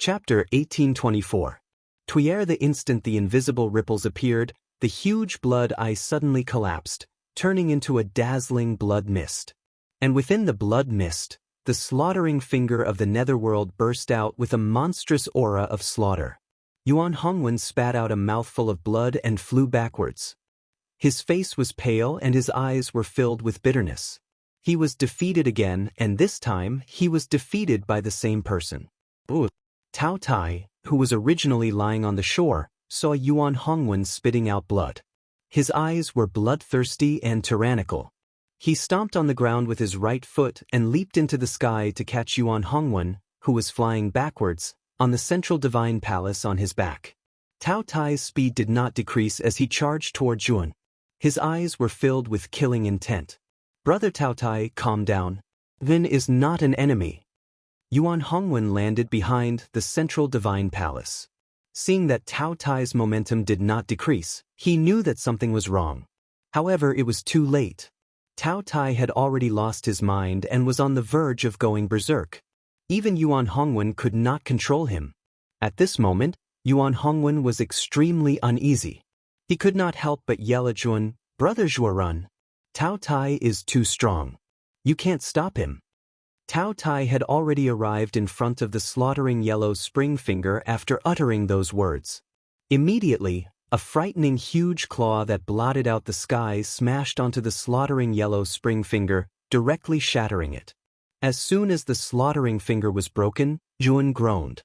Chapter 1824. Tuiere the instant the invisible ripples appeared, the huge blood eye suddenly collapsed, turning into a dazzling blood mist. And within the blood mist, the slaughtering finger of the netherworld burst out with a monstrous aura of slaughter. Yuan Hongwen spat out a mouthful of blood and flew backwards. His face was pale and his eyes were filled with bitterness. He was defeated again, and this time he was defeated by the same person. Tao Tai, who was originally lying on the shore, saw Yuan Hongwen spitting out blood. His eyes were bloodthirsty and tyrannical. He stomped on the ground with his right foot and leaped into the sky to catch Yuan Hongwen, who was flying backwards, on the central divine palace on his back. Tao Tai's speed did not decrease as he charged toward Yuan. His eyes were filled with killing intent. "Brother Tao Tai, calm down. Vin is not an enemy." Yuan Hongwen landed behind the central divine palace. Seeing that Tao Tai's momentum did not decrease, he knew that something was wrong. However, it was too late. Tao Tai had already lost his mind and was on the verge of going berserk. Even Yuan Hongwen could not control him. At this moment, Yuan Hongwen was extremely uneasy. He could not help but yell at Yuan, "Brother Zhuorun, Tao Tai is too strong. You can't stop him." Tao Tai had already arrived in front of the slaughtering yellow spring finger after uttering those words. Immediately, a frightening huge claw that blotted out the sky smashed onto the slaughtering yellow spring finger, directly shattering it. As soon as the slaughtering finger was broken, Yuan groaned.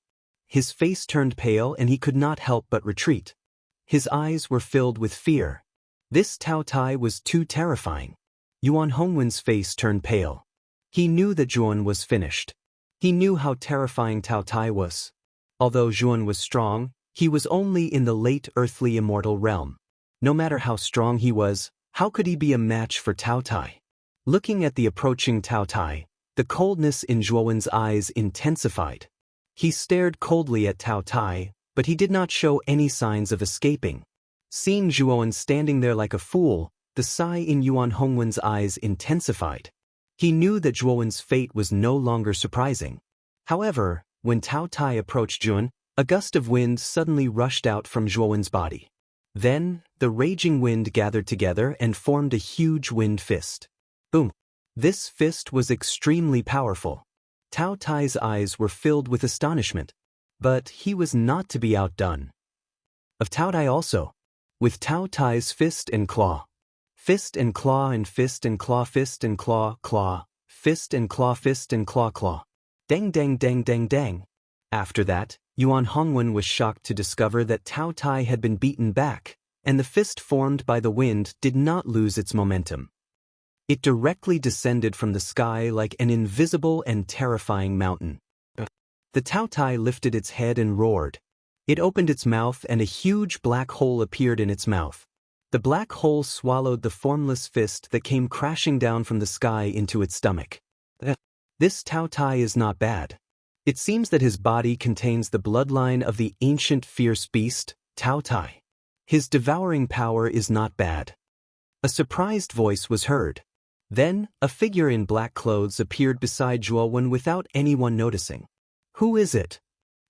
His face turned pale and he could not help but retreat. His eyes were filled with fear. This Tao Tai was too terrifying. Yuan Hongwen's face turned pale. He knew that Yuan was finished. He knew how terrifying Tao Tai was. Although Yuan was strong, he was only in the late earthly immortal realm. No matter how strong he was, how could he be a match for Tao Tai? Looking at the approaching Tao Tai, the coldness in Zhuowen's eyes intensified. He stared coldly at Tao Tai, but he did not show any signs of escaping. Seeing Zhuowen standing there like a fool, the sigh in Yuan Hongwen's eyes intensified. He knew that Zhuowen's fate was no longer surprising. However, when Tao Tai approached Yuan, a gust of wind suddenly rushed out from Zhuowen's body. Then, the raging wind gathered together and formed a huge wind fist. Boom! This fist was extremely powerful. Tao Tai's eyes were filled with astonishment. But he was not to be outdone. Of Tao Tai also. With Tao Tai's fist and claw. Fist and claw and fist and claw, fist and claw, claw, fist and claw, fist and claw, claw. Dang, dang, dang, dang, dang. After that, Yuan Hongwen was shocked to discover that Tao Tai had been beaten back, and the fist formed by the wind did not lose its momentum. It directly descended from the sky like an invisible and terrifying mountain. The Tao Tai lifted its head and roared. It opened its mouth and a huge black hole appeared in its mouth. The black hole swallowed the formless fist that came crashing down from the sky into its stomach. This Tao Tai is not bad. It seems that his body contains the bloodline of the ancient fierce beast, Tao Tai. His devouring power is not bad. A surprised voice was heard. Then, a figure in black clothes appeared beside Zhuowen without anyone noticing. "Who is it?"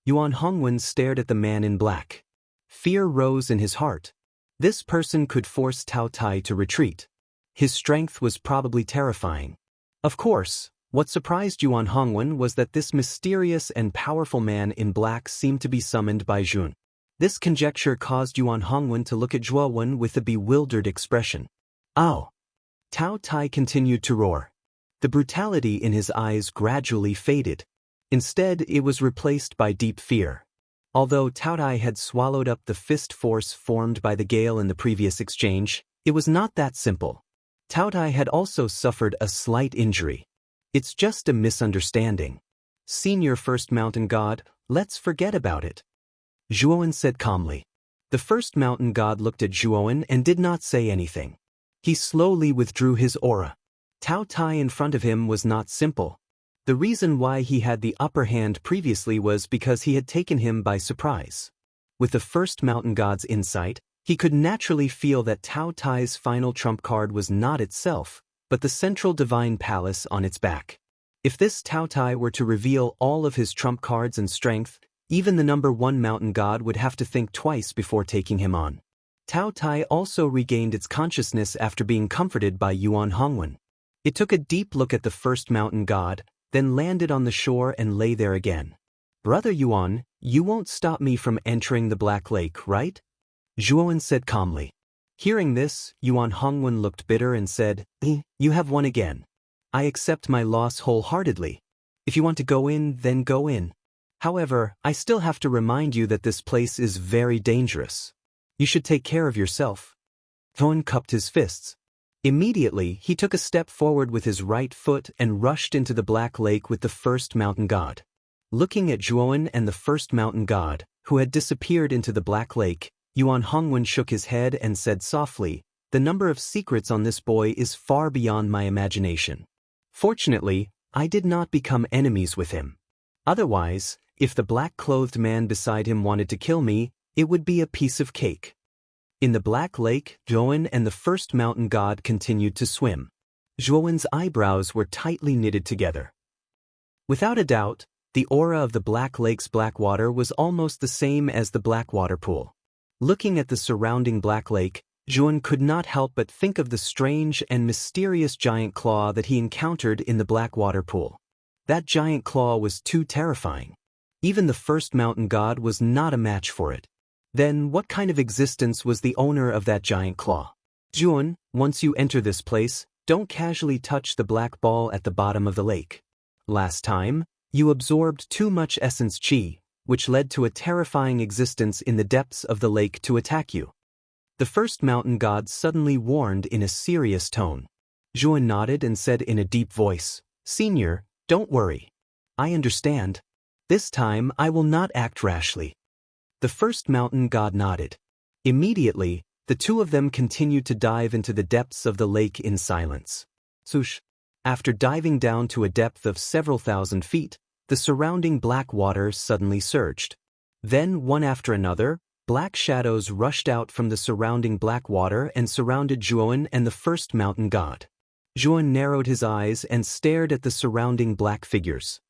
Yuan Hongwen stared at the man in black. Fear rose in his heart. This person could force Tao Tai to retreat. His strength was probably terrifying. Of course, what surprised Yuan Hongwen was that this mysterious and powerful man in black seemed to be summoned by Zhun. This conjecture caused Yuan Hongwen to look at Zhuowen with a bewildered expression. "Oh!" Tao Tai continued to roar. The brutality in his eyes gradually faded. Instead, it was replaced by deep fear. Although Tao Tai had swallowed up the fist force formed by the gale in the previous exchange, it was not that simple. Tao Tai had also suffered a slight injury. It's just a misunderstanding. "Senior First Mountain God, let's forget about it," Zhuowen said calmly. The First Mountain God looked at Zhuowen and did not say anything. He slowly withdrew his aura. Tao Tai in front of him was not simple. The reason why he had the upper hand previously was because he had taken him by surprise. With the First Mountain God's insight, he could naturally feel that Tao Tai's final trump card was not itself, but the central divine palace on its back. If this Tao Tai were to reveal all of his trump cards and strength, Even the #1 mountain god would have to think twice before taking him on. Tao Tai also regained its consciousness after being comforted by Yuan Hongwen. It took a deep look at the first mountain god, then landed on the shore and lay there again. "Brother Yuan, you won't stop me from entering the Black Lake, right?" Zhuan said calmly. Hearing this, Yuan Hongwen looked bitter and said, "You have won again. I accept my loss wholeheartedly. If you want to go in, then go in. However, I still have to remind you that this place is very dangerous. You should take care of yourself." Yuan cupped his fists. Immediately, he took a step forward with his right foot and rushed into the Black Lake with the first mountain god. Looking at Zhuan and the first mountain god, who had disappeared into the Black Lake, Yuan Hongwen shook his head and said softly, "The number of secrets on this boy is far beyond my imagination. Fortunately, I did not become enemies with him. Otherwise, if the black-clothed man beside him wanted to kill me, it would be a piece of cake." In the Black Lake, Zhuan and the first mountain god continued to swim. Zhuan's eyebrows were tightly knitted together. Without a doubt, the aura of the Black Lake's black water was almost the same as the black water pool. Looking at the surrounding Black Lake, Zhuan could not help but think of the strange and mysterious giant claw that he encountered in the black water pool. That giant claw was too terrifying. Even the first mountain god was not a match for it. Then what kind of existence was the owner of that giant claw? "Zhuan, once you enter this place, don't casually touch the black ball at the bottom of the lake. Last time, you absorbed too much essence qi, which led to a terrifying existence in the depths of the lake to attack you." The first mountain god suddenly warned in a serious tone. Zhuan nodded and said in a deep voice, "Senior, don't worry. I understand. This time I will not act rashly." The first mountain god nodded. Immediately, the two of them continued to dive into the depths of the lake in silence. Swoosh! After diving down to a depth of several thousand feet, the surrounding black water suddenly surged. Then, one after another, black shadows rushed out from the surrounding black water and surrounded Zhuan and the first mountain god. Zhuan narrowed his eyes and stared at the surrounding black figures.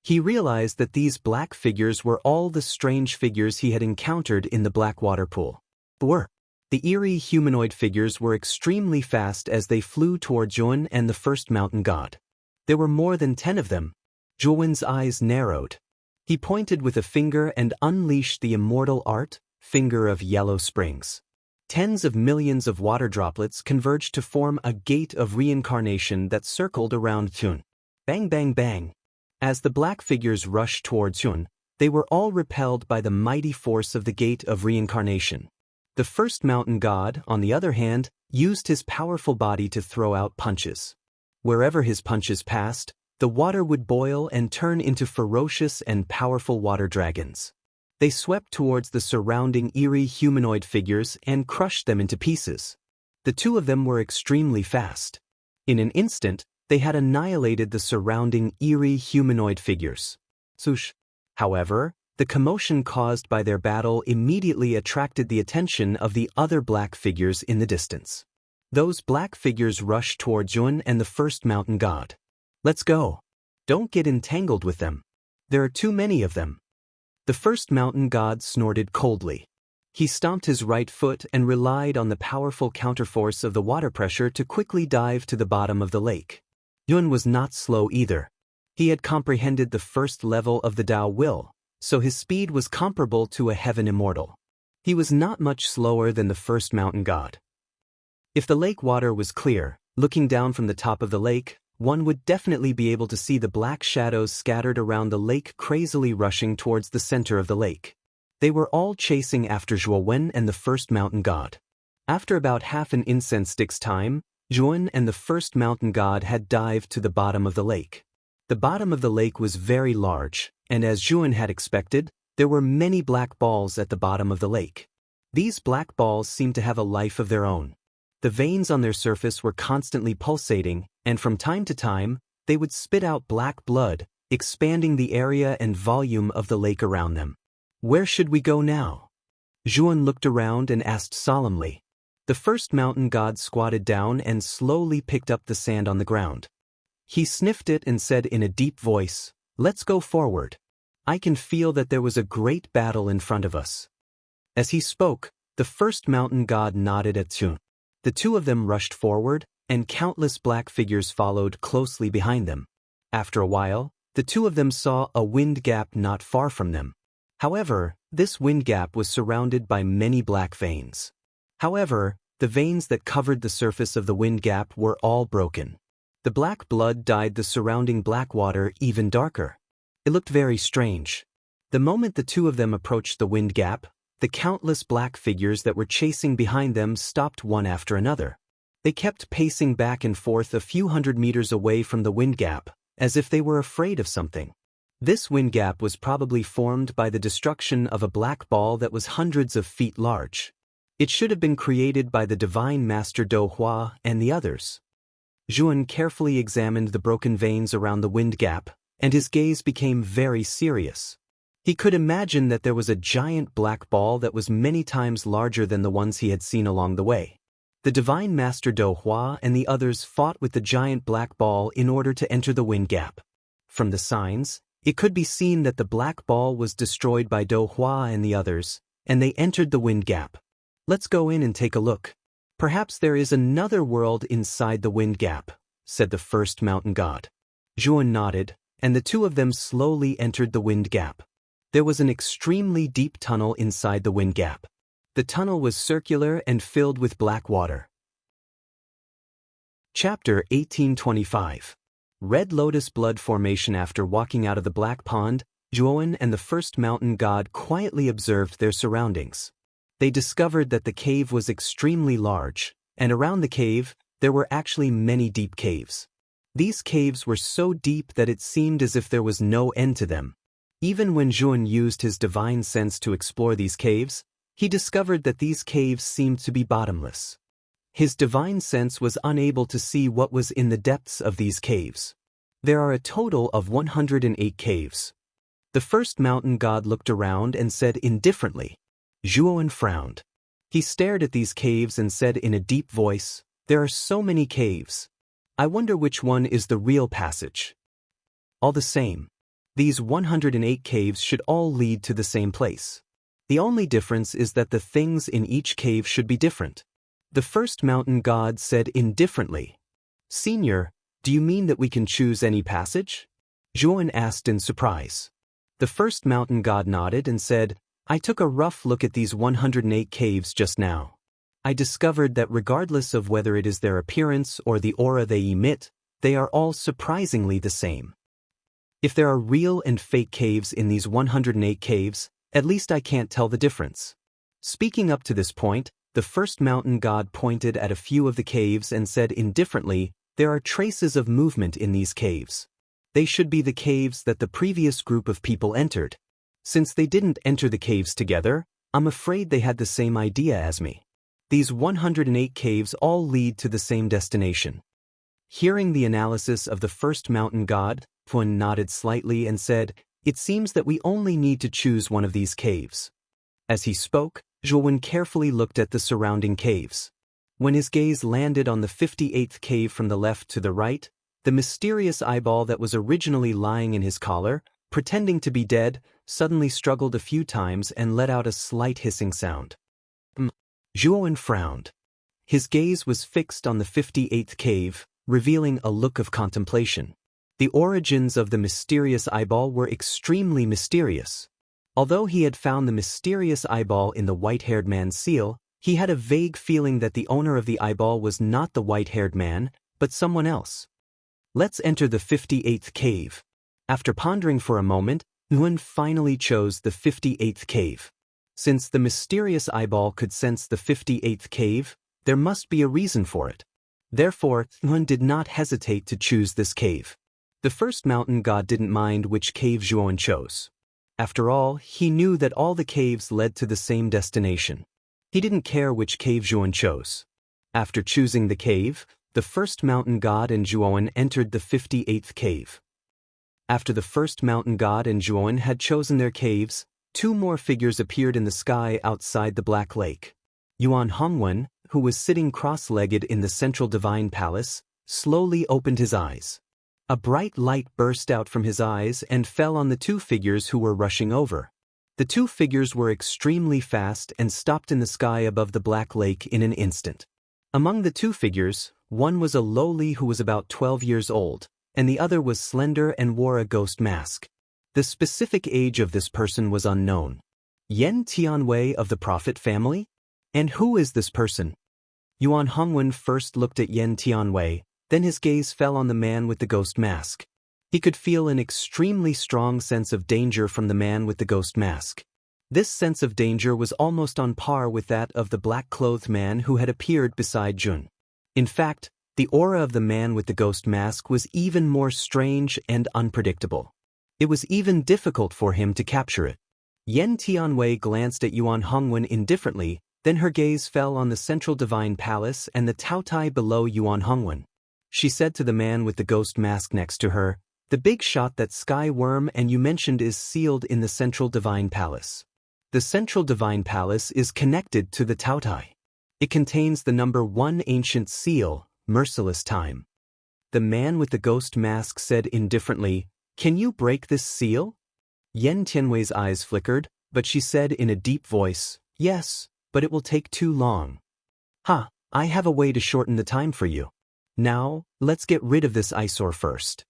He realized that these black figures were all the strange figures he had encountered in the black water pool. The eerie humanoid figures were extremely fast as they flew toward Zhuan and the first mountain god. There were more than 10 of them. Zhuan's eyes narrowed. He pointed with a finger and unleashed the immortal art, Finger of Yellow Springs. Tens of millions of water droplets converged to form a gate of reincarnation that circled around Zhuan. Bang bang bang. As the black figures rushed toward Zhuan, they were all repelled by the mighty force of the gate of reincarnation. The first mountain god, on the other hand, used his powerful body to throw out punches. Wherever his punches passed, the water would boil and turn into ferocious and powerful water dragons. They swept towards the surrounding eerie humanoid figures and crushed them into pieces. The two of them were extremely fast. In an instant, they had annihilated the surrounding eerie humanoid figures. Swoosh! However, the commotion caused by their battle immediately attracted the attention of the other black figures in the distance. Those black figures rushed toward Zhuan and the first mountain god. "Let's go. Don't get entangled with them. There are too many of them." The first mountain god snorted coldly. He stomped his right foot and relied on the powerful counterforce of the water pressure to quickly dive to the bottom of the lake. Yun was not slow either. He had comprehended the first level of the Tao Will, so his speed was comparable to a heaven immortal. He was not much slower than the first mountain god. If the lake water was clear, looking down from the top of the lake, one would definitely be able to see the black shadows scattered around the lake crazily rushing towards the center of the lake. They were all chasing after Zhuan and the first mountain god. After about half an incense stick's time, Zhuan and the first mountain god had dived to the bottom of the lake. The bottom of the lake was very large, and as Zhuan had expected, there were many black balls at the bottom of the lake. These black balls seemed to have a life of their own. The veins on their surface were constantly pulsating, and from time to time, they would spit out black blood, expanding the area and volume of the lake around them. "Where should we go now?" Zhuan looked around and asked solemnly. The first mountain god squatted down and slowly picked up the sand on the ground. He sniffed it and said in a deep voice, "Let's go forward. I can feel that there was a great battle in front of us." As he spoke, the first mountain god nodded at Zhuan. The two of them rushed forward, and countless black figures followed closely behind them. After a while, the two of them saw a wind gap not far from them. However, this wind gap was surrounded by many black veins. However, the veins that covered the surface of the wind gap were all broken. The black blood dyed the surrounding black water even darker. It looked very strange. The moment the two of them approached the wind gap, the countless black figures that were chasing behind them stopped one after another. They kept pacing back and forth a few hundred meters away from the wind gap, as if they were afraid of something. This wind gap was probably formed by the destruction of a black ball that was hundreds of feet large. It should have been created by the divine master Do Hua and the others. Zhuan carefully examined the broken veins around the wind gap, and his gaze became very serious. He could imagine that there was a giant black ball that was many times larger than the ones he had seen along the way. The divine master Do Hua and the others fought with the giant black ball in order to enter the wind gap. From the signs, it could be seen that the black ball was destroyed by Do Hua and the others, and they entered the wind gap. "Let's go in and take a look. Perhaps there is another world inside the wind gap," said the first mountain god. Zhuan nodded, and the two of them slowly entered the wind gap. There was an extremely deep tunnel inside the wind gap. The tunnel was circular and filled with black water. Chapter 1825. Red Lotus Blood Formation. After walking out of the black pond, Zhuan and the first mountain god quietly observed their surroundings. They discovered that the cave was extremely large, and around the cave, there were actually many deep caves. These caves were so deep that it seemed as if there was no end to them. Even when Zhuan used his divine sense to explore these caves, he discovered that these caves seemed to be bottomless. His divine sense was unable to see what was in the depths of these caves. There are a total of 108 caves. The first mountain god looked around and said indifferently. Zhuan frowned. He stared at these caves and said in a deep voice, "There are so many caves. I wonder which one is the real passage." All the same, these 108 caves should all lead to the same place. The only difference is that the things in each cave should be different. The first mountain god said indifferently, "Senior, do you mean that we can choose any passage?" Zhuan asked in surprise. The first mountain god nodded and said, "I took a rough look at these 108 caves just now. I discovered that regardless of whether it is their appearance or the aura they emit, they are all surprisingly the same. If there are real and fake caves in these 108 caves, at least I can't tell the difference." Speaking up to this point, the first mountain god pointed at a few of the caves and said indifferently, "There are traces of movement in these caves. They should be the caves that the previous group of people entered. Since they didn't enter the caves together, I'm afraid they had the same idea as me. These 108 caves all lead to the same destination." Hearing the analysis of the first mountain god, Zhuan nodded slightly and said, "It seems that we only need to choose one of these caves." As he spoke, Zhuan carefully looked at the surrounding caves. When his gaze landed on the 58th cave from the left to the right, the mysterious eyeball that was originally lying in his collar, pretending to be dead, suddenly struggled a few times and let out a slight hissing sound. Zhuan frowned. His gaze was fixed on the 58th cave, revealing a look of contemplation. The origins of the mysterious eyeball were extremely mysterious. Although he had found the mysterious eyeball in the white-haired man's seal, he had a vague feeling that the owner of the eyeball was not the white-haired man, but someone else. "Let's enter the 58th cave." After pondering for a moment, Zhuan finally chose the 58th cave. Since the mysterious eyeball could sense the 58th cave, there must be a reason for it. Therefore, Zhuan did not hesitate to choose this cave. The first mountain god didn't mind which cave Zhuan chose. After all, he knew that all the caves led to the same destination. He didn't care which cave Zhuan chose. After choosing the cave, the first mountain god and Zhuan entered the 58th cave. After the first mountain god and Zhuan had chosen their caves, two more figures appeared in the sky outside the Black Lake. Yuan Hongwen, who was sitting cross-legged in the central divine palace, slowly opened his eyes. A bright light burst out from his eyes and fell on the two figures who were rushing over. The two figures were extremely fast and stopped in the sky above the black lake in an instant. Among the two figures, one was a lowly who was about 12 years old, and the other was slender and wore a ghost mask. The specific age of this person was unknown. Yen Tianwei of the prophet family? And who is this person? Yuan Hongwen first looked at Yen Tianwei, then his gaze fell on the man with the ghost mask. He could feel an extremely strong sense of danger from the man with the ghost mask. This sense of danger was almost on par with that of the black-clothed man who had appeared beside Jun. In fact, the aura of the man with the ghost mask was even more strange and unpredictable. It was even difficult for him to capture it. Yen Tianwei glanced at Yuan Hongwen indifferently, then her gaze fell on the central divine palace and the Taotai below Yuan Hongwen. She said to the man with the ghost mask next to her, "The big shot that sky worm and you mentioned is sealed in the central divine palace. The central divine palace is connected to the Taotai. It contains the number 1 ancient seal, merciless time." The man with the ghost mask said indifferently, "Can you break this seal?" Yen Tianwei's eyes flickered, but she said in a deep voice, "Yes, but it will take too long." "Ha, I have a way to shorten the time for you. Now, let's get rid of this eyesore first."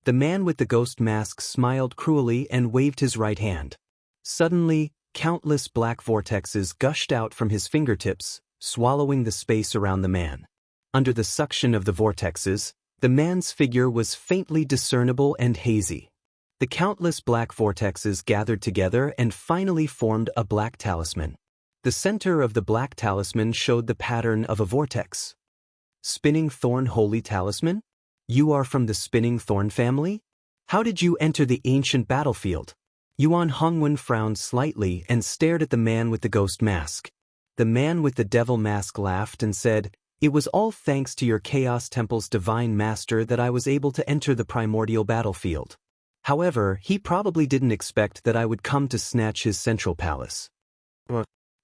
The man with the ghost mask smiled cruelly and waved his right hand. Suddenly, countless black vortexes gushed out from his fingertips, swallowing the space around the man. Under the suction of the vortexes, the man's figure was faintly discernible and hazy. The countless black vortexes gathered together and finally formed a black talisman. The center of the black talisman showed the pattern of a vortex. Spinning Thorn Holy Talisman? You are from the Spinning Thorn family? How did you enter the ancient battlefield? Yuan Hongwen frowned slightly and stared at the man with the ghost mask. The man with the devil mask laughed and said, "It was all thanks to your Chaos Temple's divine master that I was able to enter the primordial battlefield. However, he probably didn't expect that I would come to snatch his central palace."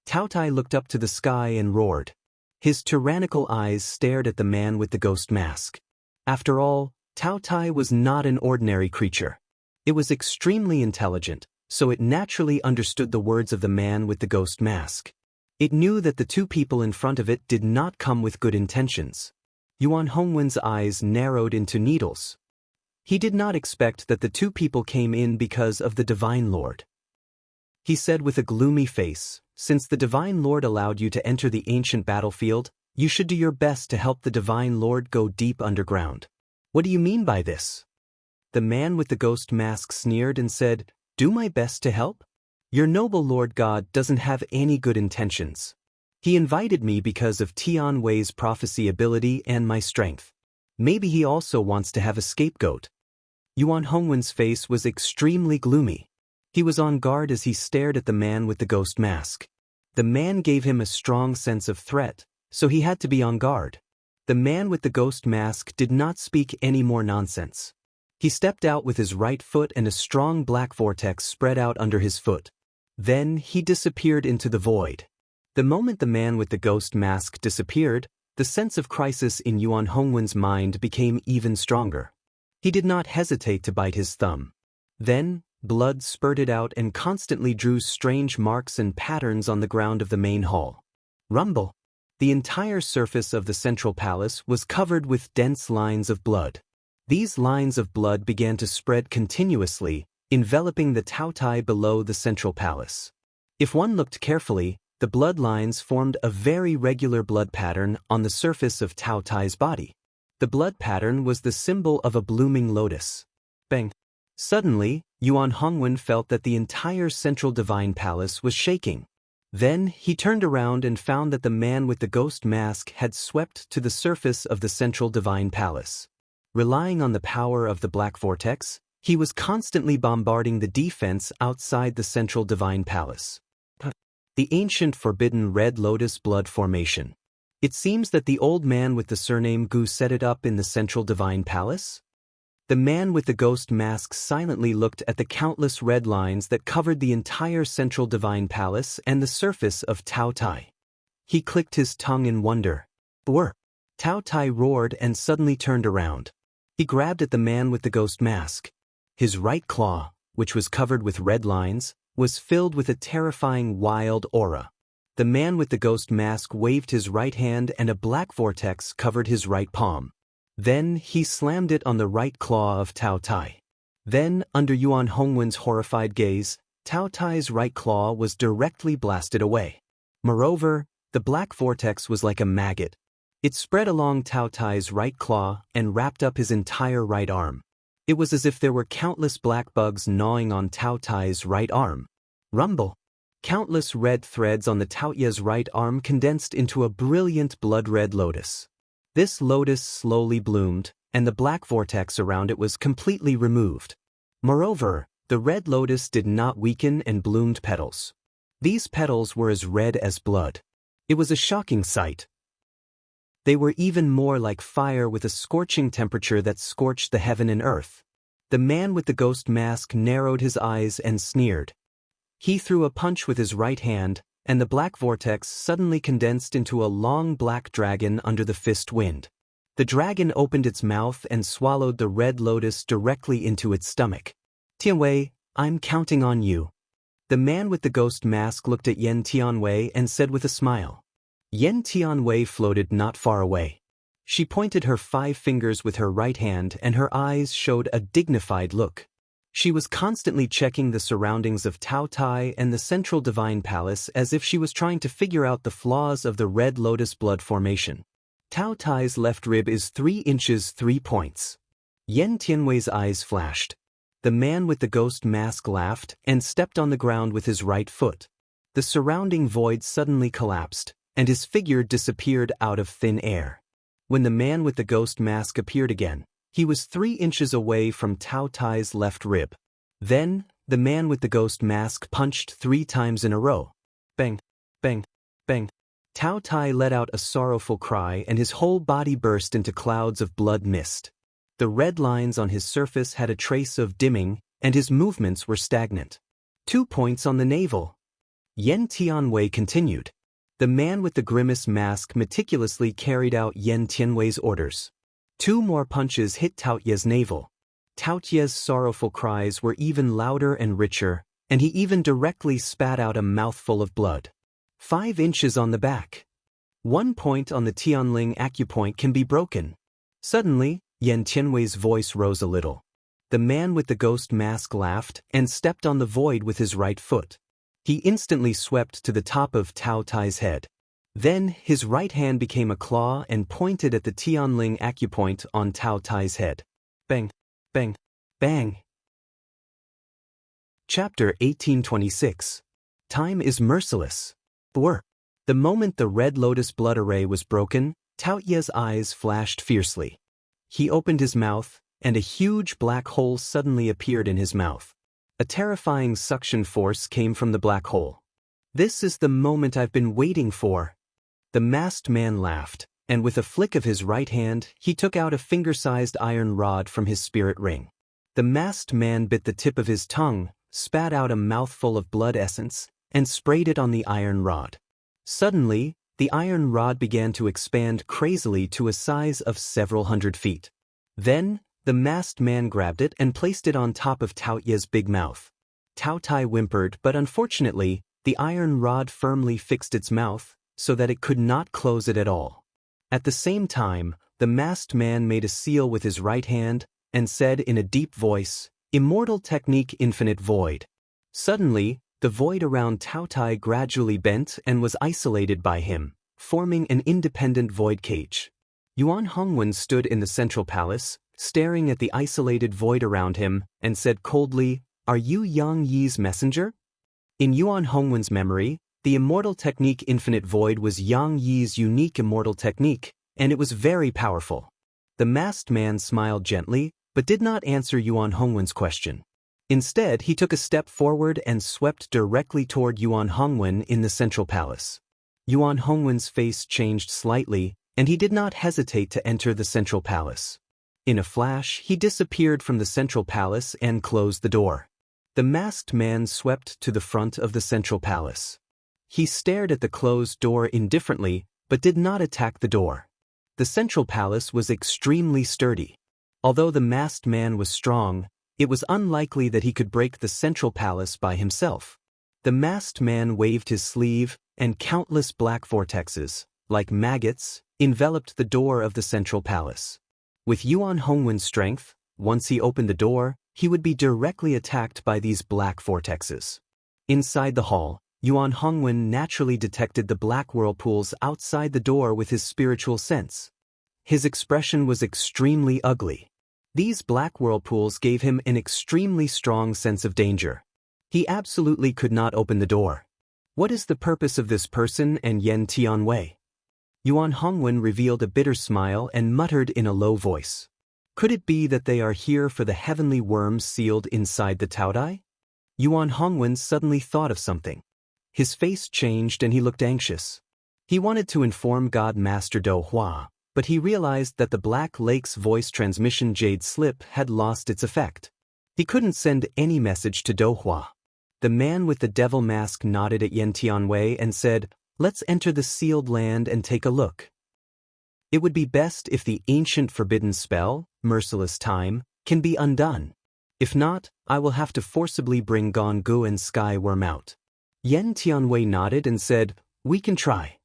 Taotai looked up to the sky and roared. His tyrannical eyes stared at the man with the ghost mask. After all, Taotai was not an ordinary creature. It was extremely intelligent, so it naturally understood the words of the man with the ghost mask. It knew that the two people in front of it did not come with good intentions. Yuan Hongwen's eyes narrowed into needles. He did not expect that the two people came in because of the Divine Lord. He said with a gloomy face, "Since the Divine Lord allowed you to enter the ancient battlefield, you should do your best to help the Divine Lord go deep underground." "What do you mean by this?" The man with the ghost mask sneered and said, "Do my best to help? Your noble Lord God doesn't have any good intentions. He invited me because of Tian Wei's prophecy ability and my strength. Maybe he also wants to have a scapegoat." Yuan Hongwen's face was extremely gloomy. He was on guard as he stared at the man with the ghost mask. The man gave him a strong sense of threat, so he had to be on guard. The man with the ghost mask did not speak any more nonsense. He stepped out with his right foot and a strong black vortex spread out under his foot. Then he disappeared into the void. The moment the man with the ghost mask disappeared, the sense of crisis in Yuan Hongwen's mind became even stronger. He did not hesitate to bite his thumb. Then, blood spurted out and constantly drew strange marks and patterns on the ground of the main hall. Rumble! The entire surface of the central palace was covered with dense lines of blood. These lines of blood began to spread continuously, enveloping the Taotai below the central palace. If one looked carefully, the blood lines formed a very regular blood pattern on the surface of Taotai's body. The blood pattern was the symbol of a blooming lotus. Bang! Suddenly, Yuan Hongwen felt that the entire central divine palace was shaking. Then, he turned around and found that the man with the ghost mask had swept to the surface of the central divine palace. Relying on the power of the black vortex, he was constantly bombarding the defense outside the central divine palace. The ancient forbidden red lotus blood formation. It seems that the old man with the surname Gu set it up in the central divine palace? The man with the ghost mask silently looked at the countless red lines that covered the entire central divine palace and the surface of Taotai. He clicked his tongue in wonder. "Brr!" Taotai roared and suddenly turned around. He grabbed at the man with the ghost mask. His right claw, which was covered with red lines, was filled with a terrifying wild aura. The man with the ghost mask waved his right hand and a black vortex covered his right palm. Then he slammed it on the right claw of Tao Tai. Then, under Yuan Hongwen's horrified gaze, Tao Tai's right claw was directly blasted away. Moreover, the black vortex was like a maggot. It spread along Tao Tai's right claw and wrapped up his entire right arm. It was as if there were countless black bugs gnawing on Tao Tai's right arm. Rumble! Countless red threads on the Taoye's right arm condensed into a brilliant blood-red lotus. This lotus slowly bloomed, and the black vortex around it was completely removed. Moreover, the red lotus did not weaken and bloomed petals. These petals were as red as blood. It was a shocking sight. They were even more like fire with a scorching temperature that scorched the heaven and earth. The man with the ghost mask narrowed his eyes and sneered. He threw a punch with his right hand, and the black vortex suddenly condensed into a long black dragon under the fist wind. The dragon opened its mouth and swallowed the red lotus directly into its stomach. Tianwei, I'm counting on you. The man with the ghost mask looked at Yen Tianwei and said with a smile. Yen Tianwei floated not far away. She pointed her 5 fingers with her right hand and her eyes showed a dignified look. She was constantly checking the surroundings of Tao Tai and the central divine palace as if she was trying to figure out the flaws of the red lotus blood formation. Tao Tai's left rib is 3 inches 3 points. Yen Tianwei's eyes flashed. The man with the ghost mask laughed and stepped on the ground with his right foot. The surrounding void suddenly collapsed, and his figure disappeared out of thin air. When the man with the ghost mask appeared again, he was 3 inches away from Tao Tai's left rib. Then, the man with the ghost mask punched 3 times in a row. Bang, bang, bang. Tao Tai let out a sorrowful cry and his whole body burst into clouds of blood mist. The red lines on his surface had a trace of dimming, and his movements were stagnant. 2 points on the navel. Yen Tianwei continued. The man with the grimace mask meticulously carried out Yen Tianwei's orders. 2 more punches hit Taoye's navel. Taoye's sorrowful cries were even louder and richer, and he even directly spat out a mouthful of blood. 5 inches on the back. 1 point on the Tianling acupoint can be broken. Suddenly, Yen Tianwei's voice rose a little. The man with the ghost mask laughed and stepped on the void with his right foot. He instantly swept to the top of Tao Tai's head. Then, his right hand became a claw and pointed at the Tianling acupoint on Tao Tai's head. Bang, bang, bang. Chapter 1826. Time is merciless. The moment the red lotus blood array was broken, Taoye's eyes flashed fiercely. He opened his mouth, and a huge black hole suddenly appeared in his mouth. A terrifying suction force came from the black hole. This is the moment I've been waiting for. The masked man laughed, and with a flick of his right hand, he took out a finger-sized iron rod from his spirit ring. The masked man bit the tip of his tongue, spat out a mouthful of blood essence, and sprayed it on the iron rod. Suddenly, the iron rod began to expand crazily to a size of several hundred feet. Then, the masked man grabbed it and placed it on top of Taoye's big mouth. Tao Tai whimpered, but unfortunately, the iron rod firmly fixed its mouth, so that it could not close it at all. At the same time, the masked man made a seal with his right hand, and said in a deep voice, "Immortal technique infinite void." Suddenly, the void around Tao Tai gradually bent and was isolated by him, forming an independent void cage. Yuan Hongwen stood in the central palace, staring at the isolated void around him, and said coldly, "Are you Yang Yi's messenger?" In Yuan Hongwen's memory, the immortal technique infinite void was Yang Yi's unique immortal technique, and it was very powerful. The masked man smiled gently, but did not answer Yuan Hongwen's question. Instead, he took a step forward and swept directly toward Yuan Hongwen in the central palace. Yuan Hongwen's face changed slightly, and he did not hesitate to enter the central palace. In a flash, he disappeared from the central palace and closed the door. The masked man swept to the front of the central palace. He stared at the closed door indifferently, but did not attack the door. The central palace was extremely sturdy. Although the masked man was strong, it was unlikely that he could break the central palace by himself. The masked man waved his sleeve, and countless black vortexes, like maggots, enveloped the door of the central palace. With Yuan Hongwen's strength, once he opened the door, he would be directly attacked by these black vortexes. Inside the hall, Yuan Hongwen naturally detected the black whirlpools outside the door with his spiritual sense. His expression was extremely ugly. These black whirlpools gave him an extremely strong sense of danger. He absolutely could not open the door. What is the purpose of this person and Yen Tianwei? Yuan Hongwen revealed a bitter smile and muttered in a low voice. Could it be that they are here for the heavenly worms sealed inside the Taodai? Yuan Hongwen suddenly thought of something. His face changed and he looked anxious. He wanted to inform God Master Do Hua, but he realized that the Black Lake's voice transmission jade slip had lost its effect. He couldn't send any message to Do Hua. The man with the devil mask nodded at Yen Tianwei and said, "Let's enter the sealed land and take a look. It would be best if the ancient forbidden spell, Merciless Time, can be undone. If not, I will have to forcibly bring Gonggu and Sky Worm out." Yen Tianwei nodded and said, "We can try."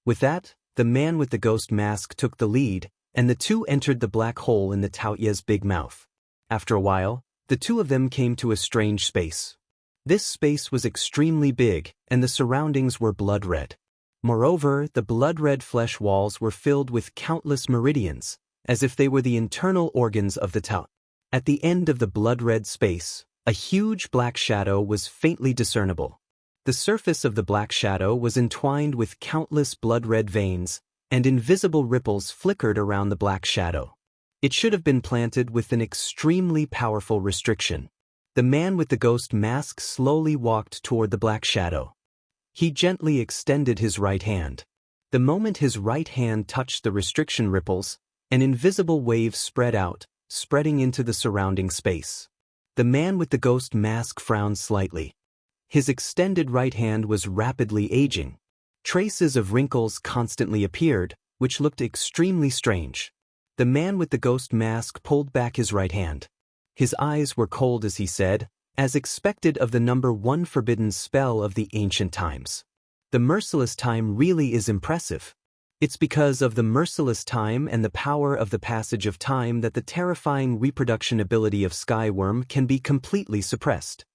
With that, the man with the ghost mask took the lead, and the two entered the black hole in the Taoye's big mouth. After a while, the two of them came to a strange space. This space was extremely big, and the surroundings were blood-red. Moreover, the blood-red flesh walls were filled with countless meridians, as if they were the internal organs of the Tao. At the end of the blood-red space, a huge black shadow was faintly discernible. The surface of the black shadow was entwined with countless blood-red veins, and invisible ripples flickered around the black shadow. It should have been planted with an extremely powerful restriction. The man with the ghost mask slowly walked toward the black shadow. He gently extended his right hand. The moment his right hand touched the restriction ripples, an invisible wave spread out, spreading into the surrounding space. The man with the ghost mask frowned slightly. His extended right hand was rapidly aging. Traces of wrinkles constantly appeared, which looked extremely strange. The man with the ghost mask pulled back his right hand. His eyes were cold as he said, as expected of the number 1 forbidden spell of the ancient times. The Merciless Time really is impressive. It's because of the Merciless Time and the power of the passage of time that the terrifying reproduction ability of Skyworm can be completely suppressed.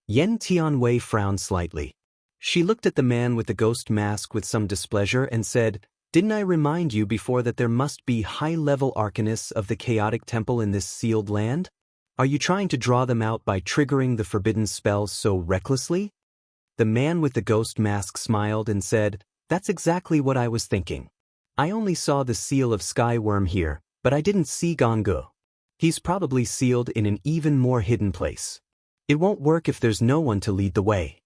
Yen Tianwei frowned slightly. She looked at the man with the ghost mask with some displeasure and said, "Didn't I remind you before that there must be high-level arcanists of the chaotic temple in this sealed land? Are you trying to draw them out by triggering the forbidden spells so recklessly?" The man with the ghost mask smiled and said, "That's exactly what I was thinking. I only saw the seal of Skyworm here, but I didn't see Gonggu. He's probably sealed in an even more hidden place. It won't work if there's no one to lead the way."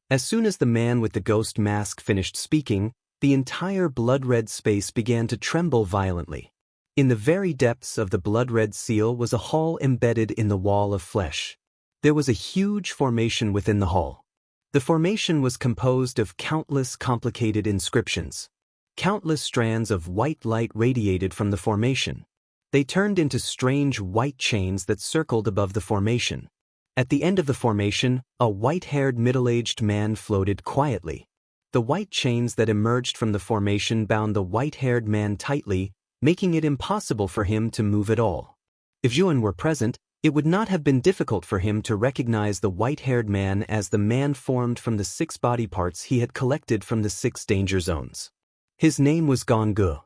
As soon as the man with the ghost mask finished speaking, the entire blood-red space began to tremble violently. In the very depths of the blood-red seal was a hall embedded in the wall of flesh. There was a huge formation within the hall. The formation was composed of countless complicated inscriptions. Countless strands of white light radiated from the formation. They turned into strange white chains that circled above the formation. At the end of the formation, a white-haired middle-aged man floated quietly. The white chains that emerged from the formation bound the white-haired man tightly, making it impossible for him to move at all. If Zhuan were present, it would not have been difficult for him to recognize the white-haired man as the man formed from the 6 body parts he had collected from the 6 danger zones. His name was Gonggu.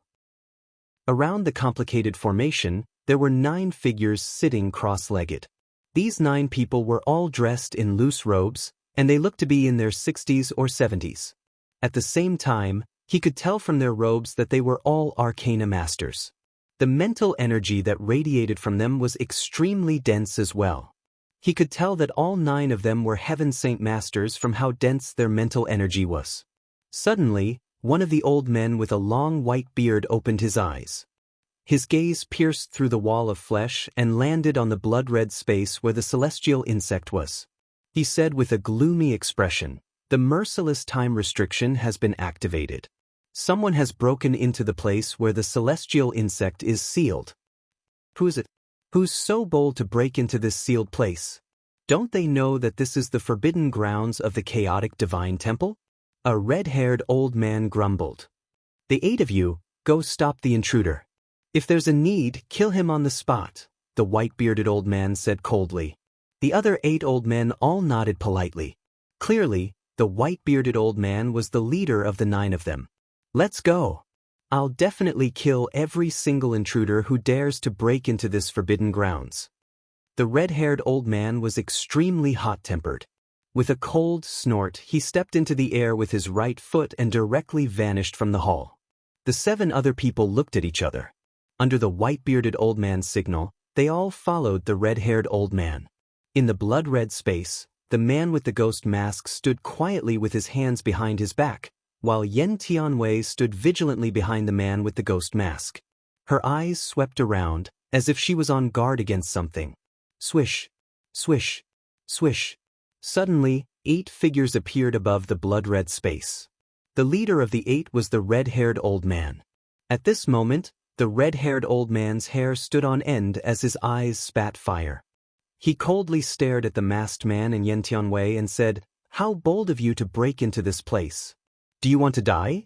Around the complicated formation, there were 9 figures sitting cross-legged. These 9 people were all dressed in loose robes, and they looked to be in their 60s or 70s. At the same time, he could tell from their robes that they were all arcana masters. The mental energy that radiated from them was extremely dense as well. He could tell that all 9 of them were Heaven Saint Masters from how dense their mental energy was. Suddenly, one of the old men with a long white beard opened his eyes. His gaze pierced through the wall of flesh and landed on the blood-red space where the celestial insect was. He said with a gloomy expression, "The merciless time restriction has been activated. Someone has broken into the place where the celestial insect is sealed." "Who is it?" Who's so bold to break into this sealed place? Don't they know that this is the forbidden grounds of the chaotic divine temple? A red-haired old man grumbled. The 8 of you, go stop the intruder. If there's a need, kill him on the spot, the white-bearded old man said coldly. The other 8 old men all nodded politely. Clearly, the white-bearded old man was the leader of the 9 of them. Let's go. I'll definitely kill every single intruder who dares to break into this forbidden grounds. The red-haired old man was extremely hot-tempered. With a cold snort, he stepped into the air with his right foot and directly vanished from the hall. The 7 other people looked at each other. Under the white-bearded old man's signal, they all followed the red-haired old man. In the blood-red space, the man with the ghost mask stood quietly with his hands behind his back, while Yen Tianwei stood vigilantly behind the man with the ghost mask. Her eyes swept around, as if she was on guard against something. Swish, swish, swish. Suddenly, 8 figures appeared above the blood-red space. The leader of the 8 was the red-haired old man. At this moment, the red-haired old man's hair stood on end as his eyes spat fire. He coldly stared at the masked man and Yen Tianwei and said, "How bold of you to break into this place. Do you want to die?"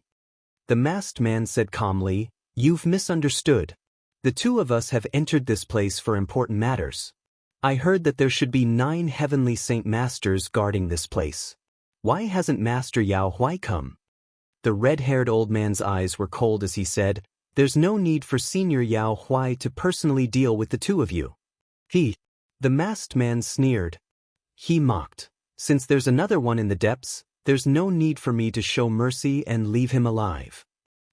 The masked man said calmly, "You've misunderstood. The 2 of us have entered this place for important matters. I heard that there should be 9 heavenly saint masters guarding this place. Why hasn't Master Yao Huai come?" The red-haired old man's eyes were cold as he said, "There's no need for Senior Yao Huai to personally deal with the 2 of you." The masked man sneered. He mocked, "Since there's another one in the depths, there's no need for me to show mercy and leave him alive."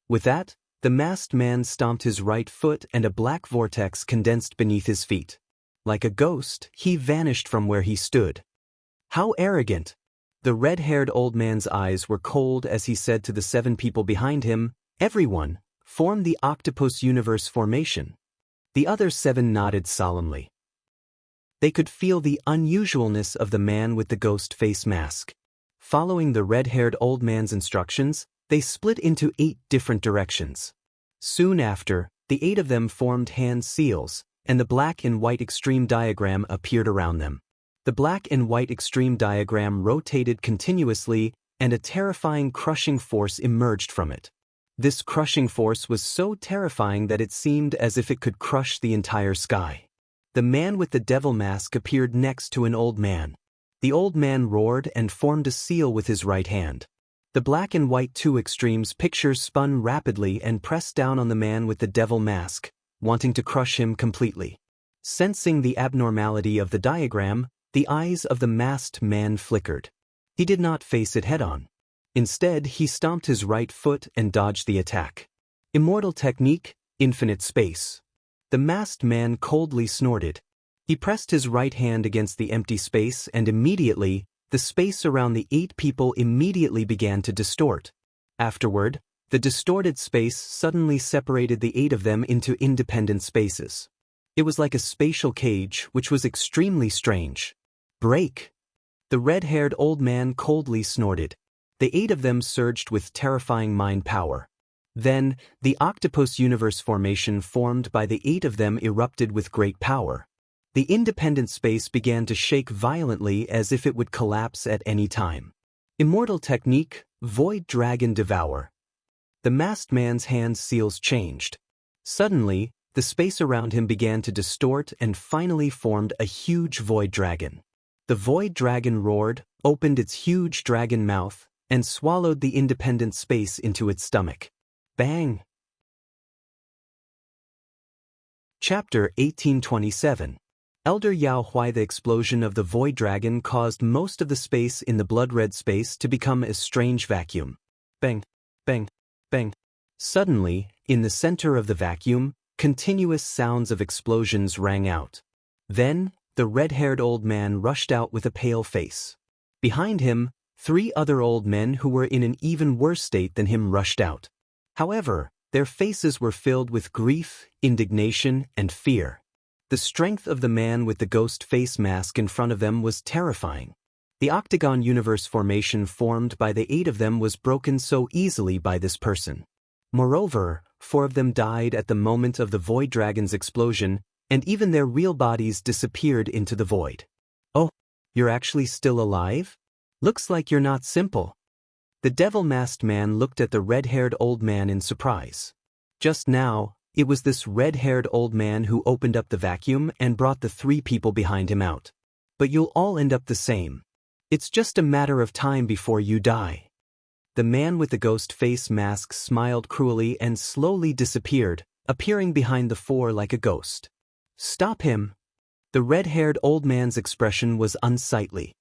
With that, the masked man stomped his right foot and a black vortex condensed beneath his feet. Like a ghost, he vanished from where he stood. How arrogant! The red-haired old man's eyes were cold as he said to the 7 people behind him, "Everyone, form the octopus universe formation." The other 7 nodded solemnly. They could feel the unusualness of the man with the ghost face mask. Following the red-haired old man's instructions, they split into 8 different directions. Soon after, the 8 of them formed hand seals, and the black and white extreme diagram appeared around them. The black and white extreme diagram rotated continuously, and a terrifying crushing force emerged from it. This crushing force was so terrifying that it seemed as if it could crush the entire sky. The man with the devil mask appeared next to an old man. The old man roared and formed a seal with his right hand. The black and white 2 extremes pictures spun rapidly and pressed down on the man with the devil mask, wanting to crush him completely. Sensing the abnormality of the diagram, the eyes of the masked man flickered. He did not face it head-on. Instead, he stomped his right foot and dodged the attack. Immortal technique, infinite space. The masked man coldly snorted. He pressed his right hand against the empty space and immediately, the space around the 8 people immediately began to distort. Afterward, the distorted space suddenly separated the 8 of them into independent spaces. It was like a spatial cage, which was extremely strange. "Break!" The red-haired old man coldly snorted. The 8 of them surged with terrifying mind power. Then, the octopus universe formation formed by the 8 of them erupted with great power. The independent space began to shake violently as if it would collapse at any time. Immortal technique, Void Dragon Devour. The masked man's hand seals changed. Suddenly, the space around him began to distort and finally formed a huge void dragon. The void dragon roared, opened its huge dragon mouth, and swallowed the independent space into its stomach. Bang! Chapter 1827. Elder Yao Huai. The explosion of the void dragon caused most of the space in the blood-red space to become a strange vacuum. Bang! Bang! Bang! Suddenly, in the center of the vacuum, continuous sounds of explosions rang out. Then, the red-haired old man rushed out with a pale face. Behind him, 3 other old men who were in an even worse state than him rushed out. However, their faces were filled with grief, indignation, and fear. The strength of the man with the ghost face mask in front of them was terrifying. The octagon universe formation formed by the 8 of them was broken so easily by this person. Moreover, 4 of them died at the moment of the void dragon's explosion, and even their real bodies disappeared into the void. "Oh, you're actually still alive? Looks like you're not simple." The devil-masked man looked at the red-haired old man in surprise. Just now, it was this red-haired old man who opened up the vacuum and brought the 3 people behind him out. "But you'll all end up the same. It's just a matter of time before you die." The man with the ghost face mask smiled cruelly and slowly disappeared, appearing behind the 4 like a ghost. "Stop him!" The red-haired old man's expression was unsightly.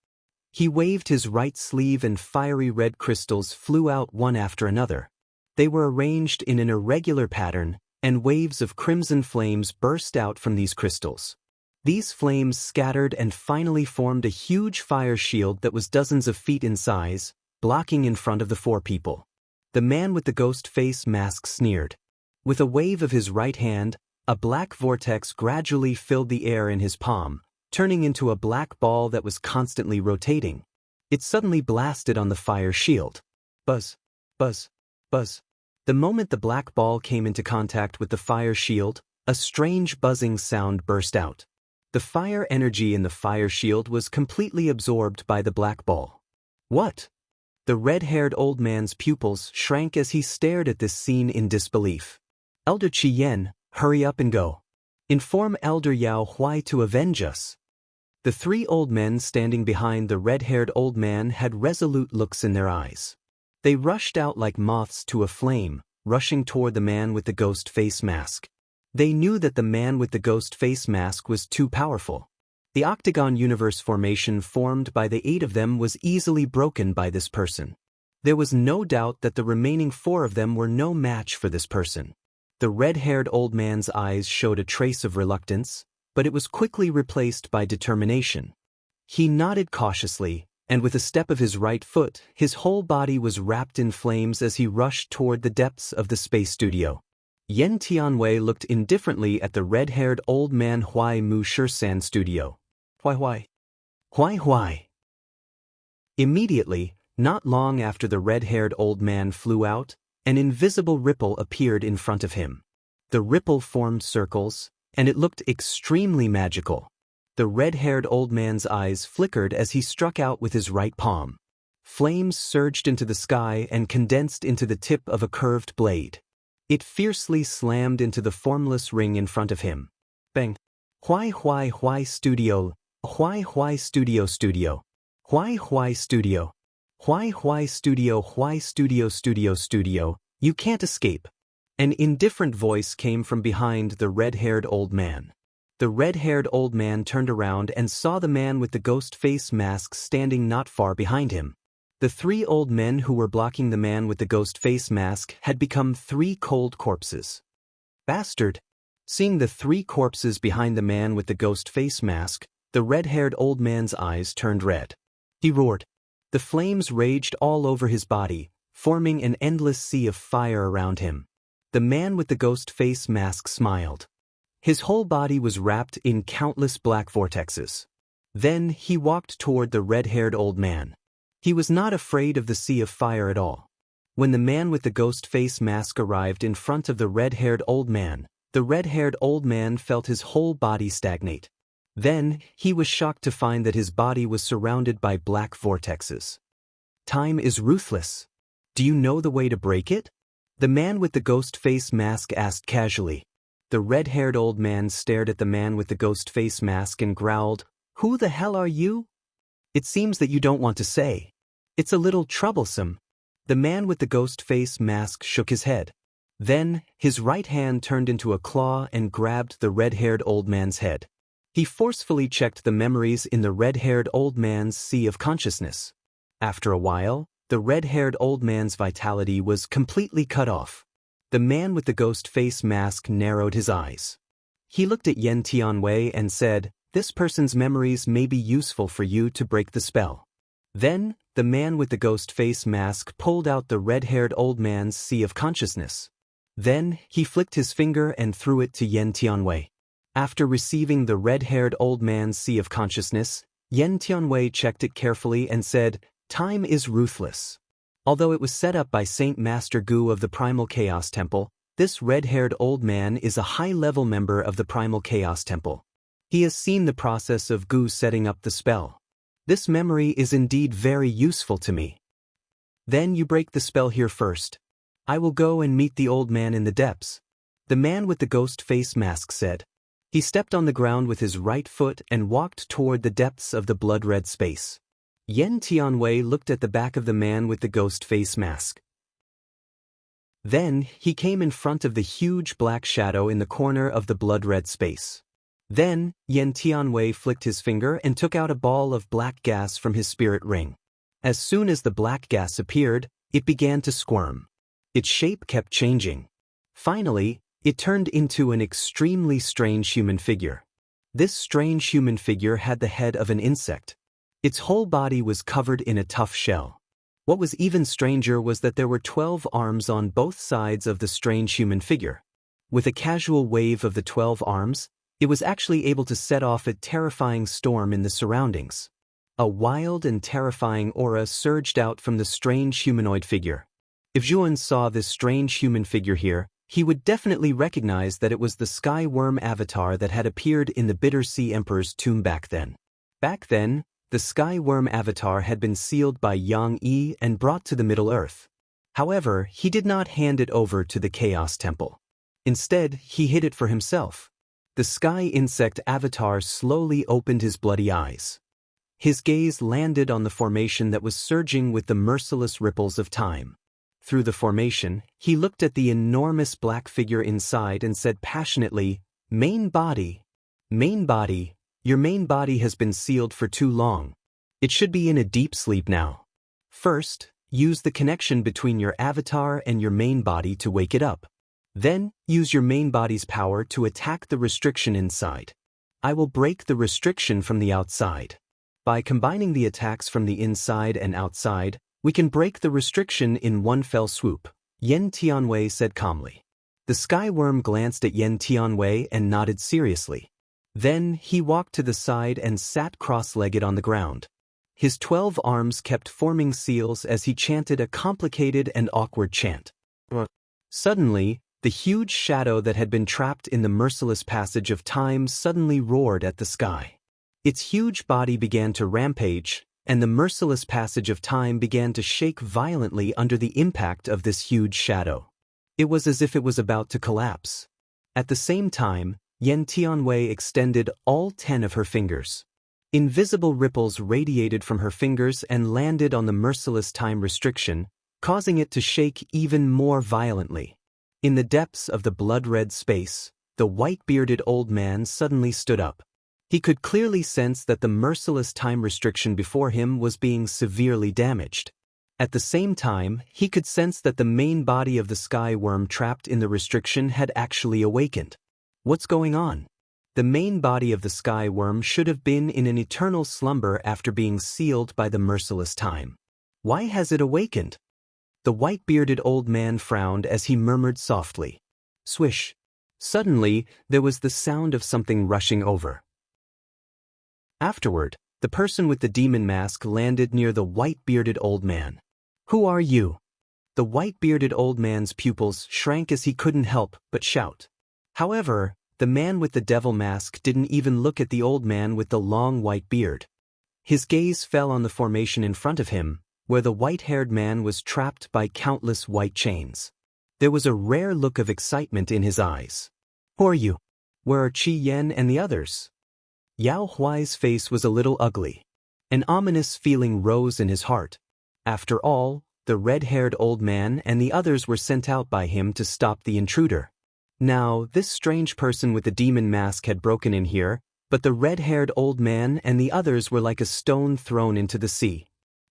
He waved his right sleeve and fiery red crystals flew out one after another. They were arranged in an irregular pattern, and waves of crimson flames burst out from these crystals. These flames scattered and finally formed a huge fire shield that was dozens of feet in size, blocking in front of the 4 people. The man with the ghost face mask sneered. With a wave of his right hand, a black vortex gradually filled the air in his palm, turning into a black ball that was constantly rotating. It suddenly blasted on the fire shield. Buzz, buzz, buzz. The moment the black ball came into contact with the fire shield, a strange buzzing sound burst out. The fire energy in the fire shield was completely absorbed by the black ball. "What?" The red-haired old man's pupils shrank as he stared at this scene in disbelief. "Elder Qian, hurry up and go. Inform Elder Yao Huai to avenge us." The 3 old men standing behind the red-haired old man had resolute looks in their eyes. They rushed out like moths to a flame, rushing toward the man with the ghost face mask. They knew that the man with the ghost face mask was too powerful. The octagon universe formation formed by the 8 of them was easily broken by this person. There was no doubt that the remaining 4 of them were no match for this person. The red-haired old man's eyes showed a trace of reluctance, but it was quickly replaced by determination. He nodded cautiously, and with a step of his right foot, his whole body was wrapped in flames as he rushed toward the depths of the space studio. Yen Tianwei looked indifferently at the red-haired old man Huai Mu Shisan studio. Huai. Immediately, not long after the red-haired old man flew out, an invisible ripple appeared in front of him. The ripple formed circles, and it looked extremely magical. The red-haired old man's eyes flickered as he struck out with his right palm. Flames surged into the sky and condensed into the tip of a curved blade. It fiercely slammed into the formless ring in front of him. Bang! Huai studio. Huai studio studio. Huai studio. Huai studio. You can't escape. An indifferent voice came from behind the red-haired old man. The red-haired old man turned around and saw the man with the ghost face mask standing not far behind him. The 3 old men who were blocking the man with the ghost face mask had become 3 cold corpses. "Bastard!" Seeing the 3 corpses behind the man with the ghost face mask, the red-haired old man's eyes turned red. He roared. The flames raged all over his body, forming an endless sea of fire around him. The man with the ghost face mask smiled. His whole body was wrapped in countless black vortexes. Then he walked toward the red-haired old man. He was not afraid of the sea of fire at all. When the man with the ghost face mask arrived in front of the red-haired old man, the red-haired old man felt his whole body stagnate. Then, he was shocked to find that his body was surrounded by black vortexes. "Time is ruthless. Do you know the way to break it?" The man with the ghost face mask asked casually. The red-haired old man stared at the man with the ghost face mask and growled, "Who the hell are you?" "It seems that you don't want to say. It's a little troublesome." The man with the ghost face mask shook his head. Then, his right hand turned into a claw and grabbed the red-haired old man's head. He forcefully checked the memories in the red-haired old man's sea of consciousness. After a while, the red-haired old man's vitality was completely cut off. The man with the ghost face mask narrowed his eyes. He looked at Yen Tianwei and said, "This person's memories may be useful for you to break the spell." Then, the man with the ghost face mask pulled out the red-haired old man's sea of consciousness. Then, he flicked his finger and threw it to Yen Tianwei. After receiving the red-haired old man's sea of consciousness, Yen Tianwei checked it carefully and said, "Time is ruthless." Although it was set up by Saint Master Gu of the Primal Chaos Temple, This red-haired old man is a high-level member of the Primal Chaos Temple. He has seen the process of Gu setting up the spell. This memory is indeed very useful to me. Then you break the spell here first. I will go and meet the old man in the depths. The man with the ghost face mask said. He stepped on the ground with his right foot and walked toward the depths of the blood-red space. Yen Tianwei looked at the back of the man with the ghost face mask. Then, he came in front of the huge black shadow in the corner of the blood-red space. Then, Yen Tianwei flicked his finger and took out a ball of black gas from his spirit ring. As soon as the black gas appeared, it began to squirm. Its shape kept changing. Finally, it turned into an extremely strange human figure. This strange human figure had the head of an insect. Its whole body was covered in a tough shell. What was even stranger was that there were 12 arms on both sides of the strange human figure. With a casual wave of the 12 arms, it was actually able to set off a terrifying storm in the surroundings. A wild and terrifying aura surged out from the strange humanoid figure. If Zhuan saw this strange human figure here, he would definitely recognize that it was the sky worm avatar that had appeared in the Bitter Sea Emperor's tomb back then. Back then, the sky worm avatar had been sealed by Yang Yi and brought to the Middle Earth. However, he did not hand it over to the Chaos Temple. Instead, he hid it for himself. The sky insect avatar slowly opened his bloody eyes. His gaze landed on the formation that was surging with the merciless ripples of time. Through the formation, he looked at the enormous black figure inside and said passionately, "Main body. Main body. Your main body has been sealed for too long. It should be in a deep sleep now. First, use the connection between your avatar and your main body to wake it up. Then, use your main body's power to attack the restriction inside. I will break the restriction from the outside. By combining the attacks from the inside and outside, we can break the restriction in one fell swoop," Yen Tianwei said calmly. The sky worm glanced at Yen Tianwei and nodded seriously. Then, he walked to the side and sat cross-legged on the ground. His 12 arms kept forming seals as he chanted a complicated and awkward chant. Suddenly, the huge shadow that had been trapped in the merciless passage of time suddenly roared at the sky. Its huge body began to rampage, and the merciless passage of time began to shake violently under the impact of this huge shadow. It was as if it was about to collapse. At the same time, Yen Tianwei extended all 10 of her fingers. Invisible ripples radiated from her fingers and landed on the merciless time restriction, causing it to shake even more violently. In the depths of the blood-red space, the white-bearded old man suddenly stood up. He could clearly sense that the merciless time restriction before him was being severely damaged. At the same time, he could sense that the main body of the sky worm trapped in the restriction had actually awakened. What's going on? The main body of the sky worm should have been in an eternal slumber after being sealed by the merciless time. Why has it awakened? The white-bearded old man frowned as he murmured softly. Swish. Suddenly, there was the sound of something rushing over. Afterward, the person with the demon mask landed near the white-bearded old man. Who are you? The white-bearded old man's pupils shrank as he couldn't help but shout. However, the man with the devil mask didn't even look at the old man with the long white beard. His gaze fell on the formation in front of him, where the white-haired man was trapped by countless white chains. There was a rare look of excitement in his eyes. Who are you? Where are Qi Yan and the others? Yao Huai's face was a little ugly. An ominous feeling rose in his heart. After all, the red-haired old man and the others were sent out by him to stop the intruder. Now, this strange person with the demon mask had broken in here, but the red-haired old man and the others were like a stone thrown into the sea.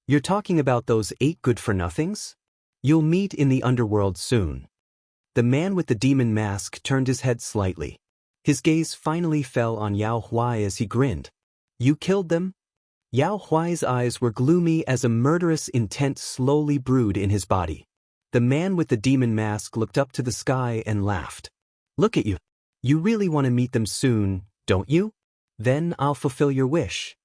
You're talking about those 8 good-for-nothings? You'll meet in the underworld soon. The man with the demon mask turned his head slightly. His gaze finally fell on Yao Huai as he grinned. You killed them? Yao Huai's eyes were gloomy as a murderous intent slowly brewed in his body. The man with the demon mask looked up to the sky and laughed. Look at you. You really want to meet them soon, don't you? Then I'll fulfill your wish.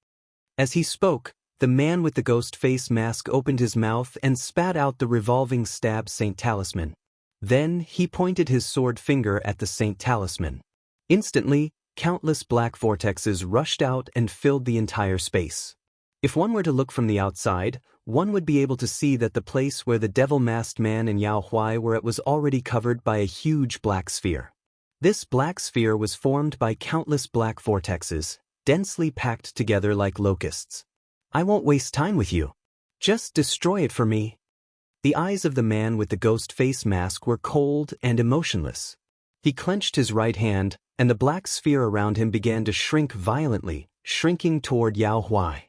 As he spoke, the man with the ghost face mask opened his mouth and spat out the revolving stab Saint Talisman. Then he pointed his sword finger at the Saint Talisman. Instantly, countless black vortexes rushed out and filled the entire space. If one were to look from the outside, one would be able to see that the place where the devil-masked man and Yao Huai were at was already covered by a huge black sphere. This black sphere was formed by countless black vortexes, densely packed together like locusts. I won't waste time with you. Just destroy it for me. The eyes of the man with the ghost face mask were cold and emotionless. He clenched his right hand, and the black sphere around him began to shrink violently, shrinking toward Yao Huai.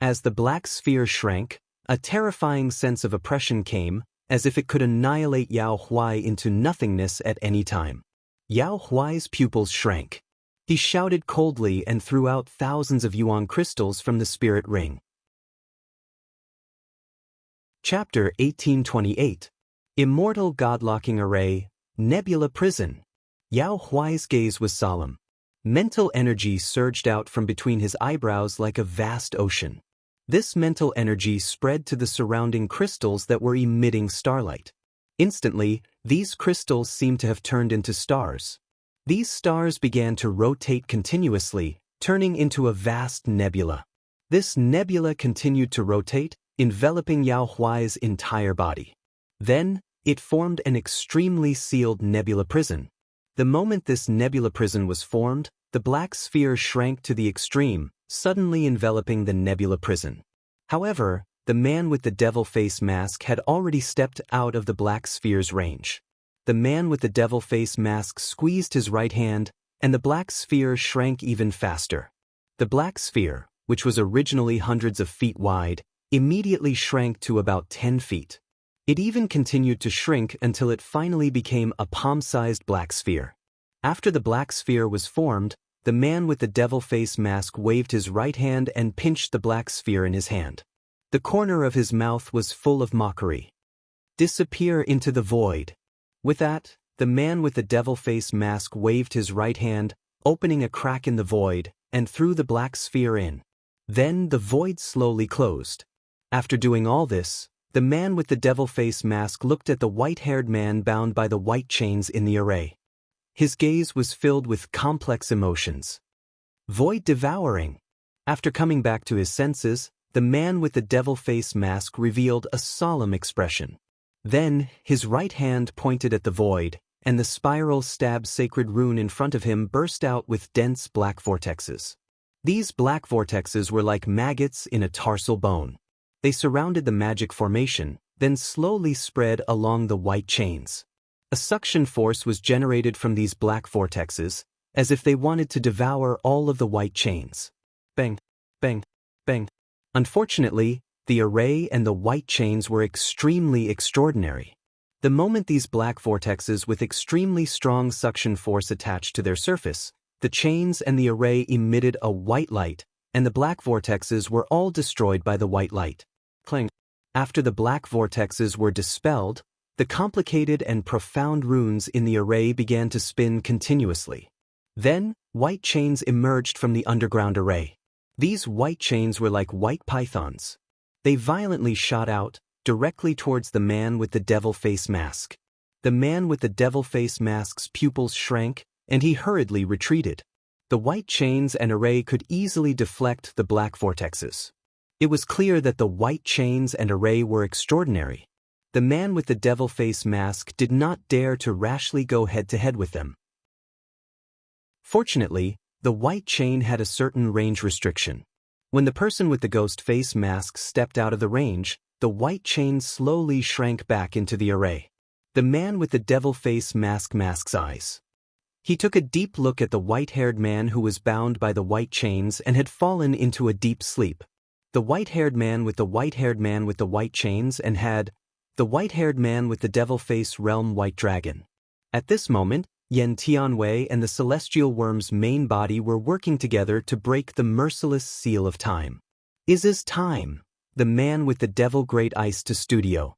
As the black sphere shrank, a terrifying sense of oppression came, as if it could annihilate Yao Huai into nothingness at any time. Yao Huai's pupils shrank. He shouted coldly and threw out thousands of yuan crystals from the spirit ring. Chapter 1828. Immortal God-locking Array, Nebula Prison. Yao Huai's gaze was solemn. Mental energy surged out from between his eyebrows like a vast ocean. This mental energy spread to the surrounding crystals that were emitting starlight. Instantly, these crystals seemed to have turned into stars. These stars began to rotate continuously, turning into a vast nebula. This nebula continued to rotate, enveloping Yao Huai's entire body. Then, it formed an extremely sealed nebula prison. The moment this nebula prison was formed, the black sphere shrank to the extreme, suddenly enveloping the nebula prison. However, the man with the devil face mask had already stepped out of the black sphere's range. The man with the devil face mask squeezed his right hand, and the black sphere shrank even faster. The black sphere, which was originally hundreds of feet wide, immediately shrank to about 10 feet. It even continued to shrink until it finally became a palm-sized black sphere. After the black sphere was formed, the man with the devil face mask waved his right hand and pinched the black sphere in his hand. The corner of his mouth was full of mockery. Disappear into the void. With that, the man with the devil face mask waved his right hand, opening a crack in the void, and threw the black sphere in. Then the void slowly closed. After doing all this, the man with the devil face mask looked at the white-haired man bound by the white chains in the array. His gaze was filled with complex emotions. Void devouring. After coming back to his senses, the man with the devil face mask revealed a solemn expression. Then, his right hand pointed at the void, and the spiral stab sacred rune in front of him burst out with dense black vortexes. These black vortexes were like maggots in a tarsal bone. They surrounded the magic formation, then slowly spread along the white chains. A suction force was generated from these black vortexes, as if they wanted to devour all of the white chains. Bang, bang, bang. Unfortunately, the array and the white chains were extremely extraordinary. The moment these black vortexes with extremely strong suction force attached to their surface, the chains and the array emitted a white light, and the black vortexes were all destroyed by the white light. Clang. After the black vortexes were dispelled, the complicated and profound runes in the array began to spin continuously. Then, white chains emerged from the underground array. These white chains were like white pythons. They violently shot out, directly towards the man with the devil face mask. The man with the devil face mask's pupils shrank, and he hurriedly retreated. The white chains and array could easily deflect the black vortexes. It was clear that the white chains and array were extraordinary. The man with the devil face mask did not dare to rashly go head-to-head with them. Fortunately, the white chain had a certain range restriction. When the person with the ghost face mask stepped out of the range, the white chain slowly shrank back into the array. The man with the devil face mask's eyes. He took a deep look at the white-haired man who was bound by the white chains and had fallen into a deep sleep. The white-haired man with the white-haired man with the white chains and had the white-haired man with the devil face realm white dragon. At this moment, Yen Tianwei and the celestial worm's main body were working together to break the merciless seal of time. Is time? The man with the devil great ice to studio.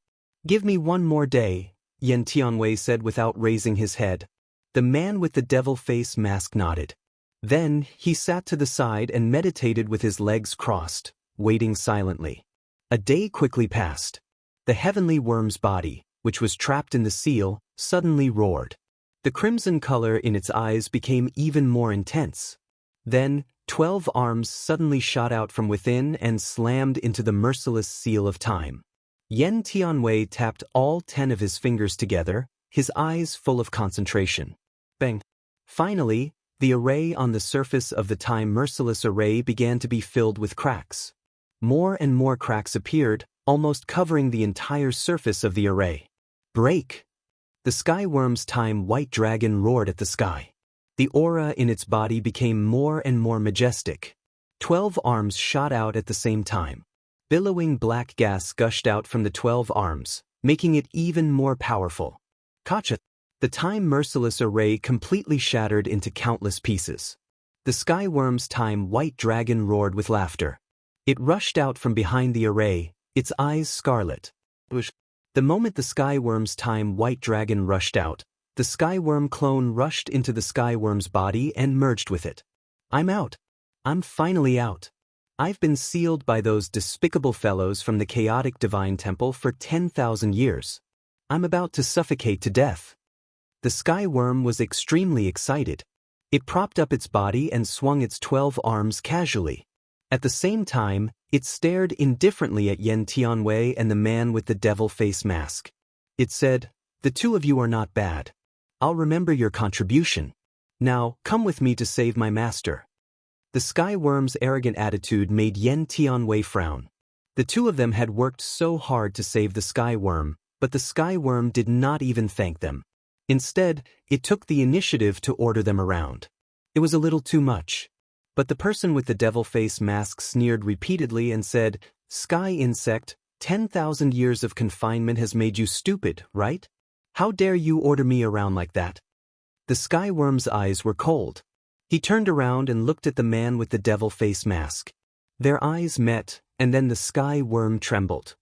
Give me one more day, Yen Tianwei said without raising his head. The man with the devil face mask nodded. Then, he sat to the side and meditated with his legs crossed, waiting silently. A day quickly passed. The heavenly worm's body, which was trapped in the seal, suddenly roared. The crimson color in its eyes became even more intense. Then, 12 arms suddenly shot out from within and slammed into the merciless seal of time. Yen Tianwei tapped all 10 of his fingers together, his eyes full of concentration. Bang! Finally, the array on the surface of the time merciless array began to be filled with cracks. More and more cracks appeared, almost covering the entire surface of the array. Break! The skyworm's time white dragon roared at the sky. The aura in its body became more and more majestic. 12 arms shot out at the same time. Billowing black gas gushed out from the 12 arms, making it even more powerful. Kacha! The time merciless array completely shattered into countless pieces. The skyworm's time white dragon roared with laughter. It rushed out from behind the array, its eyes scarlet. The moment the skyworm's time white dragon rushed out, the skyworm clone rushed into the skyworm's body and merged with it. I'm out. I'm finally out. I've been sealed by those despicable fellows from the chaotic divine temple for 10,000 years. I'm about to suffocate to death. The skyworm was extremely excited. It propped up its body and swung its 12 arms casually. At the same time, it stared indifferently at Yen Tianwei and the man with the devil face mask. It said, "The two of you are not bad. I'll remember your contribution. Now, come with me to save my master." The skyworm's arrogant attitude made Yen Tianwei frown. The two of them had worked so hard to save the skyworm, but the skyworm did not even thank them. Instead, it took the initiative to order them around. It was a little too much. But the person with the devil face mask sneered repeatedly and said, "Sky insect, 10,000 years of confinement has made you stupid, right? How dare you order me around like that?" The skyworm's eyes were cold. He turned around and looked at the man with the devil face mask. Their eyes met, and then the skyworm trembled.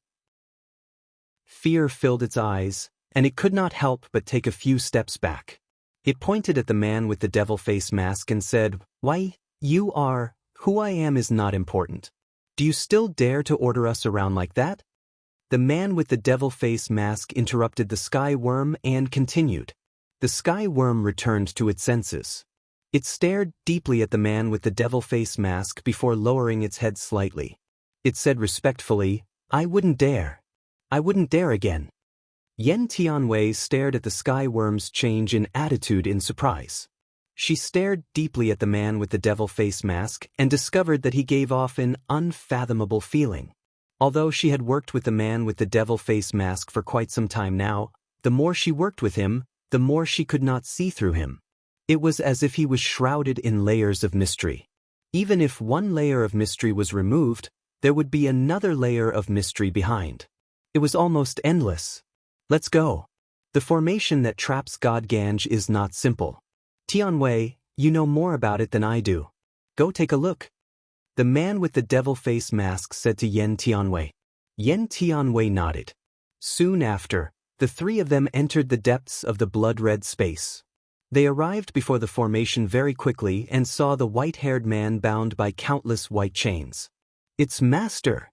Fear filled its eyes, and it could not help but take a few steps back. It pointed at the man with the devil face mask and said, "Why, who I am is not important. Do you still dare to order us around like that?" The man with the devil face mask interrupted the skyworm and continued. The skyworm returned to its senses. It stared deeply at the man with the devil face mask before lowering its head slightly. It said respectfully, "I wouldn't dare. I wouldn't dare again." Yen Tianwei stared at the skyworm's change in attitude in surprise. She stared deeply at the man with the devil face mask and discovered that he gave off an unfathomable feeling. Although she had worked with the man with the devil face mask for quite some time now, the more she worked with him, the more she could not see through him. It was as if he was shrouded in layers of mystery. Even if one layer of mystery was removed, there would be another layer of mystery behind. It was almost endless. Let's go. The formation that traps God Ganj is not simple. Tianwei, you know more about it than I do. Go take a look. The man with the devil face mask said to Yen Tianwei. Yen Tianwei nodded. Soon after, the three of them entered the depths of the blood-red space. They arrived before the formation very quickly and saw the white-haired man bound by countless white chains. "It's Master!"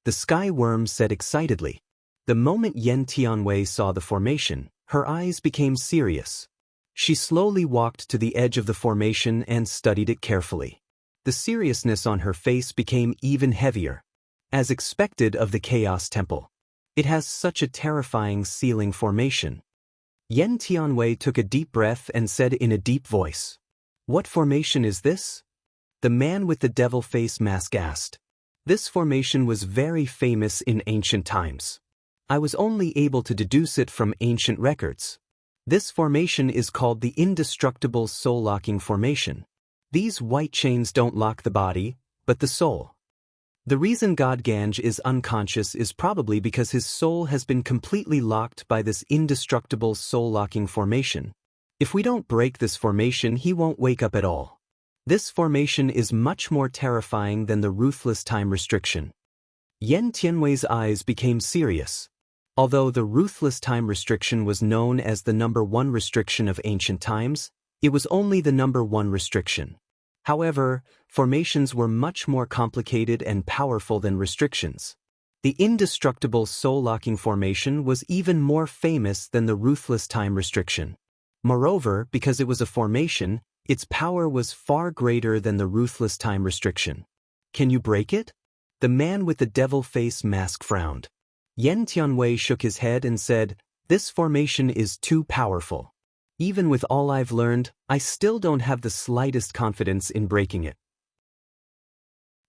the skyworm said excitedly. The moment Yen Tianwei saw the formation, her eyes became serious. She slowly walked to the edge of the formation and studied it carefully. The seriousness on her face became even heavier. As expected of the Chaos Temple. It has such a terrifying sealing formation. Yen Tianwei took a deep breath and said in a deep voice, "What formation is this?" The man with the devil face mask asked. This formation was very famous in ancient times. I was only able to deduce it from ancient records. This formation is called the indestructible soul-locking formation. These white chains don't lock the body, but the soul. The reason God Ganj is unconscious is probably because his soul has been completely locked by this indestructible soul-locking formation. If we don't break this formation, he won't wake up at all. This formation is much more terrifying than the ruthless time restriction. Yen Tianwei's eyes became serious. Although the ruthless time restriction was known as the number one restriction of ancient times, it was only the number one restriction. However, formations were much more complicated and powerful than restrictions. The indestructible soul-locking formation was even more famous than the ruthless time restriction. Moreover, because it was a formation, its power was far greater than the ruthless time restriction. Can you break it? The man with the devil face mask frowned. Yen Tianwei shook his head and said, "This formation is too powerful. Even with all I've learned, I still don't have the slightest confidence in breaking it.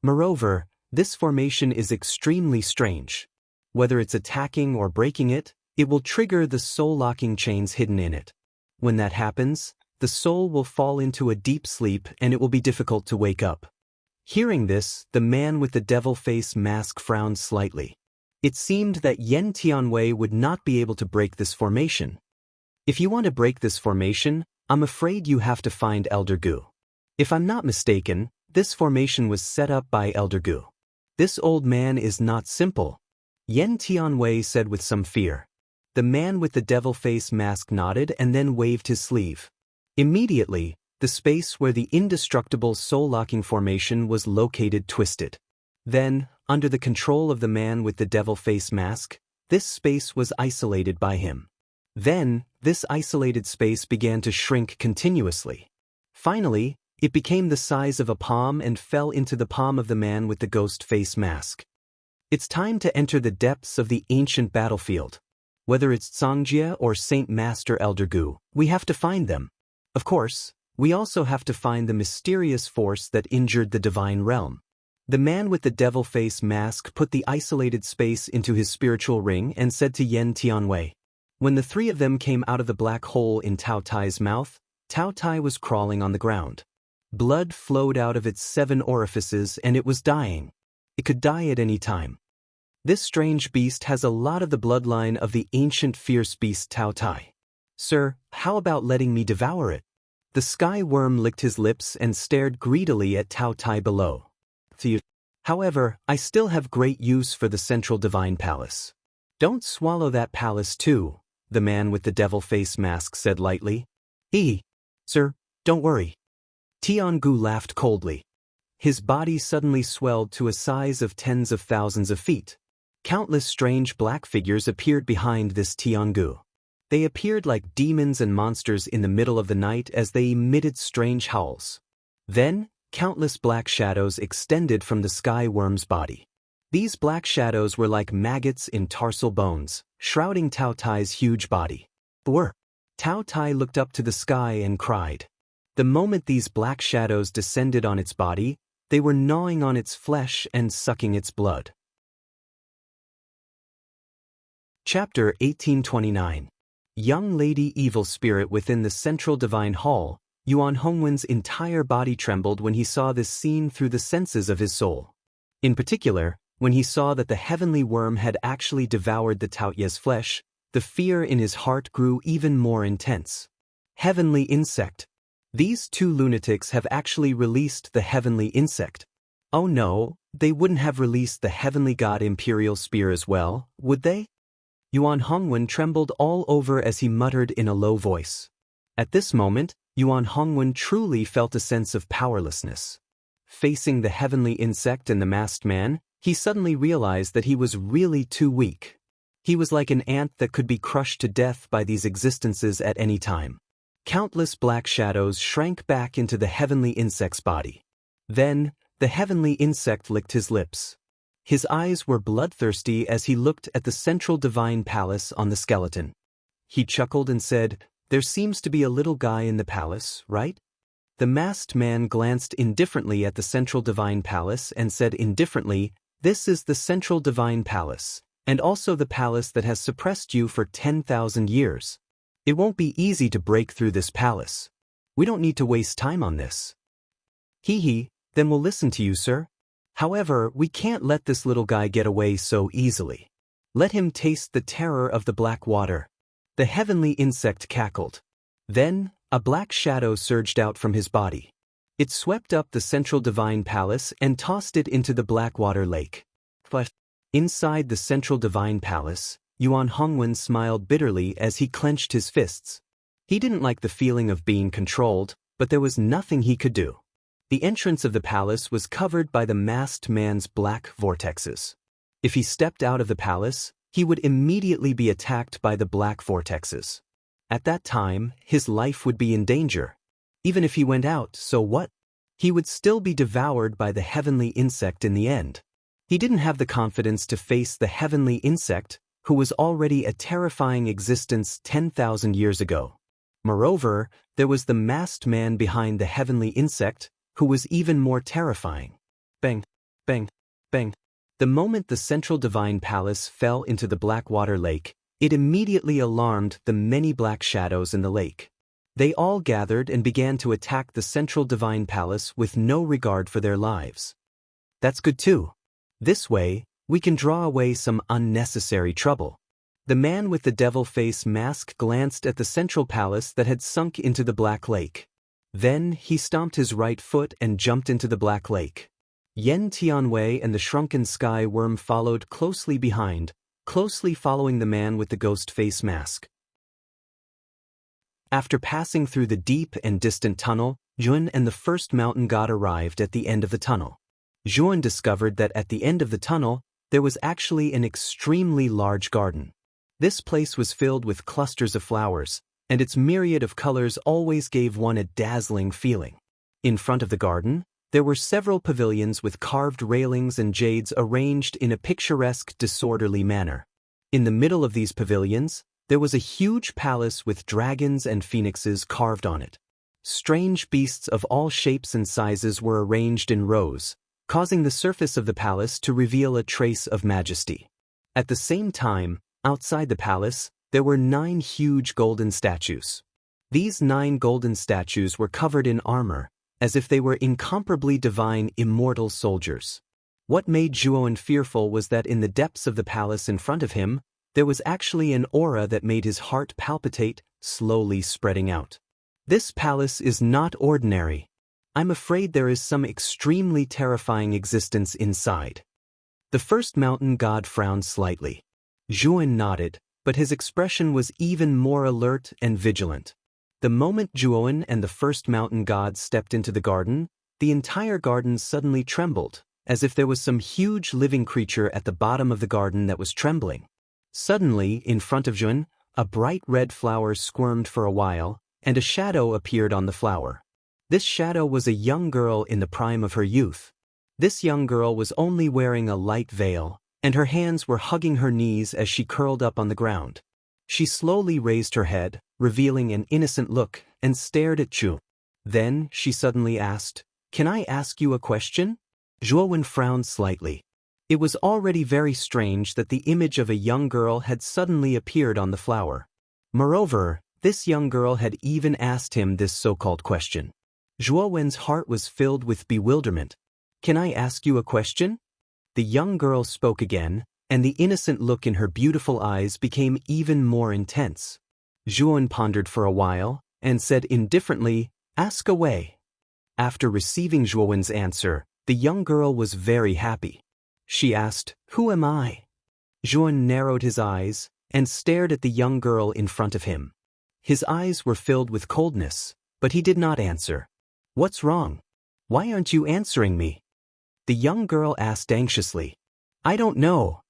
Moreover, this formation is extremely strange. Whether it's attacking or breaking it, it will trigger the soul-locking chains hidden in it. When that happens, the soul will fall into a deep sleep and it will be difficult to wake up." Hearing this, the man with the devil face mask frowned slightly. It seemed that Yen Tianwei would not be able to break this formation. "If you want to break this formation, I'm afraid you have to find Elder Gu. If I'm not mistaken, this formation was set up by Elder Gu. This old man is not simple," Yen Tianwei said with some fear. The man with the devil face mask nodded and then waved his sleeve. Immediately, the space where the indestructible soul-locking formation was located twisted. Then, under the control of the man with the devil face mask, this space was isolated by him. Then, this isolated space began to shrink continuously. Finally, it became the size of a palm and fell into the palm of the man with the ghost face mask. It's time to enter the depths of the ancient battlefield. Whether it's Cangjie or Saint Master Elder Gu, we have to find them. Of course, we also have to find the mysterious force that injured the divine realm. The man with the devil face mask put the isolated space into his spiritual ring and said to Yen Tianwei. When the three of them came out of the black hole in Tao Tai's mouth, Tao Tai was crawling on the ground. Blood flowed out of its 7 orifices and it was dying. It could die at any time. This strange beast has a lot of the bloodline of the ancient fierce beast Tao Tai. "Sir, how about letting me devour it?" The sky worm licked his lips and stared greedily at Tao Tai below. "However, I still have great use for the central divine palace." "Don't swallow that palace too," the man with the devil face mask said lightly. Sir, don't worry." Tiangu laughed coldly. His body suddenly swelled to a size of tens of thousands of feet. Countless strange black figures appeared behind this Tiangu. They appeared like demons and monsters in the middle of the night as they emitted strange howls. Then, countless black shadows extended from the sky worm's body. These black shadows were like maggots in tarsal bones, shrouding Tao Tai's huge body. Tao Tai looked up to the sky and cried. The moment these black shadows descended on its body, they were gnawing on its flesh and sucking its blood. Chapter 1829. Young Lady Evil Spirit. Within the central divine hall, Yuan Hongwen's entire body trembled when he saw this scene through the senses of his soul. In particular, when he saw that the heavenly worm had actually devoured the Taoyu's flesh, the fear in his heart grew even more intense. Heavenly insect. These two lunatics have actually released the heavenly insect. Oh no, they wouldn't have released the heavenly god imperial spear as well, would they? Yuan Hongwen trembled all over as he muttered in a low voice. At this moment, Yuan Hongwen truly felt a sense of powerlessness. Facing the heavenly insect and the masked man, he suddenly realized that he was really too weak. He was like an ant that could be crushed to death by these existences at any time. Countless black shadows shrank back into the heavenly insect's body. Then, the heavenly insect licked his lips. His eyes were bloodthirsty as he looked at the central divine palace on the skeleton. He chuckled and said, "There seems to be a little guy in the palace, right?" The masked man glanced indifferently at the central divine palace and said indifferently, "This is the central divine palace, and also the palace that has suppressed you for 10,000 years. It won't be easy to break through this palace. We don't need to waste time on this." Then we'll listen to you, sir. However, we can't let this little guy get away so easily. Let him taste the terror of the black water." The heavenly insect cackled. Then, a black shadow surged out from his body. It swept up the central divine palace and tossed it into the Blackwater Lake. But inside the central divine palace, Yuan Hongwen smiled bitterly as he clenched his fists. He didn't like the feeling of being controlled, but there was nothing he could do. The entrance of the palace was covered by the masked man's black vortexes. If he stepped out of the palace, he would immediately be attacked by the black vortexes. At that time, his life would be in danger. Even if he went out, so what? He would still be devoured by the heavenly insect in the end. He didn't have the confidence to face the heavenly insect, who was already a terrifying existence 10,000 years ago. Moreover, there was the masked man behind the heavenly insect, who was even more terrifying. Bang, bang, bang. The moment the central divine palace fell into the Blackwater Lake, it immediately alarmed the many black shadows in the lake. They all gathered and began to attack the central divine palace with no regard for their lives. That's good too. This way, we can draw away some unnecessary trouble. The man with the devil face mask glanced at the central palace that had sunk into the Black Lake. Then he stomped his right foot and jumped into the Black Lake. Yen Tianwei and the shrunken sky worm followed closely behind, closely following the man with the ghost face mask. After passing through the deep and distant tunnel, Jun and the first mountain god arrived at the end of the tunnel. Jun discovered that at the end of the tunnel, there was actually an extremely large garden. This place was filled with clusters of flowers, and its myriad of colors always gave one a dazzling feeling. In front of the garden, there were several pavilions with carved railings and jades arranged in a picturesque, disorderly manner. In the middle of these pavilions, there was a huge palace with dragons and phoenixes carved on it. Strange beasts of all shapes and sizes were arranged in rows, causing the surface of the palace to reveal a trace of majesty. At the same time, outside the palace, there were 9 huge golden statues. These 9 golden statues were covered in armor, as if they were incomparably divine immortal soldiers. What made Zhuowen fearful was that in the depths of the palace in front of him, there was actually an aura that made his heart palpitate, slowly spreading out. This palace is not ordinary. I'm afraid there is some extremely terrifying existence inside. The first mountain god frowned slightly. Zhuowen nodded, but his expression was even more alert and vigilant. The moment Zhuowen and the first mountain god stepped into the garden, the entire garden suddenly trembled, as if there was some huge living creature at the bottom of the garden that was trembling. Suddenly, in front of Zhuowen, a bright red flower squirmed for a while, and a shadow appeared on the flower. This shadow was a young girl in the prime of her youth. This young girl was only wearing a light veil, and her hands were hugging her knees as she curled up on the ground. She slowly raised her head, revealing an innocent look, and stared at Zhuowen. Then she suddenly asked, "Can I ask you a question?" Zhuowen frowned slightly. It was already very strange that the image of a young girl had suddenly appeared on the flower. Moreover, this young girl had even asked him this so-called question. Zhuowen's heart was filled with bewilderment. "Can I ask you a question?" The young girl spoke again, and the innocent look in her beautiful eyes became even more intense. Zhuowen pondered for a while, and said indifferently, "Ask away." After receiving Zhuowen's answer, the young girl was very happy. She asked, "Who am I?" Zhuowen narrowed his eyes, and stared at the young girl in front of him. His eyes were filled with coldness, but he did not answer. "What's wrong? Why aren't you answering me?" The young girl asked anxiously. "I don't know."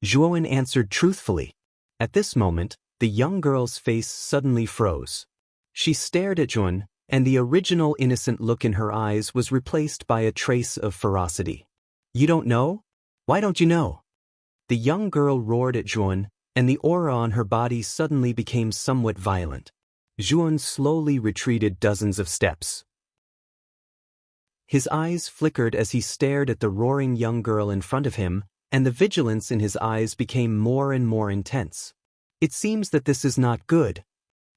Zhuowen answered truthfully. At this moment, the young girl's face suddenly froze. She stared at Zhuowen, and the original innocent look in her eyes was replaced by a trace of ferocity. "You don't know? Why don't you know?" The young girl roared at Zhuowen, and the aura on her body suddenly became somewhat violent. Zhuowen slowly retreated dozens of steps. His eyes flickered as he stared at the roaring young girl in front of him, and the vigilance in his eyes became more and more intense. It seems that this is not good.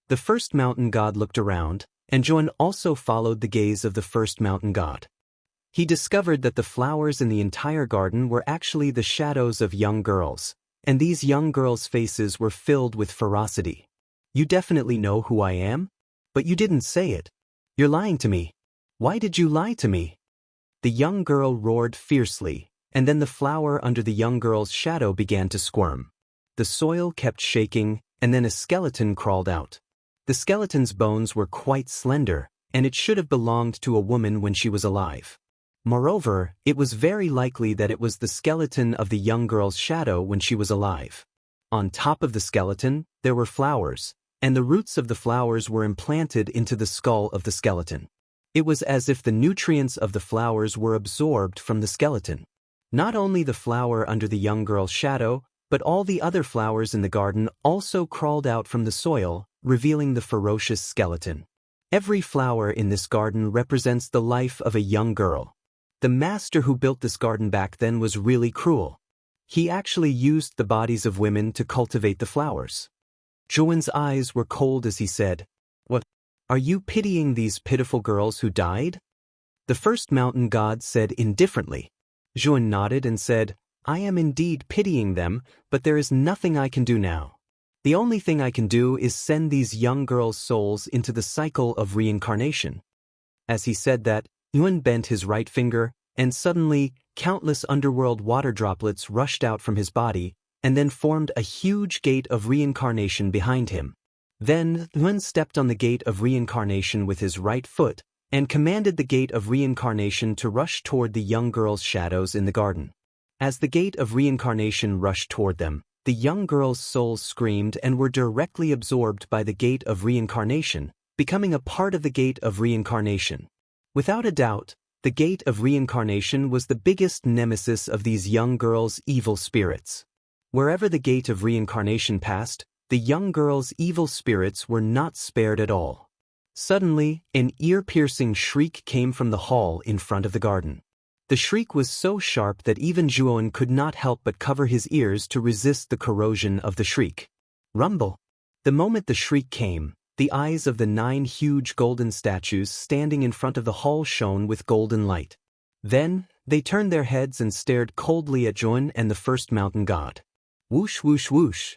The first mountain god looked around, and Zhuowen also followed the gaze of the first mountain god. He discovered that the flowers in the entire garden were actually the shadows of young girls, and these young girls' faces were filled with ferocity. "You definitely know who I am? But you didn't say it. You're lying to me. Why did you lie to me?" The young girl roared fiercely, and then the flower under the young girl's shadow began to squirm. The soil kept shaking, and then a skeleton crawled out. The skeleton's bones were quite slender, and it should have belonged to a woman when she was alive. Moreover, it was very likely that it was the skeleton of the young girl's shadow when she was alive. On top of the skeleton, there were flowers, and the roots of the flowers were implanted into the skull of the skeleton. It was as if the nutrients of the flowers were absorbed from the skeleton. Not only the flower under the young girl's shadow, but all the other flowers in the garden also crawled out from the soil, revealing the ferocious skeleton. Every flower in this garden represents the life of a young girl. The master who built this garden back then was really cruel. He actually used the bodies of women to cultivate the flowers. Zhuan's eyes were cold as he said, "What? Are you pitying these pitiful girls who died?" The first mountain god said indifferently. Zhuan nodded and said, "I am indeed pitying them, but there is nothing I can do now. The only thing I can do is send these young girls' souls into the cycle of reincarnation." As he said that, Yuan bent his right finger, and suddenly, countless underworld water droplets rushed out from his body, and then formed a huge gate of reincarnation behind him. Then, Yuan stepped on the gate of reincarnation with his right foot, and commanded the gate of reincarnation to rush toward the young girls' shadows in the garden. As the gate of reincarnation rushed toward them, the young girls' souls screamed and were directly absorbed by the gate of reincarnation, becoming a part of the gate of reincarnation. Without a doubt, the gate of reincarnation was the biggest nemesis of these young girls' evil spirits. Wherever the gate of reincarnation passed, the young girls' evil spirits were not spared at all. Suddenly, an ear-piercing shriek came from the hall in front of the garden. The shriek was so sharp that even Zhuan could not help but cover his ears to resist the corrosion of the shriek. Rumble! The moment the shriek came, the eyes of the 9 huge golden statues standing in front of the hall shone with golden light. Then, they turned their heads and stared coldly at Zhuan and the first mountain god. Whoosh whoosh whoosh!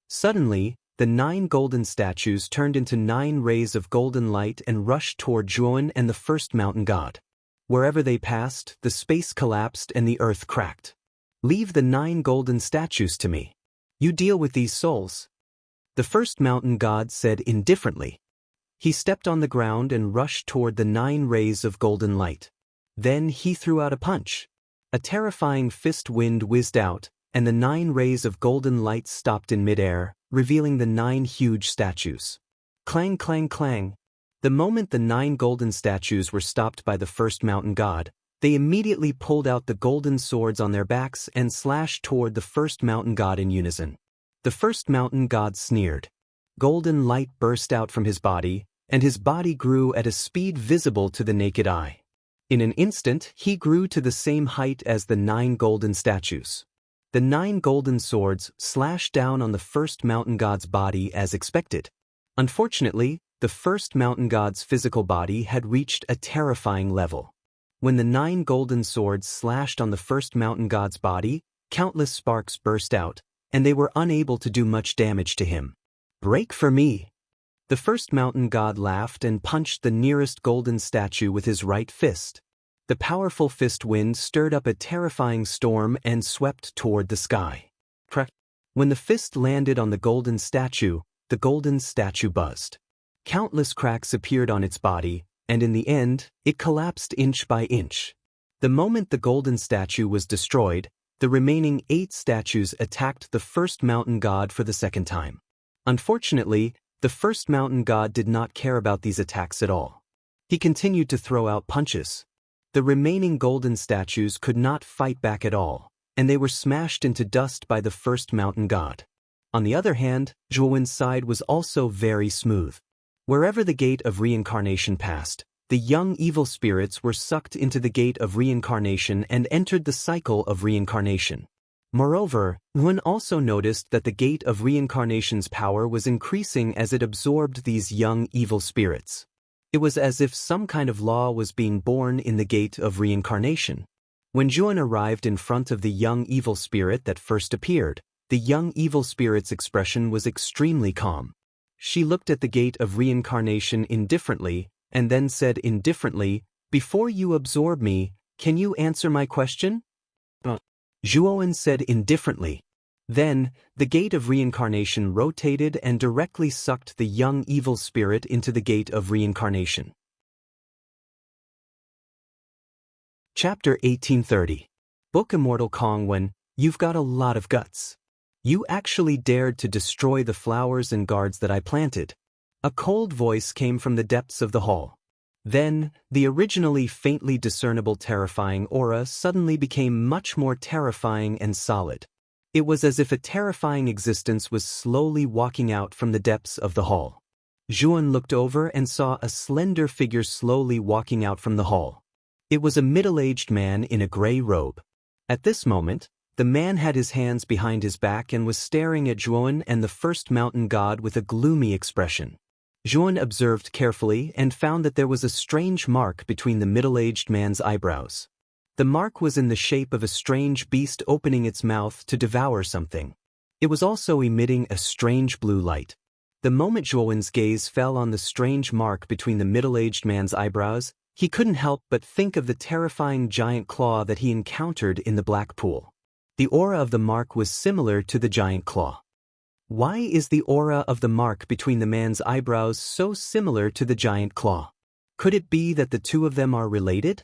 Suddenly, the 9 golden statues turned into 9 rays of golden light and rushed toward Zhuan and the first mountain god. Wherever they passed, the space collapsed and the earth cracked. "Leave the 9 golden statues to me. You deal with these souls," the first mountain god said indifferently. He stepped on the ground and rushed toward the 9 rays of golden light. Then he threw out a punch. A terrifying fist wind whizzed out, and the 9 rays of golden light stopped in midair, revealing the 9 huge statues. Clang, clang, clang. The moment the 9 golden statues were stopped by the first mountain god, they immediately pulled out the golden swords on their backs and slashed toward the first mountain god in unison. The first mountain god sneered. Golden light burst out from his body, and his body grew at a speed visible to the naked eye. In an instant, he grew to the same height as the 9 golden statues. The 9 golden swords slashed down on the first mountain god's body as expected. Unfortunately, the first mountain god's physical body had reached a terrifying level. When the 9 golden swords slashed on the first mountain god's body, countless sparks burst out, and they were unable to do much damage to him. "Break for me!" The first mountain god laughed and punched the nearest golden statue with his right fist. The powerful fist wind stirred up a terrifying storm and swept toward the sky. Crack! When the fist landed on the golden statue buzzed. Countless cracks appeared on its body, and in the end, it collapsed inch by inch. The moment the golden statue was destroyed, the remaining 8 statues attacked the first mountain god for the second time. Unfortunately, the first mountain god did not care about these attacks at all. He continued to throw out punches. The remaining golden statues could not fight back at all, and they were smashed into dust by the first mountain god. On the other hand, Zhuan's side was also very smooth. Wherever the gate of reincarnation passed, the young evil spirits were sucked into the gate of reincarnation and entered the cycle of reincarnation. Moreover, Yuan also noticed that the gate of reincarnation's power was increasing as it absorbed these young evil spirits. It was as if some kind of law was being born in the gate of reincarnation. When Zhuan arrived in front of the young evil spirit that first appeared, the young evil spirit's expression was extremely calm. She looked at the gate of reincarnation indifferently, and then said indifferently, "Before you absorb me, can you answer my question?" Zhuan said indifferently. Then, the gate of reincarnation rotated and directly sucked the young evil spirit into the gate of reincarnation. Chapter 1830. Book Immortal Kongwen, you've got a lot of guts. You actually dared to destroy the flowers and guards that I planted. A cold voice came from the depths of the hall. Then, the originally faintly discernible terrifying aura suddenly became much more terrifying and solid. It was as if a terrifying existence was slowly walking out from the depths of the hall. Zhuan looked over and saw a slender figure slowly walking out from the hall. It was a middle-aged man in a gray robe. At this moment, the man had his hands behind his back and was staring at Zhuan and the first mountain god with a gloomy expression. Zhuan observed carefully and found that there was a strange mark between the middle-aged man's eyebrows. The mark was in the shape of a strange beast opening its mouth to devour something. It was also emitting a strange blue light. The moment Zhuan's gaze fell on the strange mark between the middle-aged man's eyebrows, he couldn't help but think of the terrifying giant claw that he encountered in the black pool. The aura of the mark was similar to the giant claw. Why is the aura of the mark between the man's eyebrows so similar to the giant claw? Could it be that the two of them are related?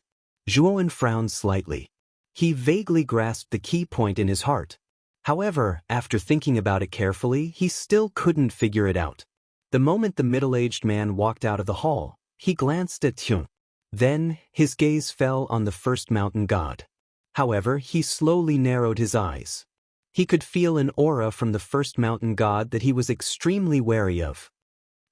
Zhuan frowned slightly. He vaguely grasped the key point in his heart. However, after thinking about it carefully, he still couldn't figure it out. The moment the middle-aged man walked out of the hall, he glanced at Zhuan. Then, his gaze fell on the first mountain god. However, he slowly narrowed his eyes. He could feel an aura from the first mountain god that he was extremely wary of.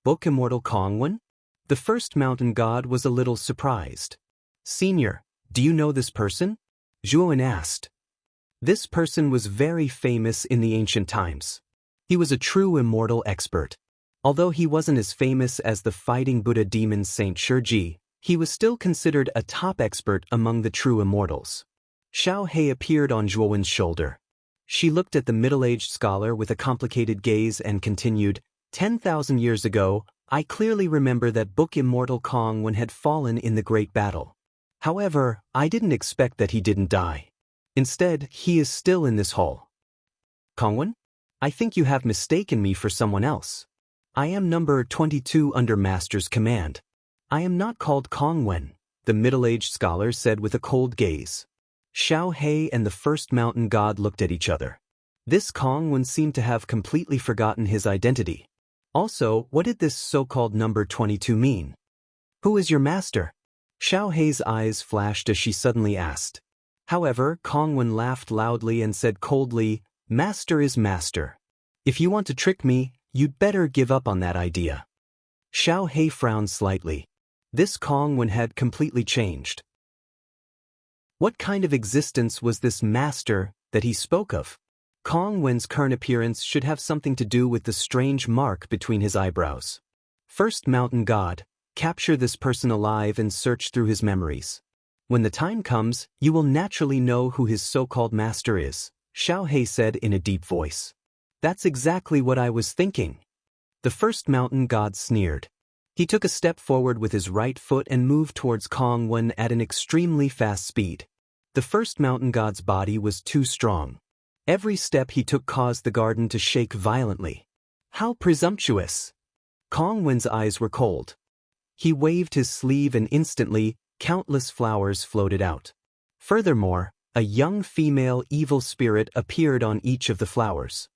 Book Immortal Kongwen? The first mountain god was a little surprised. Senior, do you know this person? Zhuan asked. This person was very famous in the ancient times. He was a true immortal expert. Although he wasn't as famous as the fighting Buddha demon Saint Shiji, he was still considered a top expert among the true immortals. Xiao He appeared on Zhuan's shoulder. She looked at the middle-aged scholar with a complicated gaze and continued, 10,000 years ago, I clearly remember that Book Immortal Kongwen had fallen in the great battle. However, I didn't expect that he didn't die. Instead, he is still in this hall. Kongwen? I think you have mistaken me for someone else. I am number 22 under Master's command. I am not called Kongwen, the middle-aged scholar said with a cold gaze. Xiao He and the first mountain god looked at each other. This Kongwen seemed to have completely forgotten his identity. Also, what did this so-called number 22 mean? Who is your master? Xiao He's eyes flashed as she suddenly asked. However, Kongwen laughed loudly and said coldly, Master is master. If you want to trick me, you'd better give up on that idea. Xiao He frowned slightly. This Kongwen had completely changed. What kind of existence was this master that he spoke of? Kongwen's current appearance should have something to do with the strange mark between his eyebrows. First mountain god, capture this person alive and search through his memories. When the time comes, you will naturally know who his so-called master is, Xiao He said in a deep voice. That's exactly what I was thinking. The first mountain god sneered. He took a step forward with his right foot and moved towards Kongwen at an extremely fast speed. The first mountain god's body was too strong. Every step he took caused the garden to shake violently. How presumptuous! Kongwen's eyes were cold. He waved his sleeve and instantly, countless flowers floated out. Furthermore, a young female evil spirit appeared on each of the flowers.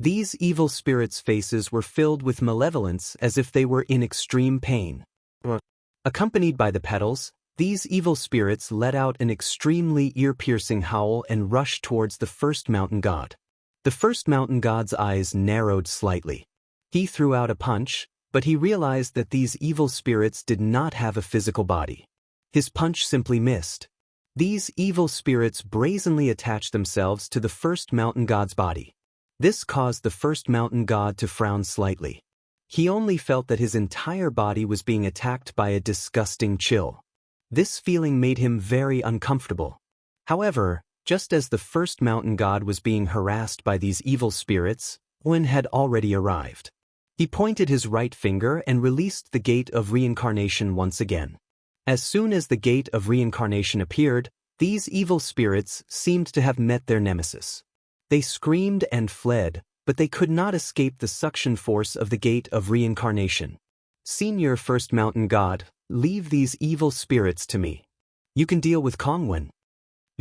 These evil spirits' faces were filled with malevolence as if they were in extreme pain. Accompanied by the petals, these evil spirits let out an extremely ear-piercing howl and rushed towards the first mountain god. The first mountain god's eyes narrowed slightly. He threw out a punch, but he realized that these evil spirits did not have a physical body. His punch simply missed. These evil spirits brazenly attached themselves to the first mountain god's body. This caused the first mountain god to frown slightly. He only felt that his entire body was being attacked by a disgusting chill. This feeling made him very uncomfortable. However, just as the first mountain god was being harassed by these evil spirits, Wen had already arrived. He pointed his right finger and released the gate of reincarnation once again. As soon as the gate of reincarnation appeared, these evil spirits seemed to have met their nemesis. They screamed and fled, but they could not escape the suction force of the gate of reincarnation. Senior First Mountain God, leave these evil spirits to me. You can deal with Kongwen,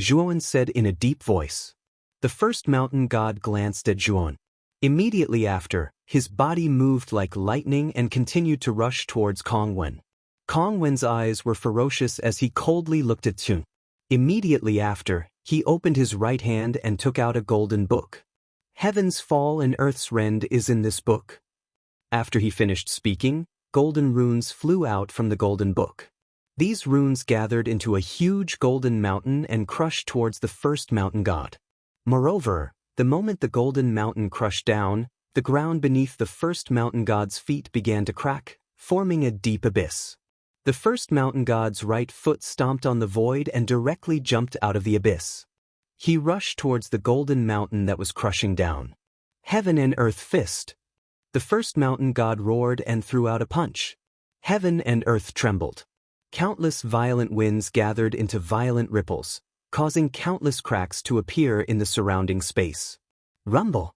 Zhuowen said in a deep voice. The first mountain god glanced at Zhuowen. Immediately after, his body moved like lightning and continued to rush towards Kongwen. Kongwen's eyes were ferocious as he coldly looked at Zhuowen. Immediately after, he opened his right hand and took out a golden book. Heaven's fall and earth's rend is in this book. After he finished speaking, golden runes flew out from the golden book. These runes gathered into a huge golden mountain and crushed towards the first mountain god. Moreover, the moment the golden mountain crushed down, the ground beneath the first mountain god's feet began to crack, forming a deep abyss. The first mountain god's right foot stomped on the void and directly jumped out of the abyss. He rushed towards the golden mountain that was crushing down. Heaven and earth fist. The first mountain god roared and threw out a punch. Heaven and earth trembled. Countless violent winds gathered into violent ripples, causing countless cracks to appear in the surrounding space. Rumble.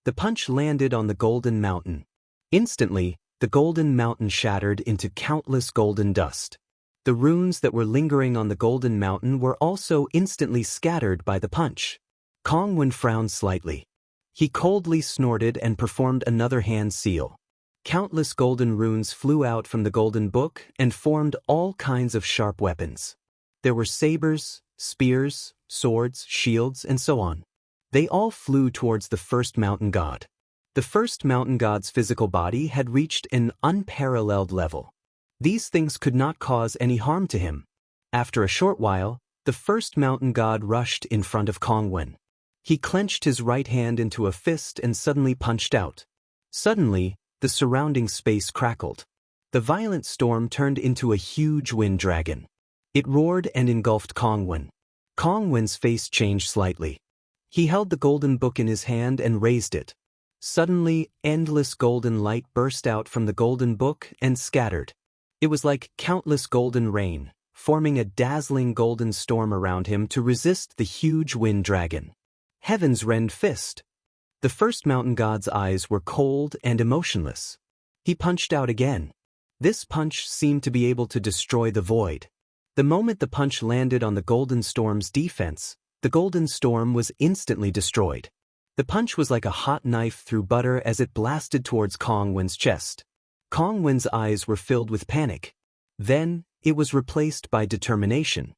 The punch landed on the golden mountain. Instantly, the golden mountain shattered into countless golden dust. The runes that were lingering on the golden mountain were also instantly scattered by the punch. Kongwen frowned slightly. He coldly snorted and performed another hand seal. Countless golden runes flew out from the golden book and formed all kinds of sharp weapons. There were sabers, spears, swords, shields, and so on. They all flew towards the first mountain god. The first mountain god's physical body had reached an unparalleled level. These things could not cause any harm to him. After a short while, the first mountain god rushed in front of Kongwen. He clenched his right hand into a fist and suddenly punched out. Suddenly, the surrounding space crackled. The violent storm turned into a huge wind dragon. It roared and engulfed Kongwen. Kongwen's face changed slightly. He held the golden book in his hand and raised it. Suddenly, endless golden light burst out from the golden book and scattered. It was like countless golden rain, forming a dazzling golden storm around him to resist the huge wind dragon. Heaven's rend fist. The first mountain god's eyes were cold and emotionless. He punched out again. This punch seemed to be able to destroy the void. The moment the punch landed on the golden storm's defense, the golden storm was instantly destroyed. The punch was like a hot knife through butter as it blasted towards Kongwen's chest. Kongwen's eyes were filled with panic. Then, it was replaced by determination.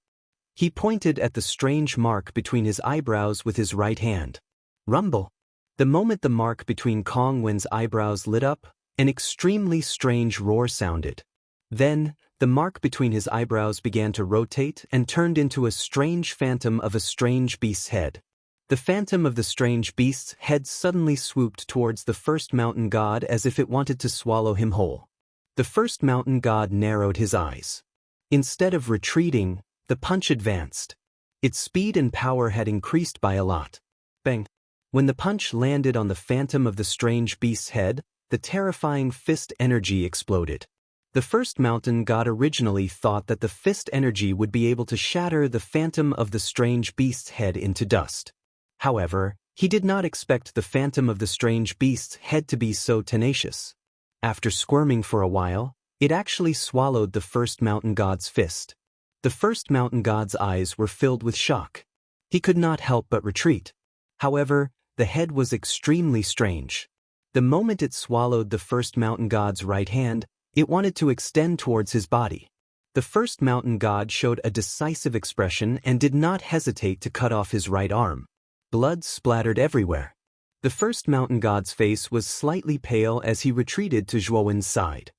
He pointed at the strange mark between his eyebrows with his right hand. Rumble. The moment the mark between Kongwen's eyebrows lit up, an extremely strange roar sounded. Then, the mark between his eyebrows began to rotate and turned into a strange phantom of a strange beast's head. The phantom of the strange beast's head suddenly swooped towards the first mountain god as if it wanted to swallow him whole. The first mountain god narrowed his eyes. Instead of retreating, the punch advanced. Its speed and power had increased by a lot. Bang! When the punch landed on the phantom of the strange beast's head, the terrifying fist energy exploded. The first mountain god originally thought that the fist energy would be able to shatter the phantom of the strange beast's head into dust. However, he did not expect the phantom of the strange beast's head to be so tenacious. After squirming for a while, it actually swallowed the first mountain god's fist. The first mountain god's eyes were filled with shock. He could not help but retreat. However, the head was extremely strange. The moment it swallowed the first mountain god's right hand, it wanted to extend towards his body. The first mountain god showed a decisive expression and did not hesitate to cut off his right arm. Blood splattered everywhere. The first mountain god's face was slightly pale as he retreated to Zhuowen's side.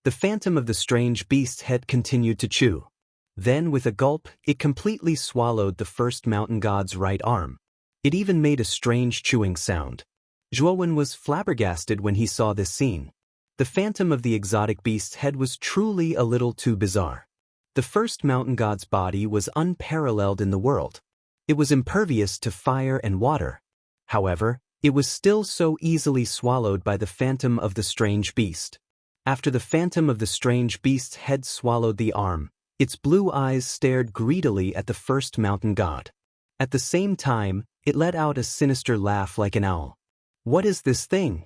The phantom of the strange beast's head continued to chew. Then, with a gulp, it completely swallowed the first mountain god's right arm. It even made a strange chewing sound. Zhuowen was flabbergasted when he saw this scene. The phantom of the exotic beast's head was truly a little too bizarre. The first mountain god's body was unparalleled in the world. It was impervious to fire and water. However, it was still so easily swallowed by the phantom of the strange beast. After the phantom of the strange beast's head swallowed the arm, its blue eyes stared greedily at the first mountain god. At the same time, it let out a sinister laugh like an owl. What is this thing?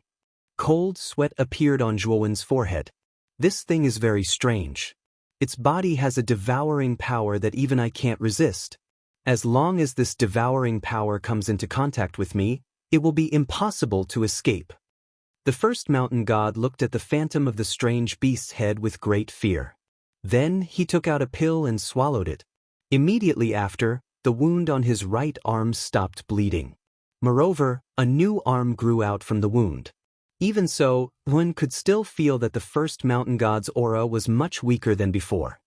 Cold sweat appeared on Zhuowen's forehead. This thing is very strange. Its body has a devouring power that even I can't resist. As long as this devouring power comes into contact with me, it will be impossible to escape. The first mountain god looked at the phantom of the strange beast's head with great fear. Then he took out a pill and swallowed it. Immediately after, the wound on his right arm stopped bleeding. Moreover, a new arm grew out from the wound. Even so, one could still feel that the first mountain god's aura was much weaker than before.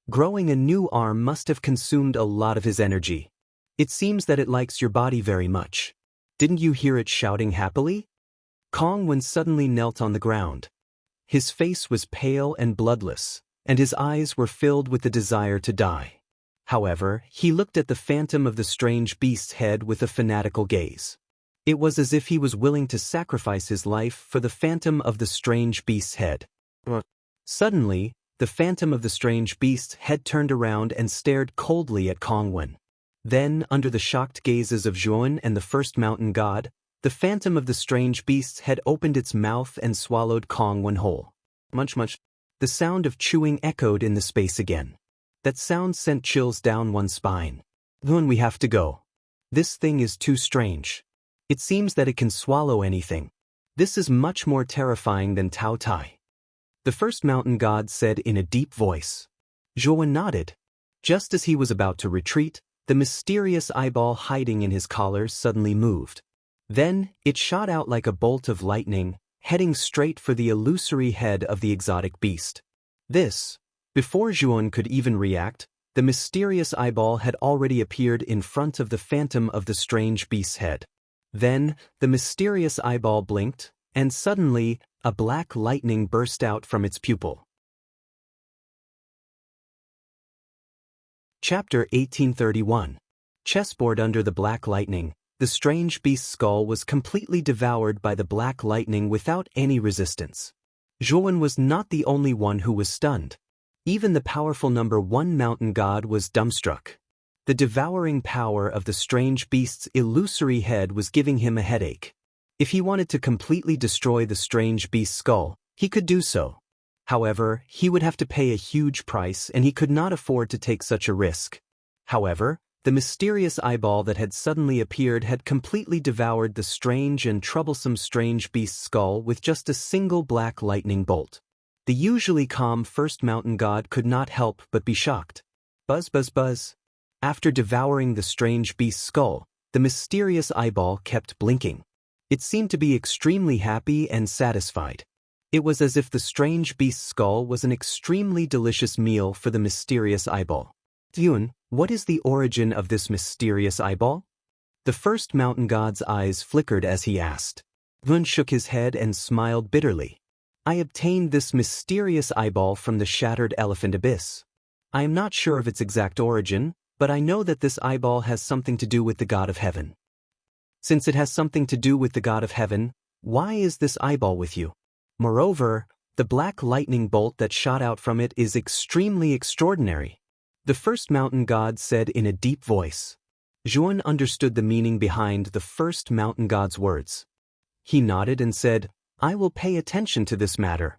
Growing a new arm must have consumed a lot of his energy. It seems that it likes your body very much. Didn't you hear it shouting happily? Kongwen suddenly knelt on the ground. His face was pale and bloodless, and his eyes were filled with the desire to die. However, he looked at the phantom of the strange beast's head with a fanatical gaze. It was as if he was willing to sacrifice his life for the phantom of the strange beast's head. Suddenly, the phantom of the strange beast's head turned around and stared coldly at Kongwen. Then, under the shocked gazes of Zhuan and the first mountain god, the phantom of the strange beast's head opened its mouth and swallowed Kongwen whole. Munch munch. The sound of chewing echoed in the space again. That sound sent chills down one's spine. Zhuan, we have to go. This thing is too strange. It seems that it can swallow anything. This is much more terrifying than Tao Tai. The first mountain god said in a deep voice. Zhuan nodded. Just as he was about to retreat, the mysterious eyeball hiding in his collar suddenly moved. Then, it shot out like a bolt of lightning, heading straight for the illusory head of the exotic beast. Before Zhuan could even react, the mysterious eyeball had already appeared in front of the phantom of the strange beast's head. Then, the mysterious eyeball blinked, and suddenly, a black lightning burst out from its pupil. Chapter 1831. Chessboard. Under the black lightning, the strange beast's skull was completely devoured by the black lightning without any resistance. Zhuan was not the only one who was stunned. Even the powerful number 1 mountain god was dumbstruck. The devouring power of the strange beast's illusory head was giving him a headache. If he wanted to completely destroy the strange beast's skull, he could do so. However, he would have to pay a huge price and he could not afford to take such a risk. However, the mysterious eyeball that had suddenly appeared had completely devoured the strange and troublesome strange beast's skull with just a single black lightning bolt. The usually calm first mountain god could not help but be shocked. Buzz buzz buzz. After devouring the strange beast's skull, the mysterious eyeball kept blinking. It seemed to be extremely happy and satisfied. It was as if the strange beast's skull was an extremely delicious meal for the mysterious eyeball. Zhuan, what is the origin of this mysterious eyeball? The first mountain god's eyes flickered as he asked. Zhuan shook his head and smiled bitterly. I obtained this mysterious eyeball from the shattered elephant abyss. I am not sure of its exact origin, but I know that this eyeball has something to do with the god of heaven. Since it has something to do with the god of heaven, why is this eyeball with you? Moreover, the black lightning bolt that shot out from it is extremely extraordinary. The first mountain god said in a deep voice. Zhuan understood the meaning behind the first mountain god's words. He nodded and said, I will pay attention to this matter.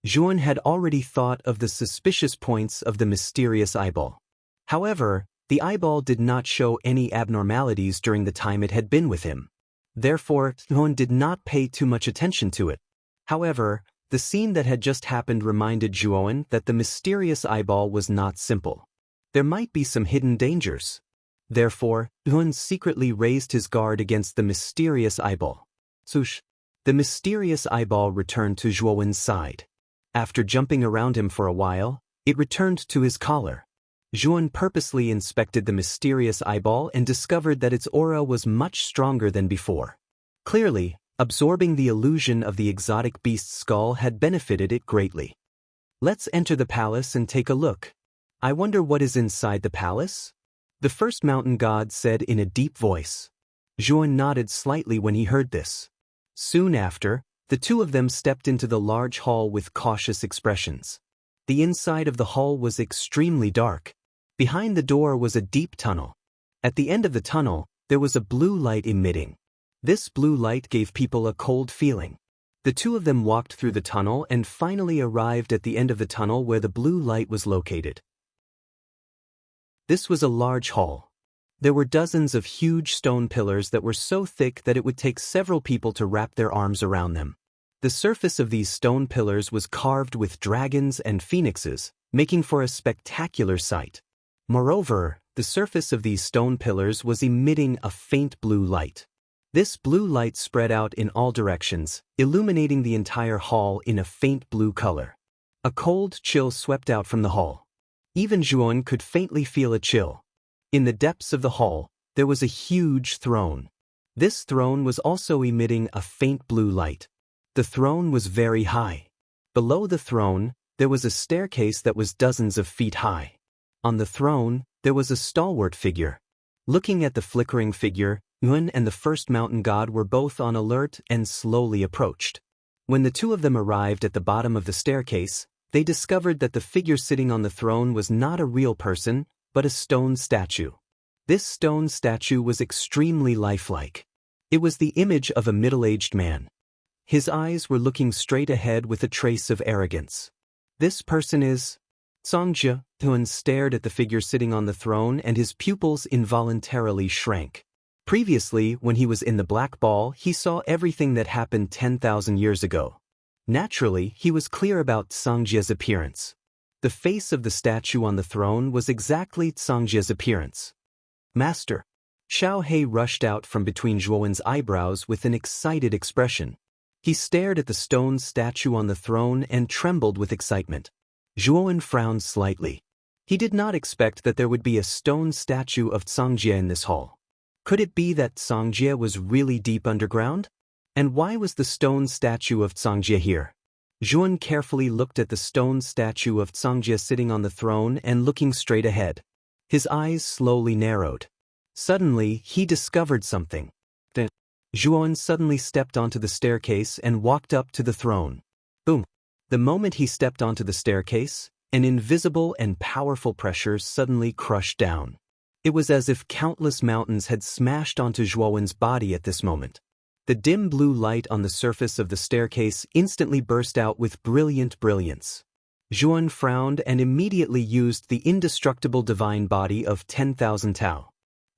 Zhuan had already thought of the suspicious points of the mysterious eyeball. However, the eyeball did not show any abnormalities during the time it had been with him. Therefore, Zhuan did not pay too much attention to it. However, the scene that had just happened reminded Zhuan that the mysterious eyeball was not simple. There might be some hidden dangers. Therefore, Zhuan secretly raised his guard against the mysterious eyeball. Swoosh! The mysterious eyeball returned to Zhuan's side. After jumping around him for a while, it returned to his collar. Zhuan purposely inspected the mysterious eyeball and discovered that its aura was much stronger than before. Clearly, absorbing the illusion of the exotic beast's skull had benefited it greatly. Let's enter the palace and take a look. I wonder what is inside the palace? The first mountain god said in a deep voice. Zhuan nodded slightly when he heard this. Soon after, the two of them stepped into the large hall with cautious expressions. The inside of the hall was extremely dark. Behind the door was a deep tunnel. At the end of the tunnel, there was a blue light emitting. This blue light gave people a cold feeling. The two of them walked through the tunnel and finally arrived at the end of the tunnel where the blue light was located. This was a large hall. There were dozens of huge stone pillars that were so thick that it would take several people to wrap their arms around them. The surface of these stone pillars was carved with dragons and phoenixes, making for a spectacular sight. Moreover, the surface of these stone pillars was emitting a faint blue light. This blue light spread out in all directions, illuminating the entire hall in a faint blue color. A cold chill swept out from the hall. Even Zhuan could faintly feel a chill. In the depths of the hall, there was a huge throne. This throne was also emitting a faint blue light. The throne was very high. Below the throne, there was a staircase that was dozens of feet high. On the throne, there was a stalwart figure. Looking at the flickering figure, Yun and the first mountain god were both on alert and slowly approached. When the two of them arrived at the bottom of the staircase, they discovered that the figure sitting on the throne was not a real person, but a stone statue. This stone statue was extremely lifelike. It was the image of a middle-aged man. His eyes were looking straight ahead with a trace of arrogance. This person is Songjia. Yun stared at the figure sitting on the throne and his pupils involuntarily shrank. Previously, when he was in the Black Ball, he saw everything that happened 10,000 years ago. Naturally, he was clear about Songjia's appearance. The face of the statue on the throne was exactly Songjia's appearance. Master. Xiao He rushed out from between Zhuowen's eyebrows with an excited expression. He stared at the stone statue on the throne and trembled with excitement. Zhuowen frowned slightly. He did not expect that there would be a stone statue of Songjia in this hall. Could it be that Songjia was really deep underground? And why was the stone statue of Songjia here? Zhuowen carefully looked at the stone statue of Songjia sitting on the throne and looking straight ahead. His eyes slowly narrowed. Suddenly, he discovered something. Zhuowen suddenly stepped onto the staircase and walked up to the throne. Boom! The moment he stepped onto the staircase, an invisible and powerful pressure suddenly crushed down. It was as if countless mountains had smashed onto Zhuowen's body at this moment. The dim blue light on the surface of the staircase instantly burst out with brilliant brilliance. Zhuowen frowned and immediately used the indestructible divine body of 10,000 Tao.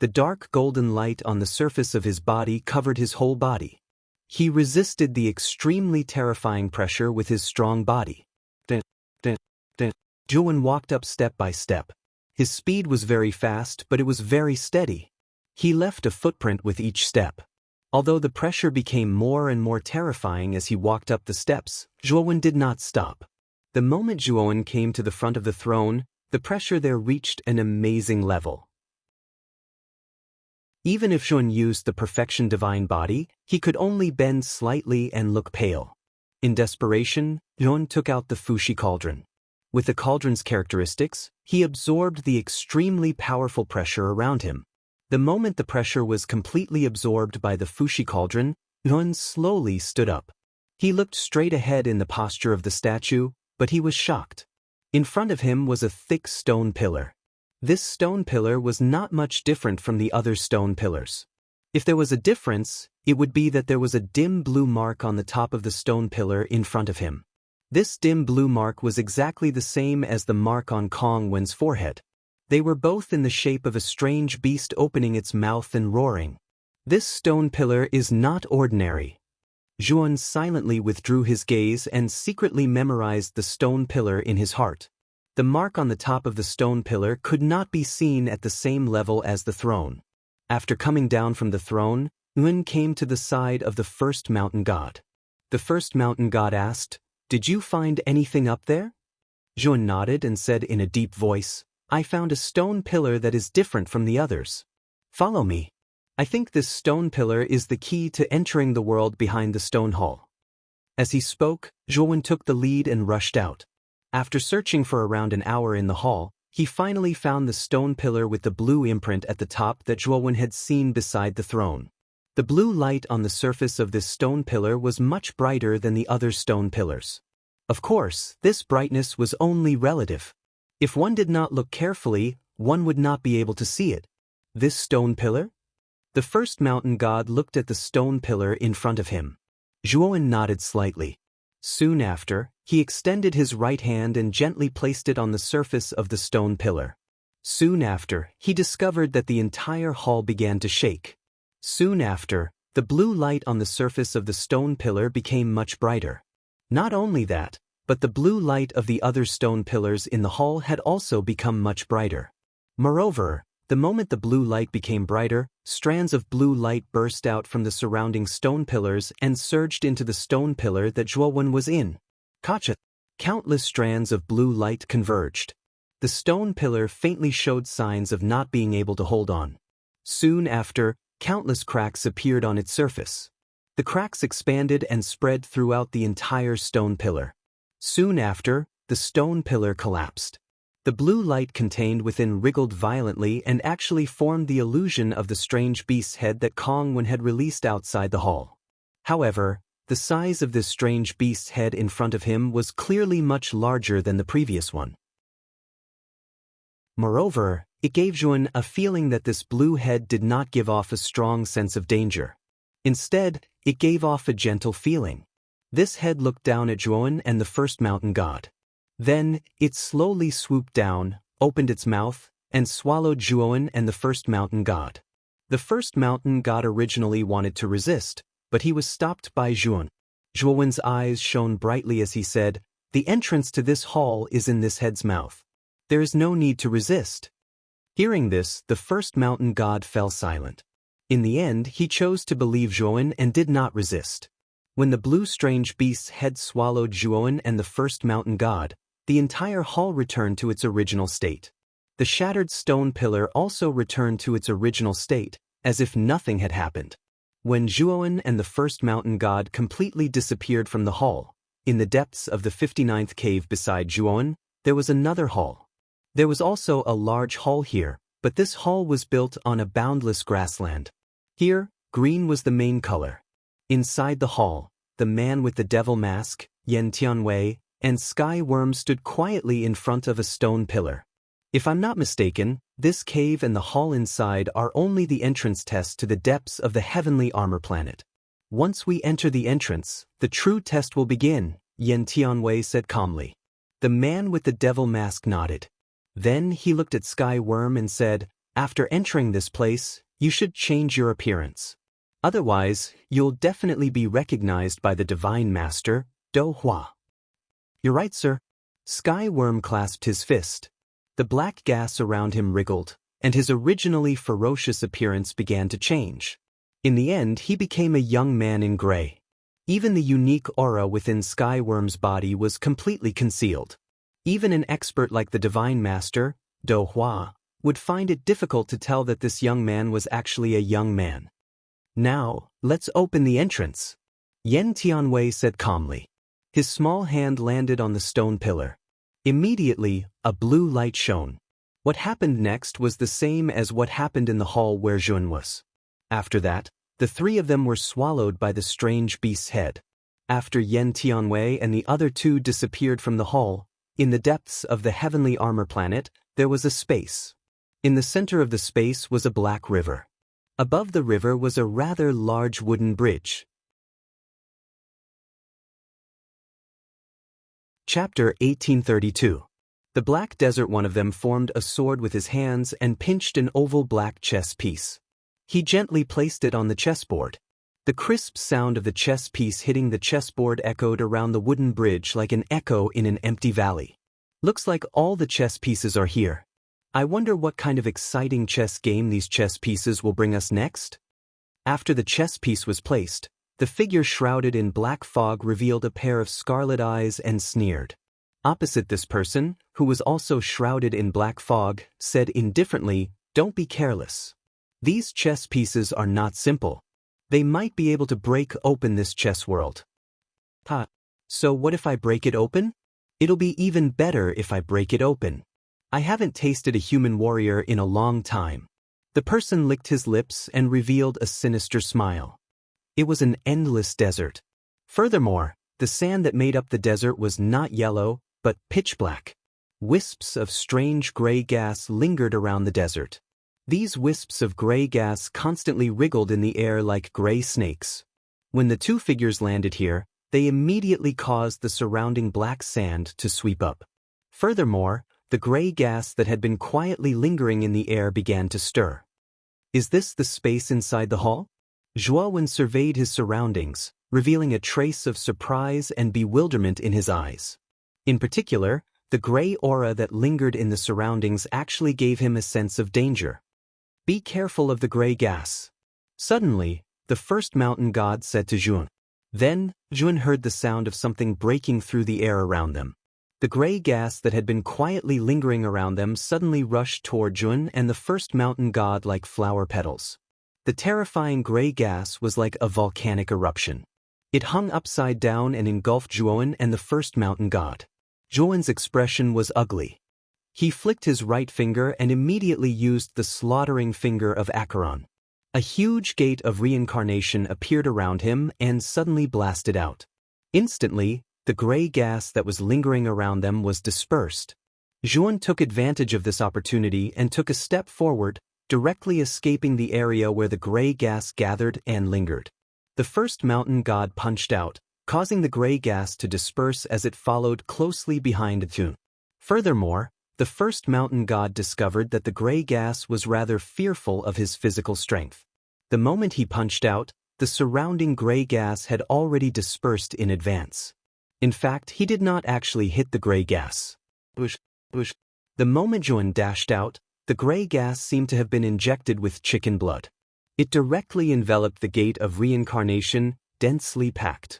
The dark golden light on the surface of his body covered his whole body. He resisted the extremely terrifying pressure with his strong body. Zhuowen walked up step by step. His speed was very fast, but it was very steady. He left a footprint with each step. Although the pressure became more and more terrifying as he walked up the steps, Zhuowen did not stop. The moment Zhuowen came to the front of the throne, the pressure there reached an amazing level. Even if Zhuowen used the perfection divine body, he could only bend slightly and look pale. In desperation, Zhuowen took out the Fushi cauldron. With the cauldron's characteristics, he absorbed the extremely powerful pressure around him. The moment the pressure was completely absorbed by the Fushi cauldron, Zhuowen slowly stood up. He looked straight ahead in the posture of the statue, but he was shocked. In front of him was a thick stone pillar. This stone pillar was not much different from the other stone pillars. If there was a difference, it would be that there was a dim blue mark on the top of the stone pillar in front of him. This dim blue mark was exactly the same as the mark on Kong Wen's forehead. They were both in the shape of a strange beast opening its mouth and roaring. This stone pillar is not ordinary. Zhuowen silently withdrew his gaze and secretly memorized the stone pillar in his heart. The mark on the top of the stone pillar could not be seen at the same level as the throne. After coming down from the throne, Yun came to the side of the first mountain god. The first mountain god asked, "Did you find anything up there?" Zhuowen nodded and said in a deep voice, "I found a stone pillar that is different from the others. Follow me. I think this stone pillar is the key to entering the world behind the stone hall." As he spoke, Zhuowen took the lead and rushed out. After searching for around an hour in the hall, he finally found the stone pillar with the blue imprint at the top that Zhuowen had seen beside the throne. The blue light on the surface of this stone pillar was much brighter than the other stone pillars. Of course, this brightness was only relative. If one did not look carefully, one would not be able to see it. This stone pillar? The first mountain god looked at the stone pillar in front of him. Zhuowen nodded slightly. Soon after, he extended his right hand and gently placed it on the surface of the stone pillar. Soon after, he discovered that the entire hall began to shake. Soon after, the blue light on the surface of the stone pillar became much brighter. Not only that, but the blue light of the other stone pillars in the hall had also become much brighter. Moreover, the moment the blue light became brighter, strands of blue light burst out from the surrounding stone pillars and surged into the stone pillar that Zhuowen was in. Gotcha! Countless strands of blue light converged. The stone pillar faintly showed signs of not being able to hold on. Soon after, countless cracks appeared on its surface. The cracks expanded and spread throughout the entire stone pillar. Soon after, the stone pillar collapsed. The blue light contained within wriggled violently and actually formed the illusion of the strange beast's head that Kongwen had released outside the hall. However, the size of this strange beast's head in front of him was clearly much larger than the previous one. Moreover, it gave Zhuowen a feeling that this blue head did not give off a strong sense of danger. Instead, it gave off a gentle feeling. This head looked down at Zhuowen and the first mountain god. Then, it slowly swooped down, opened its mouth, and swallowed Zhuowen and the first mountain god. The first mountain god originally wanted to resist, but he was stopped by Zhuowen. Zhuowen's eyes shone brightly as he said, "The entrance to this hall is in this head's mouth. There is no need to resist." Hearing this, the first mountain god fell silent. In the end, he chose to believe Zhuowen and did not resist. When the blue strange beast's head swallowed Zhuowen and the first mountain god, the entire hall returned to its original state. The shattered stone pillar also returned to its original state, as if nothing had happened. When Zhuowen and the first mountain god completely disappeared from the hall, in the depths of the 59th cave beside Zhuowen, there was another hall. There was also a large hall here, but this hall was built on a boundless grassland. Here, green was the main color. Inside the hall, the man with the devil mask, Yan Tianwei, and Sky Worm stood quietly in front of a stone pillar. If I'm not mistaken, this cave and the hall inside are only the entrance test to the depths of the heavenly armor planet. Once we enter the entrance, the true test will begin, Yan Tianwei said calmly. The man with the devil mask nodded. Then he looked at Sky Worm and said, "After entering this place, you should change your appearance. Otherwise, you'll definitely be recognized by the Divine Master, Do Hua." "You're right, sir." Sky Worm clasped his fist. The black gas around him wriggled, and his originally ferocious appearance began to change. In the end, he became a young man in gray. Even the unique aura within Sky Worm's body was completely concealed. Even an expert like the Divine Master, Do Hua, would find it difficult to tell that this young man was actually a young man. "Now, let's open the entrance," Yan Tianwei said calmly. His small hand landed on the stone pillar. Immediately, a blue light shone. What happened next was the same as what happened in the hall where Zhuowen was. After that, the three of them were swallowed by the strange beast's head. After Yan Tianwei and the other two disappeared from the hall, in the depths of the heavenly armor planet, there was a space. In the center of the space was a black river. Above the river was a rather large wooden bridge. Chapter 1832. The black desert one of them formed a sword with his hands and pinched an oval black chess piece. He gently placed it on the chessboard. The crisp sound of the chess piece hitting the chessboard echoed around the wooden bridge like an echo in an empty valley. "Looks like all the chess pieces are here. I wonder what kind of exciting chess game these chess pieces will bring us next?" After the chess piece was placed, the figure shrouded in black fog revealed a pair of scarlet eyes and sneered. Opposite this person, who was also shrouded in black fog, said indifferently, "Don't be careless. These chess pieces are not simple. They might be able to break open this chess world." "Ha. So what if I break it open?" "It'll be even better if I break it open. I haven't tasted a human warrior in a long time." The person licked his lips and revealed a sinister smile. It was an endless desert. Furthermore, the sand that made up the desert was not yellow, but pitch black. Wisps of strange gray gas lingered around the desert. These wisps of gray gas constantly wriggled in the air like gray snakes. When the two figures landed here, they immediately caused the surrounding black sand to sweep up. Furthermore, the gray gas that had been quietly lingering in the air began to stir. Is this the space inside the hall? Zhuowen surveyed his surroundings, revealing a trace of surprise and bewilderment in his eyes. In particular, the gray aura that lingered in the surroundings actually gave him a sense of danger. Be careful of the gray gas. Suddenly, the first mountain god said to Zhuan. Then, Zhuan heard the sound of something breaking through the air around them. The gray gas that had been quietly lingering around them suddenly rushed toward Zhuan and the first mountain god like flower petals. The terrifying gray gas was like a volcanic eruption. It hung upside down and engulfed Zhuan and the first mountain god. Zhuan's expression was ugly. He flicked his right finger and immediately used the slaughtering finger of Acheron. A huge gate of reincarnation appeared around him and suddenly blasted out. Instantly, the gray gas that was lingering around them was dispersed. Zhuan took advantage of this opportunity and took a step forward, directly escaping the area where the gray gas gathered and lingered. The first mountain god punched out, causing the gray gas to disperse as it followed closely behind Zhuan. Furthermore, the first mountain god discovered that the gray gas was rather fearful of his physical strength. The moment he punched out, the surrounding gray gas had already dispersed in advance. In fact, he did not actually hit the gray gas. The moment Zhuan dashed out, the gray gas seemed to have been injected with chicken blood. It directly enveloped the gate of reincarnation, densely packed.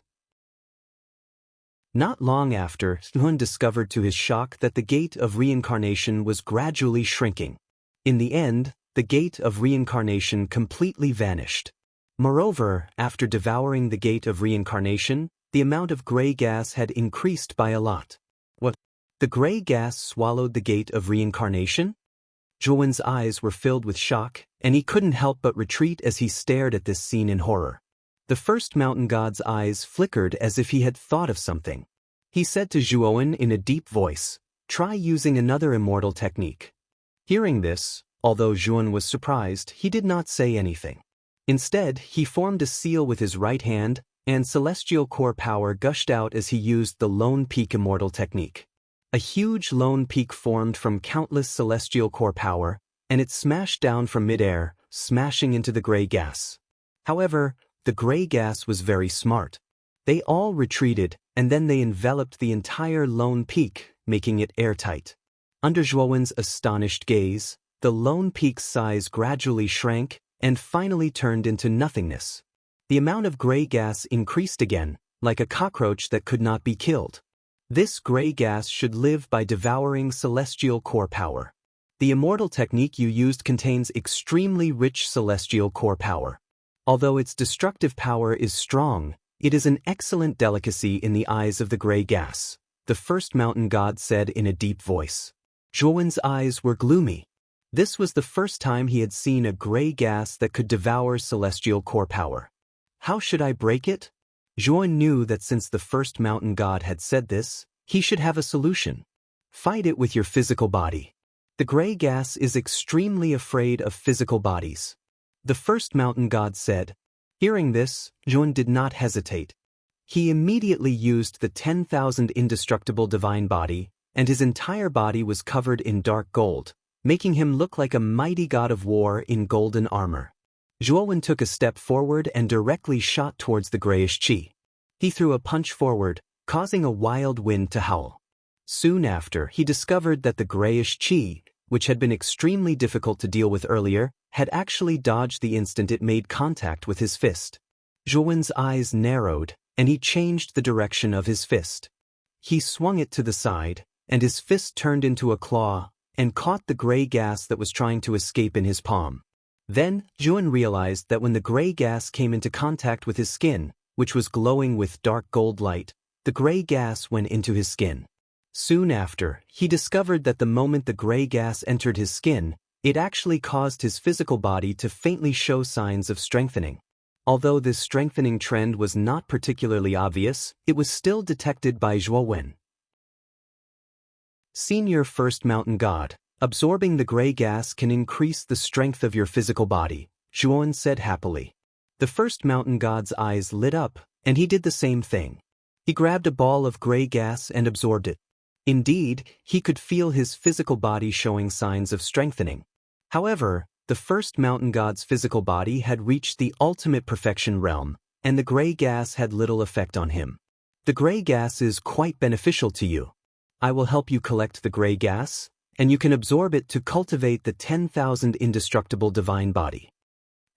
Not long after, Zhuan discovered to his shock that the gate of reincarnation was gradually shrinking. In the end, the gate of reincarnation completely vanished. Moreover, after devouring the gate of reincarnation, the amount of gray gas had increased by a lot. What? The gray gas swallowed the gate of reincarnation? Zhuan's eyes were filled with shock, and he couldn't help but retreat as he stared at this scene in horror. The first mountain god's eyes flickered as if he had thought of something. He said to Zhuowen in a deep voice, "Try using another immortal technique." Hearing this, although Zhuan was surprised, he did not say anything. Instead, he formed a seal with his right hand, and celestial core power gushed out as he used the Lone Peak immortal technique. A huge lone peak formed from countless celestial core power, and it smashed down from midair, smashing into the gray gas. However, the gray gas was very smart. They all retreated, and then they enveloped the entire lone peak, making it airtight. Under Zhuowen's astonished gaze, the lone peak's size gradually shrank and finally turned into nothingness. The amount of gray gas increased again, like a cockroach that could not be killed. This gray gas should live by devouring celestial core power. The immortal technique you used contains extremely rich celestial core power. Although its destructive power is strong, it is an excellent delicacy in the eyes of the gray gas, the first mountain god said in a deep voice. Zhuowen's eyes were gloomy. This was the first time he had seen a gray gas that could devour celestial core power. How should I break it? Zhuowen knew that since the first mountain god had said this, he should have a solution. Fight it with your physical body. The gray gas is extremely afraid of physical bodies. The first mountain god said. Hearing this, Zhuan did not hesitate. He immediately used the 10,000 indestructible divine body, and his entire body was covered in dark gold, making him look like a mighty god of war in golden armor. Zhuowen took a step forward and directly shot towards the grayish chi. He threw a punch forward, causing a wild wind to howl. Soon after, he discovered that the grayish chi, which had been extremely difficult to deal with earlier, had actually dodged the instant it made contact with his fist. Zhuowen's eyes narrowed, and he changed the direction of his fist. He swung it to the side, and his fist turned into a claw, and caught the gray gas that was trying to escape in his palm. Then, Zhuan realized that when the gray gas came into contact with his skin, which was glowing with dark gold light, the gray gas went into his skin. Soon after, he discovered that the moment the gray gas entered his skin, it actually caused his physical body to faintly show signs of strengthening. Although this strengthening trend was not particularly obvious, it was still detected by Zhuowen. Senior First Mountain God, absorbing the gray gas can increase the strength of your physical body, Zhuowen said happily. The The first mountain god's eyes lit up, and he did the same thing. He grabbed a ball of gray gas and absorbed it. Indeed, he could feel his physical body showing signs of strengthening. However, the first mountain god's physical body had reached the ultimate perfection realm, and the gray gas had little effect on him. The gray gas is quite beneficial to you. I will help you collect the gray gas, and you can absorb it to cultivate the 10,000 indestructible divine body.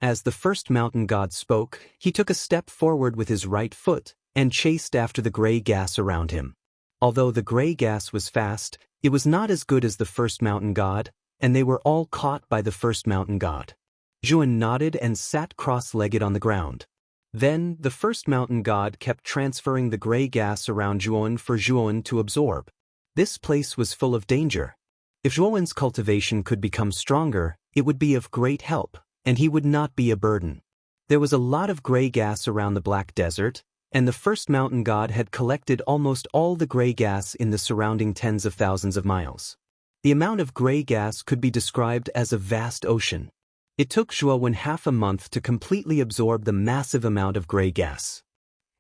As the first mountain god spoke, he took a step forward with his right foot and chased after the gray gas around him. Although the gray gas was fast, it was not as good as the first mountain god, and they were all caught by the first mountain god. Zhuan nodded and sat cross-legged on the ground. Then, the first mountain god kept transferring the gray gas around Zhuan for Zhuan to absorb. This place was full of danger. If Zhuan's cultivation could become stronger, it would be of great help, and he would not be a burden. There was a lot of gray gas around the Black Desert, and the first mountain god had collected almost all the gray gas in the surrounding tens of thousands of miles. The amount of gray gas could be described as a vast ocean. It took Zhuan half a month to completely absorb the massive amount of gray gas.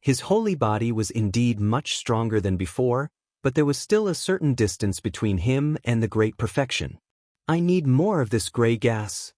His holy body was indeed much stronger than before, but there was still a certain distance between him and the great perfection. I need more of this gray gas.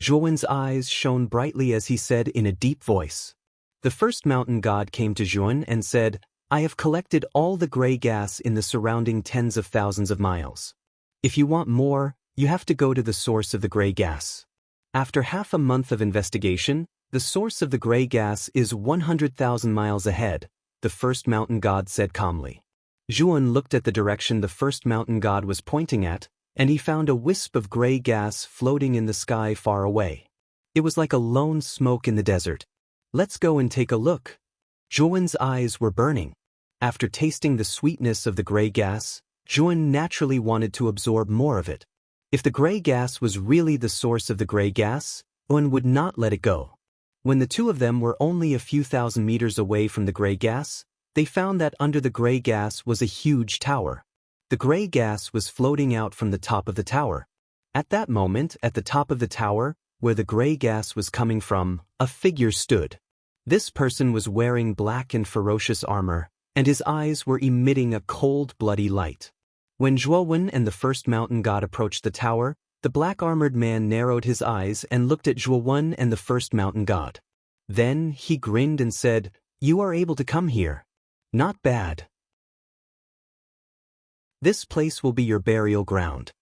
Zhuan's eyes shone brightly as he said in a deep voice. The first mountain god came to Zhuan and said, I have collected all the gray gas in the surrounding tens of thousands of miles. If you want more, you have to go to the source of the gray gas. After half a month of investigation, the source of the gray gas is 100,000 miles ahead, the first mountain god said calmly. Zhuan looked at the direction the first mountain god was pointing at, and he found a wisp of gray gas floating in the sky far away. It was like a lone smoke in the desert. Let's go and take a look. Zhuan's eyes were burning. After tasting the sweetness of the gray gas, Zhuan naturally wanted to absorb more of it. If the gray gas was really the source of the gray gas, Zhuan would not let it go. When the two of them were only a few thousand meters away from the gray gas, they found that under the gray gas was a huge tower. The gray gas was floating out from the top of the tower. At that moment, at the top of the tower, where the gray gas was coming from, a figure stood. This person was wearing black and ferocious armor, and his eyes were emitting a cold, bloody light. When Zhuan and the first mountain god approached the tower, the black-armored man narrowed his eyes and looked at Zhuan and the first mountain god. Then he grinned and said, You are able to come here. Not bad. This place will be your burial ground.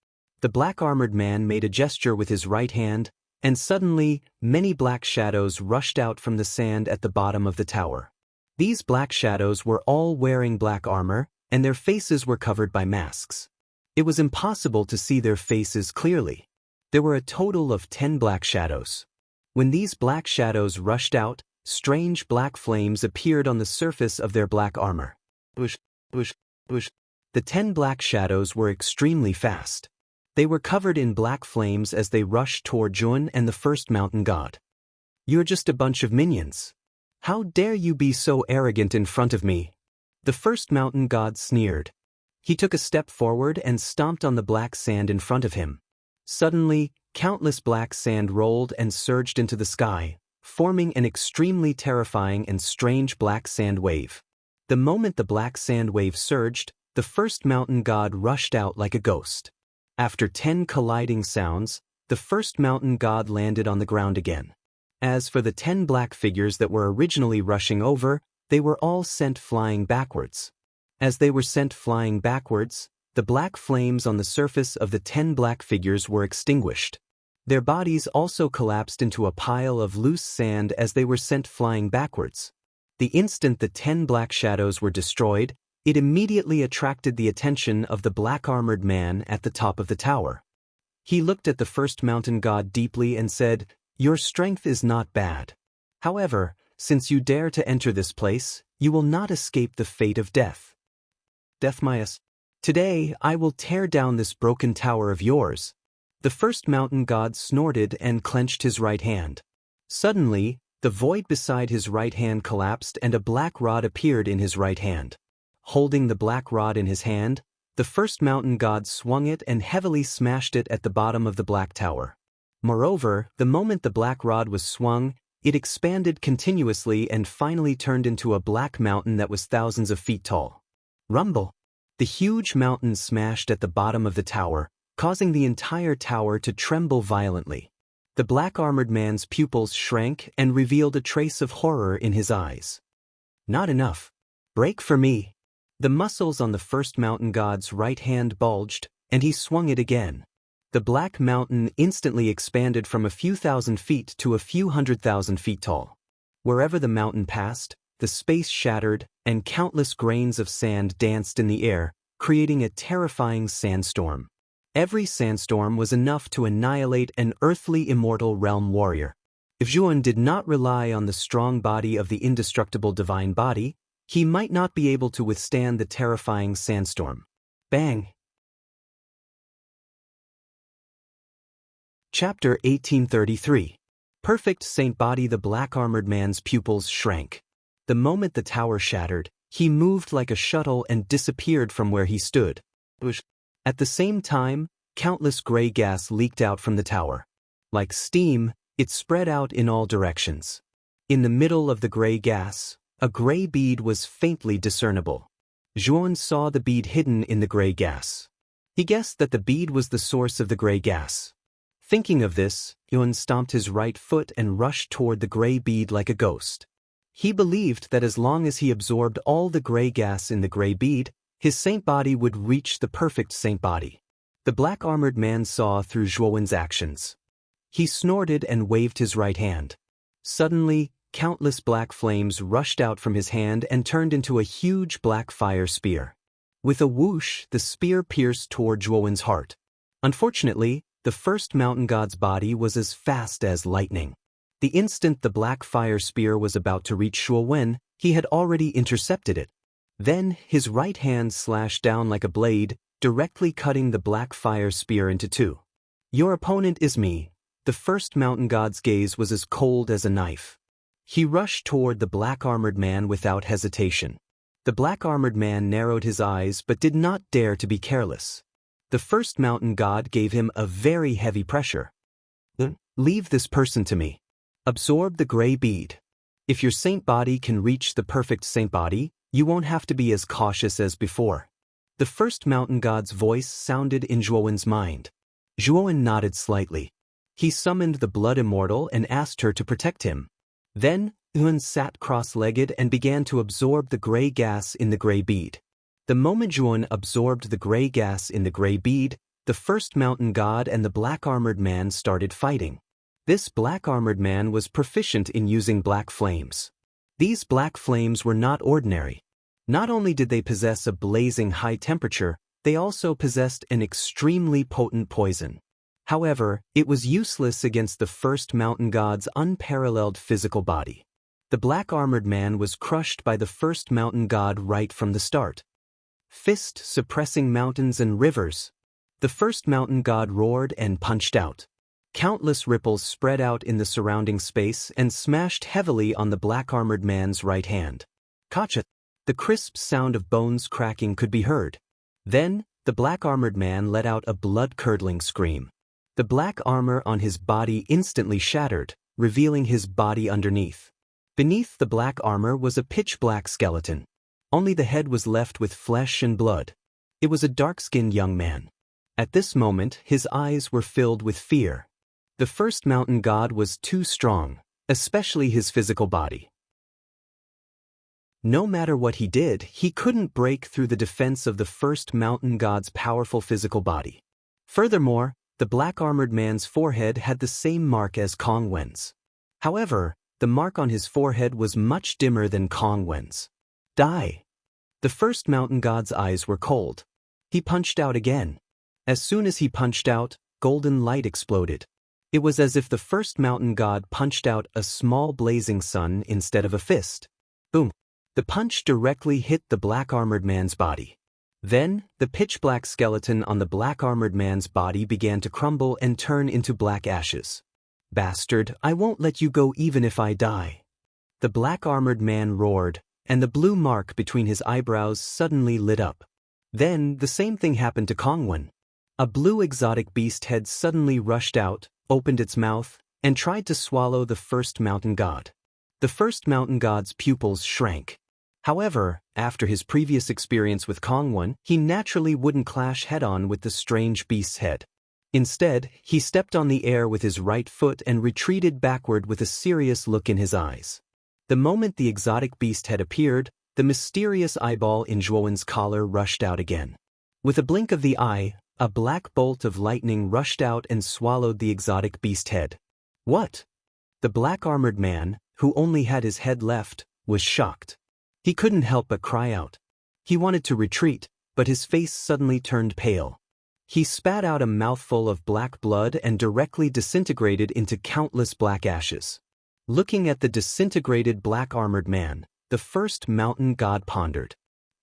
The black-armored man made a gesture with his right hand, and suddenly, many black shadows rushed out from the sand at the bottom of the tower. These black shadows were all wearing black armor, and their faces were covered by masks. It was impossible to see their faces clearly. There were a total of 10 black shadows. When these black shadows rushed out, strange black flames appeared on the surface of their black armor. Whoosh, whoosh, whoosh. The 10 black shadows were extremely fast. They were covered in black flames as they rushed toward Zhuan and the first mountain god. You're just a bunch of minions. How dare you be so arrogant in front of me? The first mountain god sneered. He took a step forward and stomped on the black sand in front of him. Suddenly, countless black sand rolled and surged into the sky, forming an extremely terrifying and strange black sand wave. The moment the black sand wave surged, the first mountain god rushed out like a ghost. After 10 colliding sounds, the first mountain god landed on the ground again. As for the 10 black figures that were originally rushing over, they were all sent flying backwards. As they were sent flying backwards, the black flames on the surface of the 10 black figures were extinguished. Their bodies also collapsed into a pile of loose sand as they were sent flying backwards. The instant the 10 black shadows were destroyed, it immediately attracted the attention of the black-armored man at the top of the tower. He looked at the first mountain god deeply and said, Your strength is not bad. However, since you dare to enter this place, you will not escape the fate of death. Deathmias, today I will tear down this broken tower of yours. The first mountain god snorted and clenched his right hand. Suddenly, the void beside his right hand collapsed and a black rod appeared in his right hand. Holding the black rod in his hand, the first mountain god swung it and heavily smashed it at the bottom of the black tower. Moreover, the moment the black rod was swung, It expanded continuously and finally turned into a black mountain that was thousands of feet tall. Rumble! The huge mountain smashed at the bottom of the tower, causing the entire tower to tremble violently. The black armored man's pupils shrank and revealed a trace of horror in his eyes. Not enough. Break for me. The muscles on the first mountain god's right hand bulged, and he swung it again. The black mountain instantly expanded from a few thousand feet to a few 100,000 feet tall. Wherever the mountain passed, the space shattered, and countless grains of sand danced in the air, creating a terrifying sandstorm. Every sandstorm was enough to annihilate an earthly immortal realm warrior. If Zhuan did not rely on the strong body of the indestructible divine body, he might not be able to withstand the terrifying sandstorm. Bang! Chapter 1833. Perfect Saint Body. The black-armored man's pupils shrank. The moment the tower shattered, he moved like a shuttle and disappeared from where he stood. At the same time, countless gray gas leaked out from the tower. Like steam, it spread out in all directions. In the middle of the gray gas, a gray bead was faintly discernible. Zhuan saw the bead hidden in the gray gas. He guessed that the bead was the source of the gray gas. Thinking of this, Yuan stomped his right foot and rushed toward the gray bead like a ghost. He believed that as long as he absorbed all the gray gas in the gray bead, his saint body would reach the perfect saint body. The black-armored man saw through Zhuan's actions. He snorted and waved his right hand. Suddenly, countless black flames rushed out from his hand and turned into a huge black fire spear. With a whoosh, the spear pierced toward Zhuan's heart. Unfortunately, the first mountain god's body was as fast as lightning. The instant the black fire spear was about to reach Zhuan, he had already intercepted it. Then, his right hand slashed down like a blade, directly cutting the black fire spear into two. Your opponent is me. The first mountain god's gaze was as cold as a knife. He rushed toward the black-armored man without hesitation. The black-armored man narrowed his eyes but did not dare to be careless. The first mountain god gave him a very heavy pressure. Leave this person to me. Absorb the gray bead. If your saint body can reach the perfect saint body, you won't have to be as cautious as before. The first mountain god's voice sounded in Zhuan's mind. Zhuan nodded slightly. He summoned the blood immortal and asked her to protect him. Then, Zhuan sat cross-legged and began to absorb the gray gas in the gray bead. The moment Zhuan absorbed the gray gas in the gray bead, the first mountain god and the black-armored man started fighting. This black-armored man was proficient in using black flames. These black flames were not ordinary. Not only did they possess a blazing high temperature, they also possessed an extremely potent poison. However, it was useless against the first mountain god's unparalleled physical body. The black-armored man was crushed by the first mountain god right from the start. Fist suppressing mountains and rivers. The first mountain god roared and punched out. Countless ripples spread out in the surrounding space and smashed heavily on the black-armored man's right hand. Kacha! The crisp sound of bones cracking could be heard. Then, the black-armored man let out a blood-curdling scream. The black armor on his body instantly shattered, revealing his body underneath. Beneath the black armor was a pitch-black skeleton. Only the head was left with flesh and blood. It was a dark-skinned young man. At this moment, his eyes were filled with fear. The first mountain god was too strong, especially his physical body. No matter what he did, he couldn't break through the defense of the first mountain god's powerful physical body. Furthermore, the black-armored man's forehead had the same mark as Kong Wen's. However, the mark on his forehead was much dimmer than Kong Wen's. Die! The first mountain god's eyes were cold. He punched out again. As soon as he punched out, golden light exploded. It was as if the first mountain god punched out a small blazing sun instead of a fist. Boom! The punch directly hit the black-armored man's body. Then, the pitch-black skeleton on the black-armored man's body began to crumble and turn into black ashes. Bastard, I won't let you go even if I die. The black-armored man roared, and the blue mark between his eyebrows suddenly lit up. Then, the same thing happened to Kongwen. A blue exotic beast head suddenly rushed out, opened its mouth, and tried to swallow the first mountain god. The first mountain god's pupils shrank. However, after his previous experience with Kongwon, he naturally wouldn't clash head-on with the strange beast's head. Instead, he stepped on the air with his right foot and retreated backward with a serious look in his eyes. The moment the exotic beast head appeared, the mysterious eyeball in Zhuowen's collar rushed out again. With a blink of the eye, a black bolt of lightning rushed out and swallowed the exotic beast head. What? The black-armored man, who only had his head left, was shocked. He couldn't help but cry out. He wanted to retreat, but his face suddenly turned pale. He spat out a mouthful of black blood and directly disintegrated into countless black ashes. Looking at the disintegrated black-armored man, the first mountain god pondered.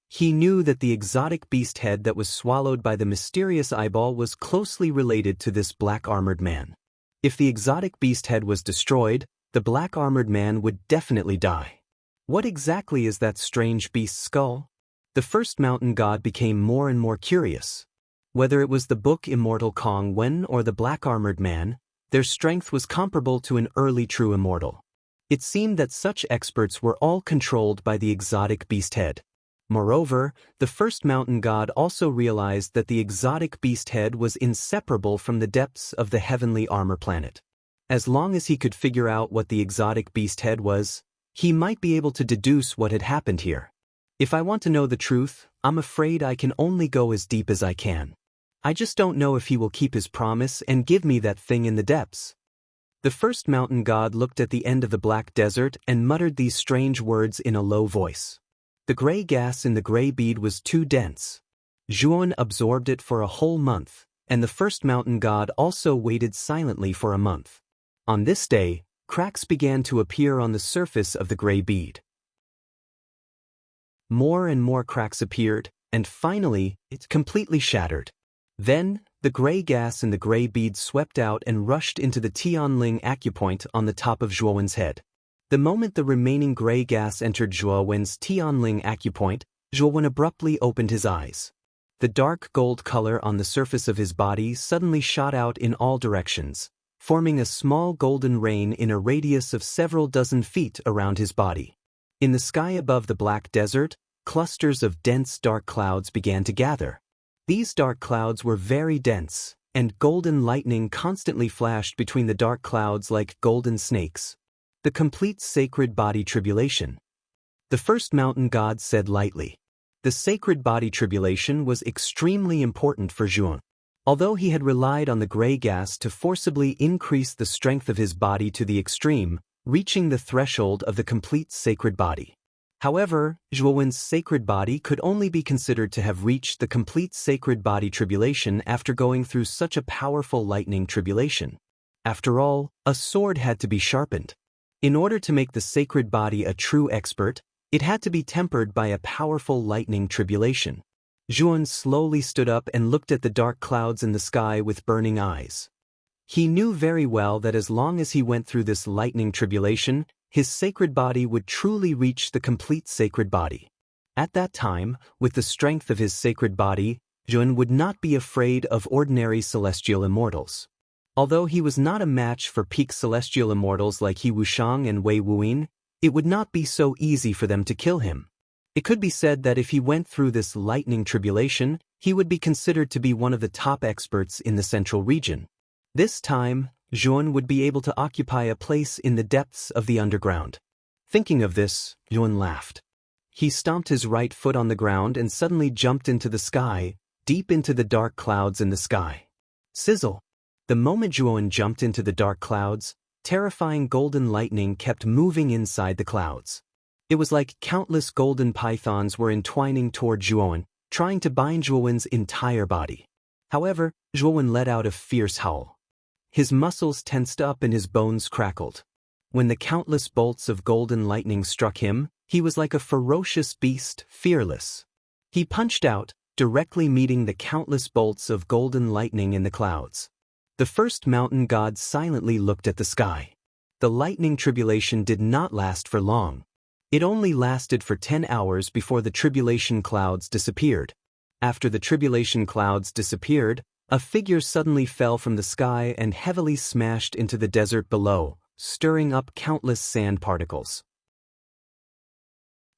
He knew that the exotic beast head that was swallowed by the mysterious eyeball was closely related to this black-armored man. If the exotic beast head was destroyed, the black-armored man would definitely die. What exactly is that strange beast's skull? The first mountain god became more and more curious. Whether it was the book Immortal Kongwen or the black-armored man, their strength was comparable to an early true immortal. It seemed that such experts were all controlled by the exotic beast head. Moreover, the first mountain god also realized that the exotic beast head was inseparable from the depths of the heavenly armor planet. As long as he could figure out what the exotic beast head was, he might be able to deduce what had happened here. If I want to know the truth, I'm afraid I can only go as deep as I can. I just don't know if he will keep his promise and give me that thing in the depths. The first mountain god looked at the end of the black desert and muttered these strange words in a low voice. The gray gas in the gray bead was too dense. Zhuon absorbed it for a whole month, and the first mountain god also waited silently for a month. On this day, cracks began to appear on the surface of the gray bead. More and more cracks appeared, and finally, it completely shattered. Then, the gray gas in the gray bead swept out and rushed into the Tianling acupoint on the top of Zhuowen's head. The moment the remaining gray gas entered Zhuowen's Tianling acupoint, Zhuowen abruptly opened his eyes. The dark gold color on the surface of his body suddenly shot out in all directions, forming a small golden rain in a radius of several dozen feet around his body. In the sky above the black desert, clusters of dense dark clouds began to gather. These dark clouds were very dense, and golden lightning constantly flashed between the dark clouds like golden snakes. The complete sacred body tribulation. The first mountain god said lightly. The sacred body tribulation was extremely important for Zhuon. Although he had relied on the gray gas to forcibly increase the strength of his body to the extreme, reaching the threshold of the complete sacred body. However, Zhuowen's sacred body could only be considered to have reached the complete sacred body tribulation after going through such a powerful lightning tribulation. After all, a sword had to be sharpened. In order to make the sacred body a true expert, it had to be tempered by a powerful lightning tribulation. Zhuon slowly stood up and looked at the dark clouds in the sky with burning eyes. He knew very well that as long as he went through this lightning tribulation, his sacred body would truly reach the complete sacred body. At that time, with the strength of his sacred body, Zhuon would not be afraid of ordinary celestial immortals. Although he was not a match for peak celestial immortals like He Wushang and Wei Wuyin, it would not be so easy for them to kill him. It could be said that if he went through this lightning tribulation, he would be considered to be one of the top experts in the central region. This time, Zhuon would be able to occupy a place in the depths of the underground. Thinking of this, Zhuon laughed. He stomped his right foot on the ground and suddenly jumped into the sky, deep into the dark clouds in the sky. Sizzle! The moment Zhuon jumped into the dark clouds, terrifying golden lightning kept moving inside the clouds. It was like countless golden pythons were entwining toward Zhuon, trying to bind Zhuowen's entire body. However, Zhuowen let out a fierce howl. His muscles tensed up and his bones crackled. When the countless bolts of golden lightning struck him, he was like a ferocious beast, fearless. He punched out, directly meeting the countless bolts of golden lightning in the clouds. The first mountain god silently looked at the sky. The lightning tribulation did not last for long. It only lasted for 10 hours before the tribulation clouds disappeared. After the tribulation clouds disappeared, A figure suddenly fell from the sky and heavily smashed into the desert below, stirring up countless sand particles.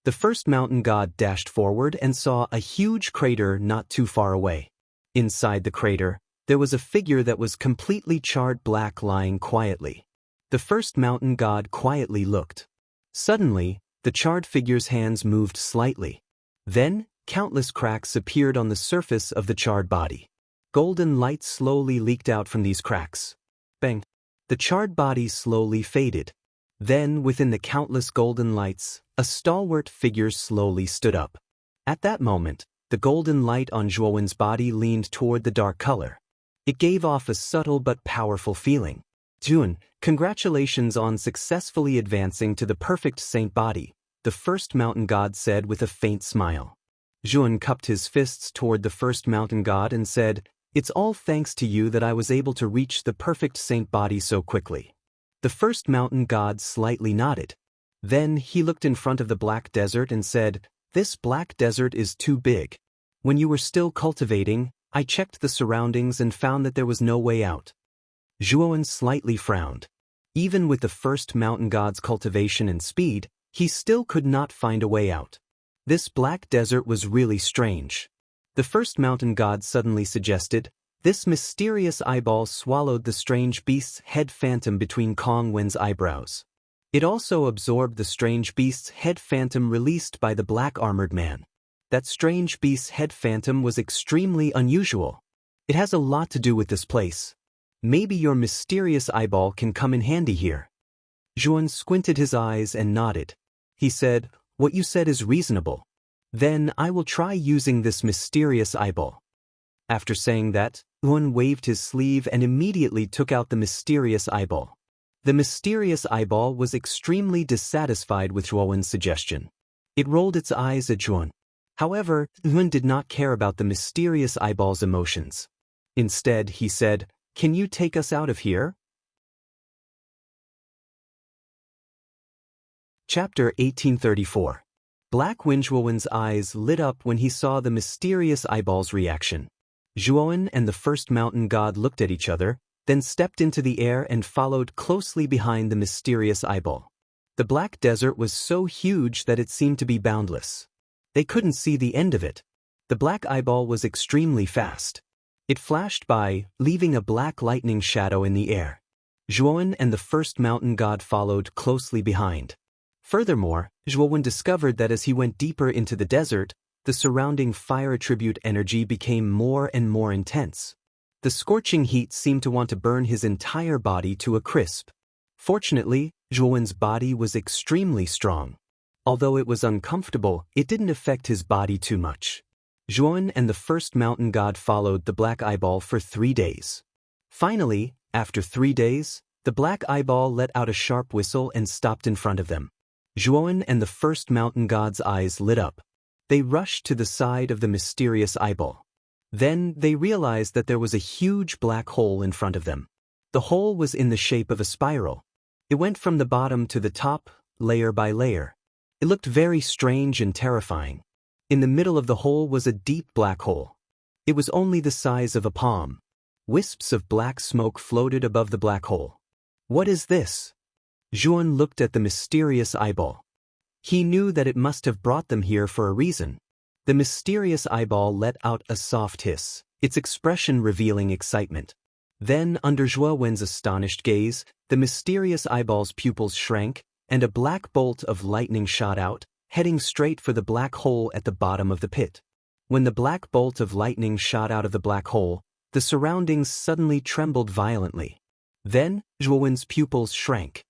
The first mountain god dashed forward and saw a huge crater not too far away. Inside the crater, there was a figure that was completely charred black lying quietly. The first mountain god quietly looked. Suddenly, the charred figure's hands moved slightly. Then, countless cracks appeared on the surface of the charred body. Golden light slowly leaked out from these cracks. Bang! The charred body slowly faded. Then, within the countless golden lights, a stalwart figure slowly stood up. At that moment, the golden light on Zhuowen's body leaned toward the dark color. It gave off a subtle but powerful feeling. Zhuowen, congratulations on successfully advancing to the perfect saint body, the first mountain god said with a faint smile. Zhuowen cupped his fists toward the first mountain god and said, "It's all thanks to you that I was able to reach the perfect saint body so quickly." The first mountain god slightly nodded. Then he looked in front of the black desert and said, "This black desert is too big. When you were still cultivating, I checked the surroundings and found that there was no way out." Zhuowen slightly frowned. Even with the first mountain god's cultivation and speed, he still could not find a way out. This black desert was really strange. The first mountain god suddenly suggested, "This mysterious eyeball swallowed the strange beast's head phantom between Kong Wen's eyebrows. It also absorbed the strange beast's head phantom released by the black armored man. That strange beast's head phantom was extremely unusual. It has a lot to do with this place. Maybe your mysterious eyeball can come in handy here." Zhuowen squinted his eyes and nodded. He said, "What you said is reasonable. Then I will try using this mysterious eyeball." After saying that, Zhuowen waved his sleeve and immediately took out the mysterious eyeball. The mysterious eyeball was extremely dissatisfied with Zhuowen's suggestion. It rolled its eyes at Zhuowen. However, Zhuowen did not care about the mysterious eyeball's emotions. Instead, he said, "Can you take us out of here?" Chapter 1834. Black Wind. Zhuowen's eyes lit up when he saw the mysterious eyeball's reaction. Zhuowen and the first mountain god looked at each other, then stepped into the air and followed closely behind the mysterious eyeball. The black desert was so huge that it seemed to be boundless. They couldn't see the end of it. The black eyeball was extremely fast. It flashed by, leaving a black lightning shadow in the air. Zhuowen and the first mountain god followed closely behind. Furthermore, Zhuowen discovered that as he went deeper into the desert, the surrounding fire attribute energy became more and more intense. The scorching heat seemed to want to burn his entire body to a crisp. Fortunately, Zhuowen's body was extremely strong. Although it was uncomfortable, it didn't affect his body too much. Zhuowen and the first mountain god followed the black eyeball for 3 days. Finally, after 3 days, the black eyeball let out a sharp whistle and stopped in front of them. Zhuowen and the first mountain god's eyes lit up. They rushed to the side of the mysterious eyeball. Then they realized that there was a huge black hole in front of them. The hole was in the shape of a spiral. It went from the bottom to the top, layer by layer. It looked very strange and terrifying. In the middle of the hole was a deep black hole. It was only the size of a palm. Wisps of black smoke floated above the black hole. "What is this?" Zhuowen looked at the mysterious eyeball. He knew that it must have brought them here for a reason. The mysterious eyeball let out a soft hiss, its expression revealing excitement. Then, under Zhuowen's astonished gaze, the mysterious eyeball's pupils shrank, and a black bolt of lightning shot out, heading straight for the black hole at the bottom of the pit. When the black bolt of lightning shot out of the black hole, the surroundings suddenly trembled violently. Then, Zhuowen's pupils shrank.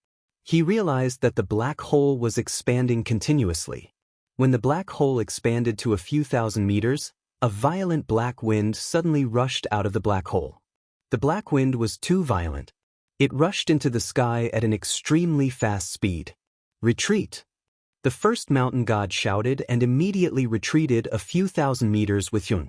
He realized that the black hole was expanding continuously. When the black hole expanded to a few thousand meters, a violent black wind suddenly rushed out of the black hole. The black wind was too violent. It rushed into the sky at an extremely fast speed. "Retreat!" The first mountain god shouted and immediately retreated a few thousand meters with Zhuowen.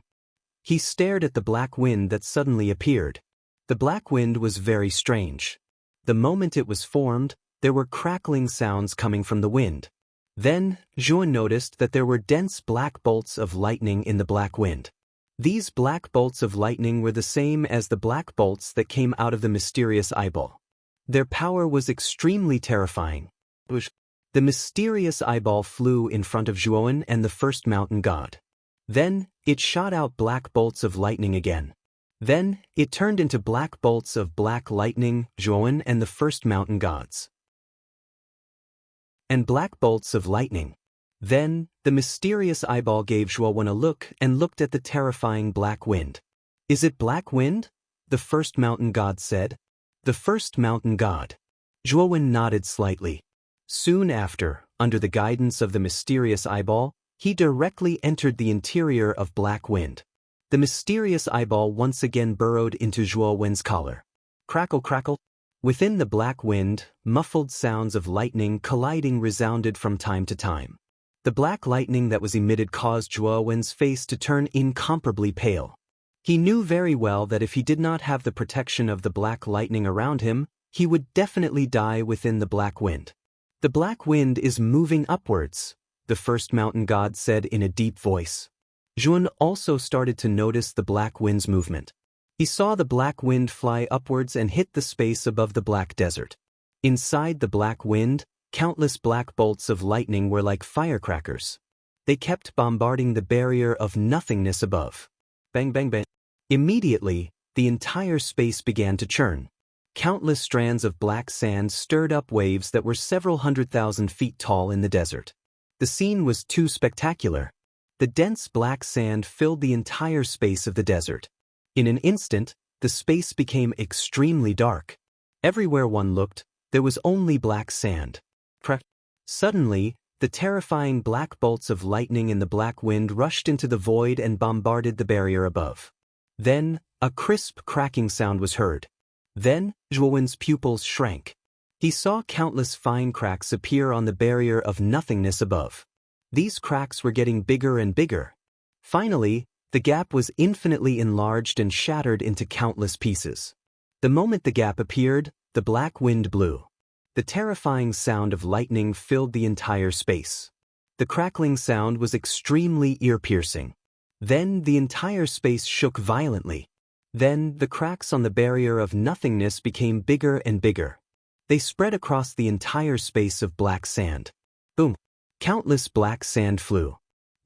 He stared at the black wind that suddenly appeared. The black wind was very strange. The moment it was formed, there were crackling sounds coming from the wind. Then, Zhuowen noticed that there were dense black bolts of lightning in the black wind. These black bolts of lightning were the same as the black bolts that came out of the mysterious eyeball. Their power was extremely terrifying. The mysterious eyeball flew in front of Zhuowen and the first mountain god. Then, it shot out black bolts of lightning again. Then, it turned into black bolts of black lightning, Zhuowen and the first mountain gods. And black bolts of lightning. Then, the mysterious eyeball gave Zhuowen a look and looked at the terrifying black wind. Is it black wind? The first mountain god said. The first mountain god. Zhuowen nodded slightly. Soon after, under the guidance of the mysterious eyeball, he directly entered the interior of black wind. The mysterious eyeball once again burrowed into Zhuowen's collar. Crackle crackle. Within the black wind, muffled sounds of lightning colliding resounded from time to time. The black lightning that was emitted caused Zhuowen's face to turn incomparably pale. He knew very well that if he did not have the protection of the black lightning around him, he would definitely die within the black wind. The black wind is moving upwards, the first mountain god said in a deep voice. Zhuowen also started to notice the black wind's movement. He saw the black wind fly upwards and hit the space above the black desert. Inside the black wind, countless black bolts of lightning were like firecrackers. They kept bombarding the barrier of nothingness above. Bang bang bang. Immediately, the entire space began to churn. Countless strands of black sand stirred up waves that were several 100,000 feet tall in the desert. The scene was too spectacular. The dense black sand filled the entire space of the desert. In an instant, the space became extremely dark. Everywhere one looked, there was only black sand. Suddenly, the terrifying black bolts of lightning in the black wind rushed into the void and bombarded the barrier above. Then, a crisp cracking sound was heard. Then, Zhuowen's pupils shrank. He saw countless fine cracks appear on the barrier of nothingness above. These cracks were getting bigger and bigger. Finally, the gap was infinitely enlarged and shattered into countless pieces. The moment the gap appeared, the black wind blew. The terrifying sound of lightning filled the entire space. The crackling sound was extremely ear-piercing. Then the entire space shook violently. Then the cracks on the barrier of nothingness became bigger and bigger. They spread across the entire space of black sand. Boom! Countless black sand flew.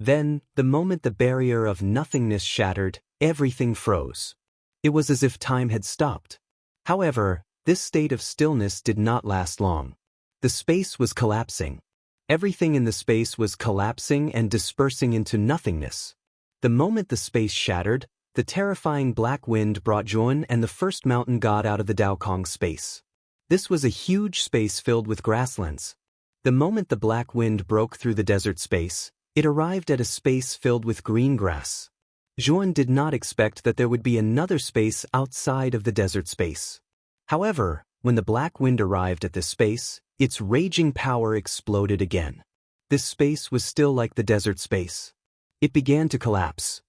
Then, the moment the barrier of nothingness shattered, everything froze. It was as if time had stopped. However, this state of stillness did not last long. The space was collapsing. Everything in the space was collapsing and dispersing into nothingness. The moment the space shattered, the terrifying black wind brought Zhuowen and the first mountain god out of the Daokong space. This was a huge space filled with grasslands. The moment the black wind broke through the desert space, it arrived at a space filled with green grass. Zhuowen did not expect that there would be another space outside of the desert space. However, when the black wind arrived at this space, its raging power exploded again. This space was still like the desert space. It began to collapse.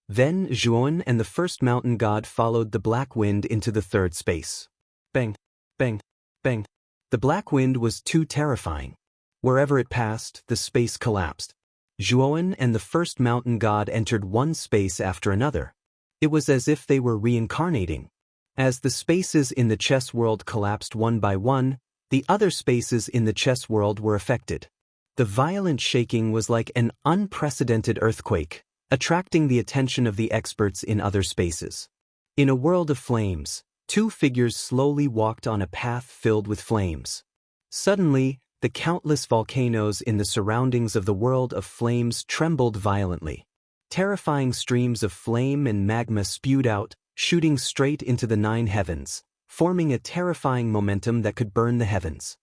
Then Zhuowen and the first mountain god followed the black wind into the third space. Bang, bang, bang. The black wind was too terrifying. Wherever it passed, the space collapsed. Zhuowen and the first mountain god entered one space after another. It was as if they were reincarnating. As the spaces in the chess world collapsed one by one, the other spaces in the chess world were affected. The violent shaking was like an unprecedented earthquake, attracting the attention of the experts in other spaces. In a world of flames, two figures slowly walked on a path filled with flames. Suddenly, the countless volcanoes in the surroundings of the world of flames trembled violently. Terrifying streams of flame and magma spewed out, shooting straight into the 9 heavens, forming a terrifying momentum that could burn the heavens.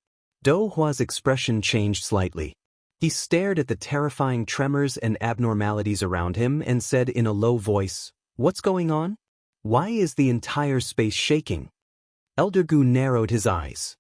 Do Hua's expression changed slightly. He stared at the terrifying tremors and abnormalities around him and said in a low voice, "What's going on? Why is the entire space shaking?" Elder Gu narrowed his eyes.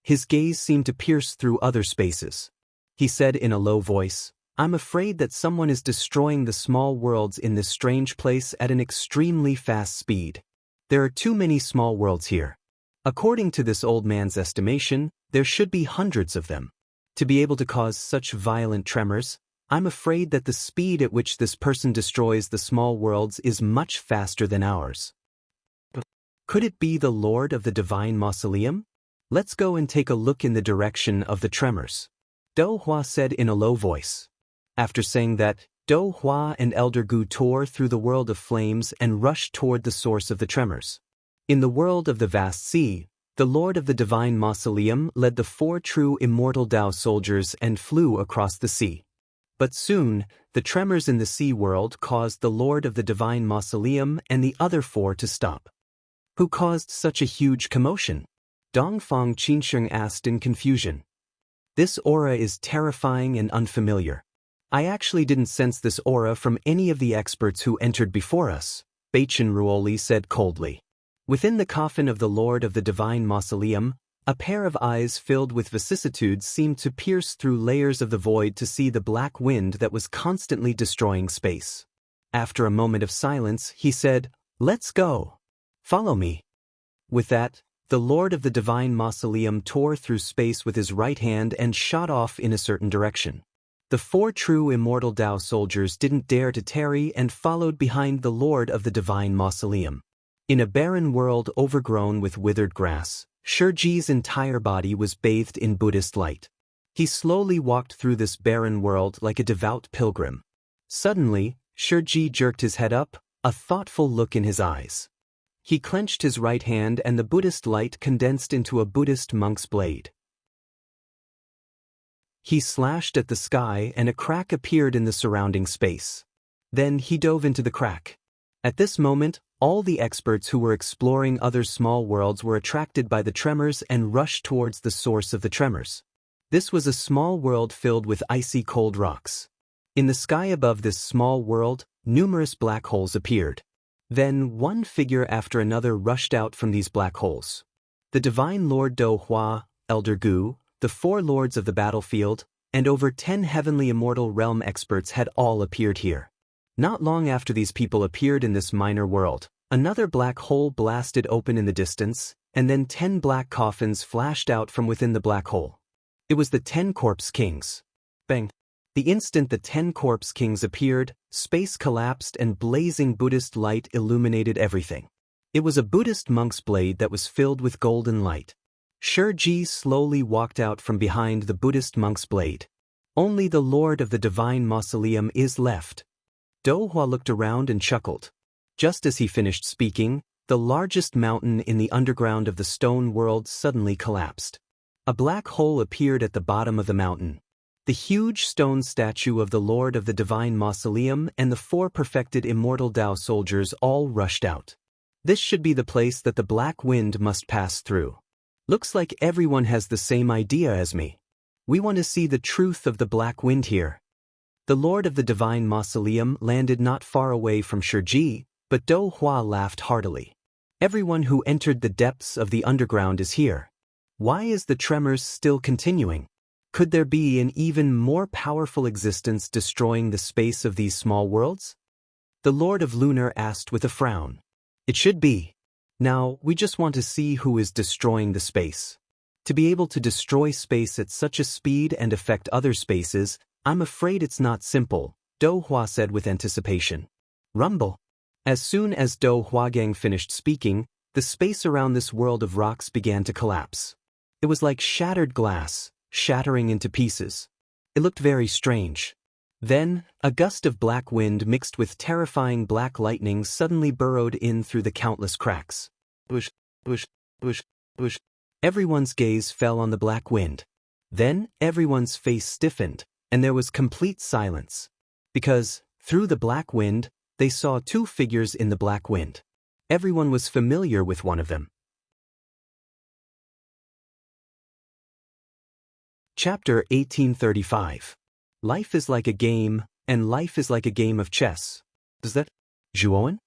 His gaze seemed to pierce through other spaces. He said in a low voice, "I'm afraid that someone is destroying the small worlds in this strange place at an extremely fast speed. There are too many small worlds here. According to this old man's estimation, there should be hundreds of them. To be able to cause such violent tremors, I'm afraid that the speed at which this person destroys the small worlds is much faster than ours. Could it be the Lord of the Divine Mausoleum? Let's go and take a look in the direction of the tremors, Do Hua said in a low voice. After saying that, Do Hua and Elder Gu tore through the world of flames and rushed toward the source of the tremors. In the world of the vast sea, the Lord of the Divine Mausoleum led the 4 true immortal Tao soldiers and flew across the sea. But soon, the tremors in the sea world caused the Lord of the Divine Mausoleum and the other 4 to stop. Who caused such a huge commotion? Dongfang Qinsheng asked in confusion. This aura is terrifying and unfamiliar. I actually didn't sense this aura from any of the experts who entered before us, Beichen Ruoli said coldly. Within the coffin of the Lord of the Divine Mausoleum, a pair of eyes filled with vicissitudes seemed to pierce through layers of the void to see the black wind that was constantly destroying space. After a moment of silence, he said, "Let's go. Follow me." With that, the Lord of the Divine Mausoleum tore through space with his right hand and shot off in a certain direction. The 4 true immortal Tao soldiers didn't dare to tarry and followed behind the Lord of the Divine Mausoleum. In a barren world overgrown with withered grass, Shurji's entire body was bathed in Buddhist light. He slowly walked through this barren world like a devout pilgrim. Suddenly, Shurji jerked his head up, a thoughtful look in his eyes. He clenched his right hand and the Buddhist light condensed into a Buddhist monk's blade. He slashed at the sky and a crack appeared in the surrounding space. Then he dove into the crack. At this moment, all the experts who were exploring other small worlds were attracted by the tremors and rushed towards the source of the tremors. This was a small world filled with icy cold rocks. In the sky above this small world, numerous black holes appeared. Then one figure after another rushed out from these black holes. The Divine Lord Do Hua, Elder Gu, the 4 lords of the battlefield, and over 10 heavenly immortal realm experts had all appeared here. Not long after these people appeared in this minor world, another black hole blasted open in the distance, and then 10 black coffins flashed out from within the black hole. It was the 10 corpse kings. Bang! The instant the 10 corpse kings appeared, space collapsed and blazing Buddhist light illuminated everything. It was a Buddhist monk's blade that was filled with golden light. Shurji slowly walked out from behind the Buddhist monk's blade. Only the Lord of the Divine Mausoleum is left. Do Hua looked around and chuckled. Just as he finished speaking, the largest mountain in the underground of the stone world suddenly collapsed. A black hole appeared at the bottom of the mountain. The huge stone statue of the Lord of the Divine Mausoleum and the 4 perfected immortal Tao soldiers all rushed out. This should be the place that the black wind must pass through. Looks like everyone has the same idea as me. We want to see the truth of the black wind here. The Lord of the Divine Mausoleum landed not far away from Shurji, but Do Hua laughed heartily. Everyone who entered the depths of the underground is here. Why is the tremors still continuing? Could there be an even more powerful existence destroying the space of these small worlds? The Lord of Lunar asked with a frown. It should be. Now, we just want to see who is destroying the space. To be able to destroy space at such a speed and affect other spaces, I'm afraid it's not simple, Do Hua said with anticipation. Rumble. As soon as Do Huagang finished speaking, the space around this world of rocks began to collapse. It was like shattered glass, shattering into pieces. It looked very strange. Then, a gust of black wind mixed with terrifying black lightning suddenly burrowed in through the countless cracks. Bush, bush, bush, bush. Everyone's gaze fell on the black wind. Then, everyone's face stiffened, and there was complete silence. Because, through the black wind, they saw 2 figures in the black wind. Everyone was familiar with one of them. Chapter 1835. Life is like a game, and life is like a game of chess. Does that? Zhuowen?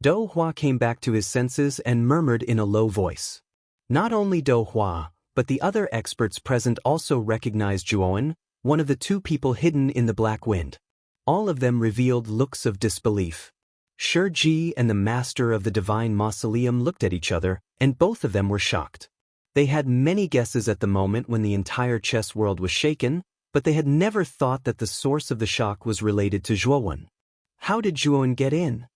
Do Hua came back to his senses and murmured in a low voice. Not only Do Hua, but the other experts present also recognized Zhuowen, one of the 2 people hidden in the black wind. All of them revealed looks of disbelief. Shurji and the master of the Divine Mausoleum looked at each other, and both of them were shocked. They had many guesses at the moment when the entire chess world was shaken, but they had never thought that the source of the shock was related to Zhuowen. How did Zhuowen get in?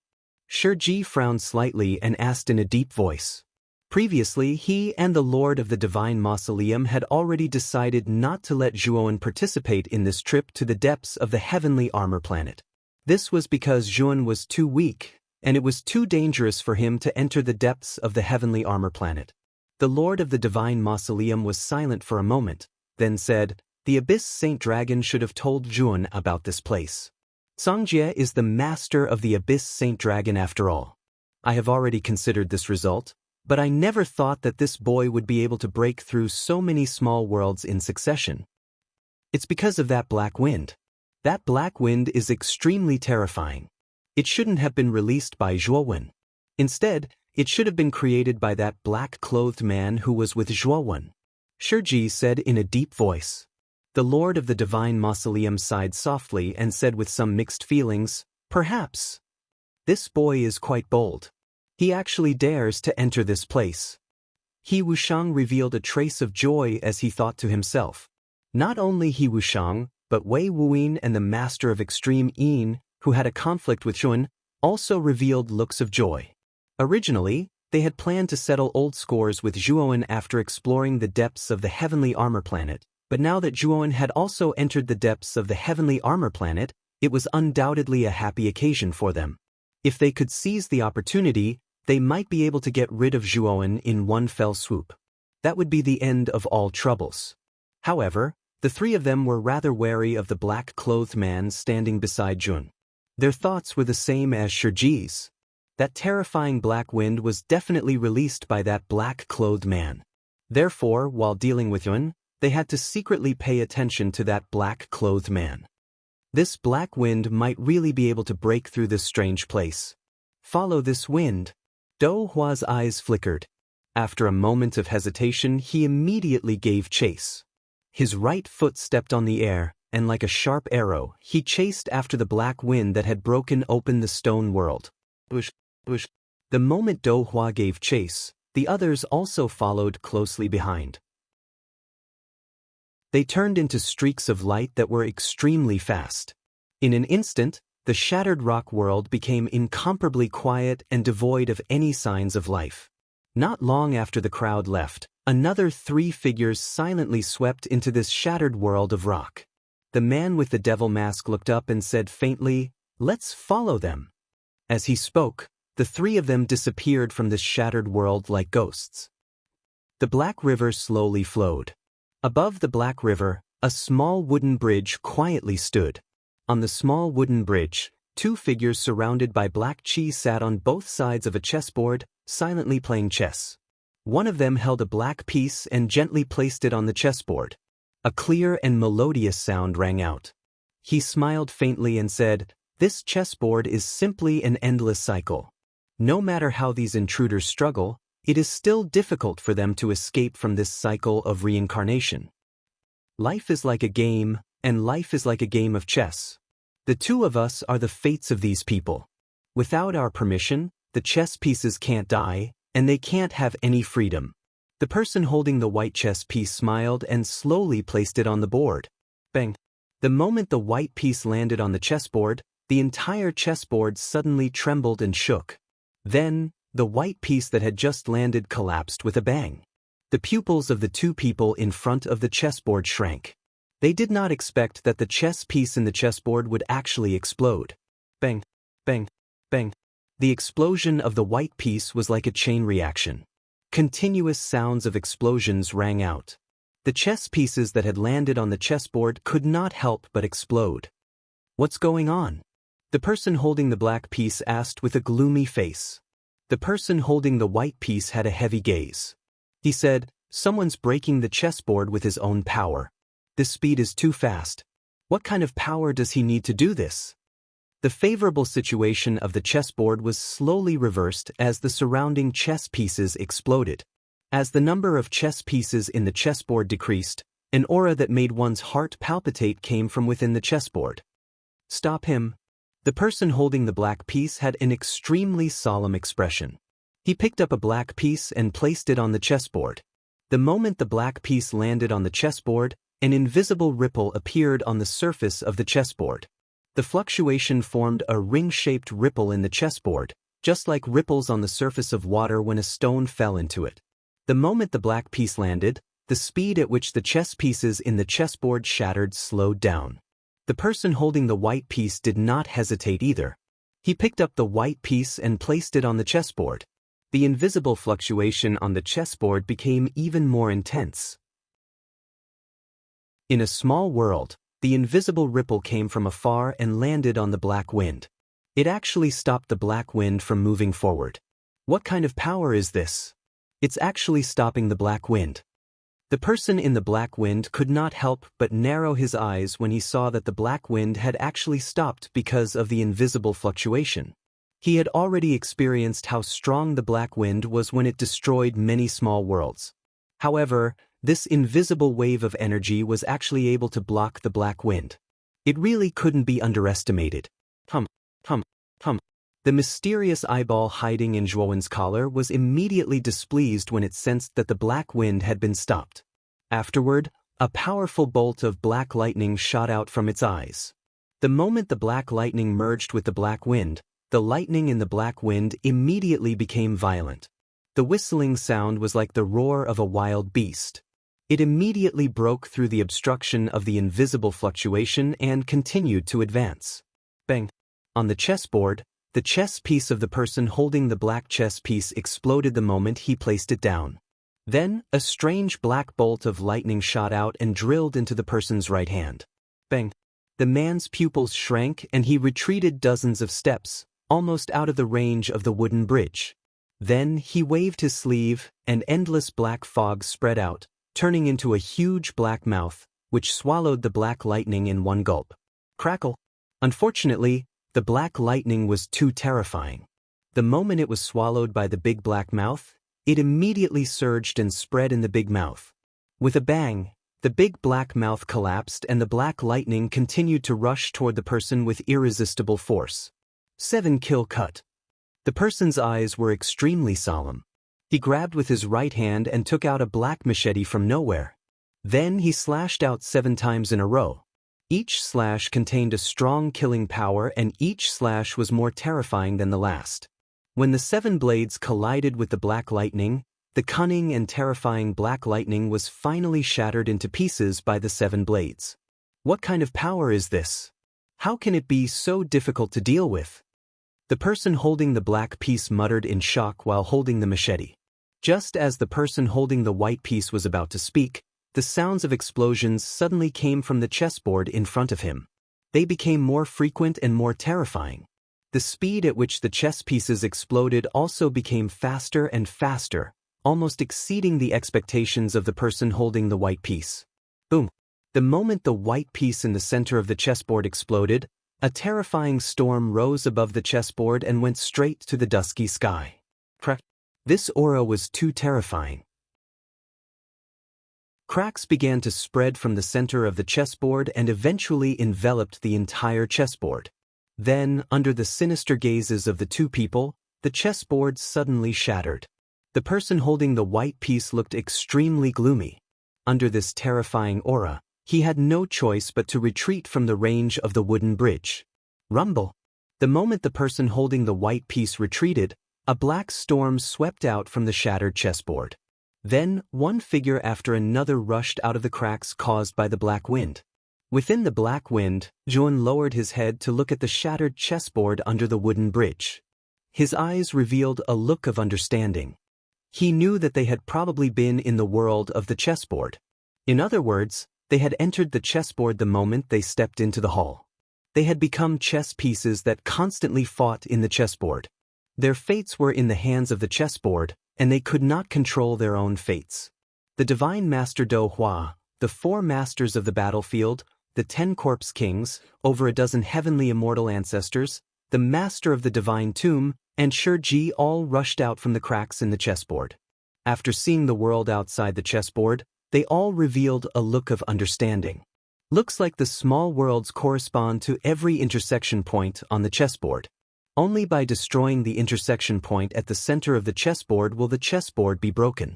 Shiji frowned slightly and asked in a deep voice. Previously, he and the Lord of the Divine Mausoleum had already decided not to let Zhuowen participate in this trip to the depths of the heavenly armor planet. This was because Zhuowen was too weak, and it was too dangerous for him to enter the depths of the heavenly armor planet. The Lord of the Divine Mausoleum was silent for a moment, then said, "The Abyss Saint Dragon should have told Zhuowen about this place. Songjie is the master of the Abyss Saint Dragon after all. I have already considered this result, but I never thought that this boy would be able to break through so many small worlds in succession. It's because of that black wind. That black wind is extremely terrifying. It shouldn't have been released by Zhuowen. Instead, it should have been created by that black-clothed man who was with Zhuowen," Shiji said in a deep voice. The Lord of the Divine Mausoleum sighed softly and said with some mixed feelings, "Perhaps. This boy is quite bold. He actually dares to enter this place." He Wushang revealed a trace of joy as he thought to himself. Not only He Wushang, but Wei Wuyin and the Master of Extreme Yin, who had a conflict with Zhuowen, also revealed looks of joy. Originally, they had planned to settle old scores with Zhuowen after exploring the depths of the heavenly armor planet, but now that Zhuowen had also entered the depths of the heavenly armor planet, it was undoubtedly a happy occasion for them. If they could seize the opportunity, they might be able to get rid of Zhuowen in one fell swoop. That would be the end of all troubles. However, the three of them were rather wary of the black-clothed man standing beside Zhuowen. Their thoughts were the same as Shiji's. That terrifying black wind was definitely released by that black-clothed man. Therefore, while dealing with Zhuowen, they had to secretly pay attention to that black-clothed man. This black wind might really be able to break through this strange place. Follow this wind. Do Hua's eyes flickered. After a moment of hesitation, he immediately gave chase. His right foot stepped on the air, and like a sharp arrow, he chased after the black wind that had broken open the stone world. Bush, bush. The moment Do Hua gave chase, the others also followed closely behind. They turned into streaks of light that were extremely fast. In an instant, the shattered rock world became incomparably quiet and devoid of any signs of life. Not long after the crowd left, another three figures silently swept into this shattered world of rock. The man with the devil mask looked up and said faintly, "Let's follow them." As he spoke, the three of them disappeared from this shattered world like ghosts. The Black River slowly flowed. Above the Black River, a small wooden bridge quietly stood. On the small wooden bridge, two figures surrounded by black chi sat on both sides of a chessboard, silently playing chess. One of them held a black piece and gently placed it on the chessboard. A clear and melodious sound rang out. He smiled faintly and said, "This chessboard is simply an endless cycle. No matter how these intruders struggle, it is still difficult for them to escape from this cycle of reincarnation. Life is like a game, and life is like a game of chess. The two of us are the fates of these people. Without our permission, the chess pieces can't die, and they can't have any freedom." The person holding the white chess piece smiled and slowly placed it on the board. Bang! The moment the white piece landed on the chessboard, the entire chessboard suddenly trembled and shook. Then, the white piece that had just landed collapsed with a bang. The pupils of the two people in front of the chessboard shrank. They did not expect that the chess piece in the chessboard would actually explode. Bang! Bang! Bang! The explosion of the white piece was like a chain reaction. Continuous sounds of explosions rang out. The chess pieces that had landed on the chessboard could not help but explode. "What's going on?" the person holding the black piece asked with a gloomy face. The person holding the white piece had a heavy gaze. He said, "Someone's breaking the chessboard with his own power. This speed is too fast. What kind of power does he need to do this?" The favorable situation of the chessboard was slowly reversed as the surrounding chess pieces exploded. As the number of chess pieces in the chessboard decreased, an aura that made one's heart palpitate came from within the chessboard. "Stop him." The person holding the black piece had an extremely solemn expression. He picked up a black piece and placed it on the chessboard. The moment the black piece landed on the chessboard, an invisible ripple appeared on the surface of the chessboard. The fluctuation formed a ring-shaped ripple in the chessboard, just like ripples on the surface of water when a stone fell into it. The moment the black piece landed, the speed at which the chess pieces in the chessboard shattered slowed down. The person holding the white piece did not hesitate either. He picked up the white piece and placed it on the chessboard. The invisible fluctuation on the chessboard became even more intense. In a small world, the invisible ripple came from afar and landed on the black wind. It actually stopped the black wind from moving forward. What kind of power is this? It's actually stopping the black wind. The person in the black wind could not help but narrow his eyes when he saw that the black wind had actually stopped because of the invisible fluctuation. He had already experienced how strong the black wind was when it destroyed many small worlds. However, this invisible wave of energy was actually able to block the black wind. It really couldn't be underestimated. The mysterious eyeball hiding in Zhuowen's collar was immediately displeased when it sensed that the black wind had been stopped. Afterward, a powerful bolt of black lightning shot out from its eyes. The moment the black lightning merged with the black wind, the lightning in the black wind immediately became violent. The whistling sound was like the roar of a wild beast. It immediately broke through the obstruction of the invisible fluctuation and continued to advance. Bang! On the chessboard, the chess piece of the person holding the black chess piece exploded the moment he placed it down. Then, a strange black bolt of lightning shot out and drilled into the person's right hand. Bang! The man's pupils shrank and he retreated dozens of steps, almost out of the range of the wooden bridge. Then he waved his sleeve, and endless black fog spread out, turning into a huge black mouth, which swallowed the black lightning in one gulp. Crackle! Unfortunately, the black lightning was too terrifying. The moment it was swallowed by the big black mouth, it immediately surged and spread in the big mouth. With a bang, the big black mouth collapsed and the black lightning continued to rush toward the person with irresistible force. 7 kill cut. The person's eyes were extremely solemn. He grabbed with his right hand and took out a black machete from nowhere. Then he slashed out 7 times in a row. Each slash contained a strong killing power and each slash was more terrifying than the last. When the 7 blades collided with the black lightning, the cunning and terrifying black lightning was finally shattered into pieces by the 7 blades. What kind of power is this? How can it be so difficult to deal with? The person holding the black piece muttered in shock while holding the machete. Just as the person holding the white piece was about to speak, the sounds of explosions suddenly came from the chessboard in front of him. They became more frequent and more terrifying. The speed at which the chess pieces exploded also became faster and faster, almost exceeding the expectations of the person holding the white piece. Boom! The moment the white piece in the center of the chessboard exploded, a terrifying storm rose above the chessboard and went straight to the dusky sky. Crack! This aura was too terrifying. Cracks began to spread from the center of the chessboard and eventually enveloped the entire chessboard. Then, under the sinister gazes of the 2 people, the chessboard suddenly shattered. The person holding the white piece looked extremely gloomy. Under this terrifying aura, he had no choice but to retreat from the range of the wooden bridge. Rumble! The moment the person holding the white piece retreated, a black storm swept out from the shattered chessboard. Then, one figure after another rushed out of the cracks caused by the black wind. Within the black wind, Zhuon lowered his head to look at the shattered chessboard under the wooden bridge. His eyes revealed a look of understanding. He knew that they had probably been in the world of the chessboard. In other words, they had entered the chessboard the moment they stepped into the hall. They had become chess pieces that constantly fought in the chessboard. Their fates were in the hands of the chessboard, and they could not control their own fates. The Divine Master Do Hua, the 4 masters of the battlefield, the 10 corpse kings, over a dozen heavenly immortal ancestors, the master of the divine tomb, and Shi Ji all rushed out from the cracks in the chessboard. After seeing the world outside the chessboard, they all revealed a look of understanding. Looks like the small worlds correspond to every intersection point on the chessboard. Only by destroying the intersection point at the center of the chessboard will the chessboard be broken.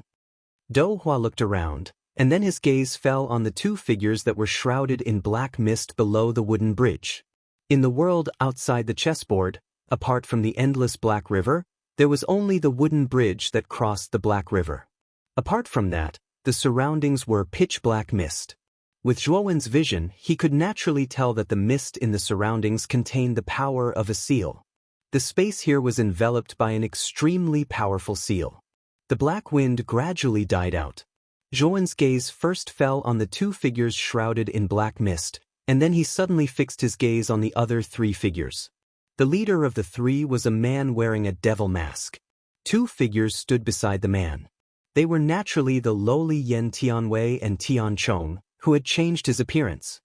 Do Hua looked around, and then his gaze fell on the two figures that were shrouded in black mist below the wooden bridge. In the world outside the chessboard, apart from the endless Black River, there was only the wooden bridge that crossed the Black River. Apart from that, the surroundings were pitch-black mist. With Zhuowen's vision, he could naturally tell that the mist in the surroundings contained the power of a seal. The space here was enveloped by an extremely powerful seal. The black wind gradually died out. Zhuowen's gaze first fell on the two figures shrouded in black mist, and then he suddenly fixed his gaze on the other three figures. The leader of the three was a man wearing a devil mask. Two figures stood beside the man. They were naturally the lowly Yan Tianwei and Tian Chong, who had changed his appearance.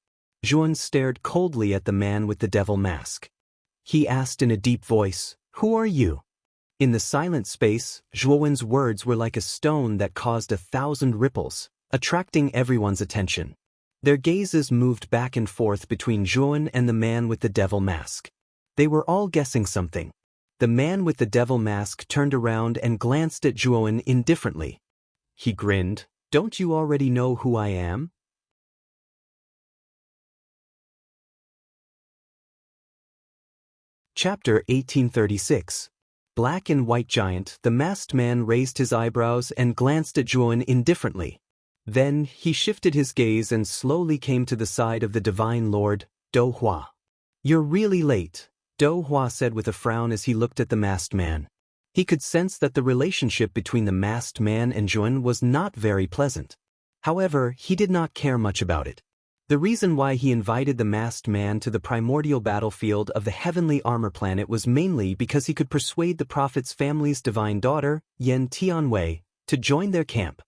Zhuowen stared coldly at the man with the devil mask. He asked in a deep voice, "Who are you?" In the silent space, Zhuowen's words were like a stone that caused 1,000 ripples, attracting everyone's attention. Their gazes moved back and forth between Zhuowen and the man with the devil mask. They were all guessing something. The man with the devil mask turned around and glanced at Zhuowen indifferently. He grinned, "Don't you already know who I am?" Chapter 1836. Black and White Giant. The masked man raised his eyebrows and glanced at Zhuowen indifferently. Then he shifted his gaze and slowly came to the side of the Divine Lord, Do Hua. "You're really late," Do Hua said with a frown as he looked at the masked man. He could sense that the relationship between the masked man and Zhuowen was not very pleasant. However, he did not care much about it. The reason why he invited the masked man to the primordial battlefield of the heavenly armor planet was mainly because he could persuade the prophet's family's divine daughter, Yan Tianwei, to join their camp.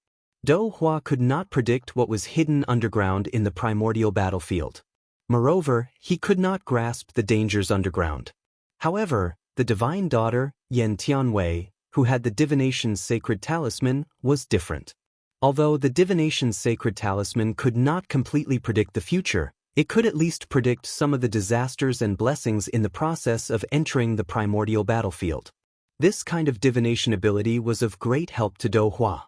Do Hua could not predict what was hidden underground in the primordial battlefield. Moreover, he could not grasp the dangers underground. However, the divine daughter, Yan Tianwei, who had the divination's sacred talisman, was different. Although the divination's sacred talisman could not completely predict the future, it could at least predict some of the disasters and blessings in the process of entering the primordial battlefield. This kind of divination ability was of great help to Do Hua.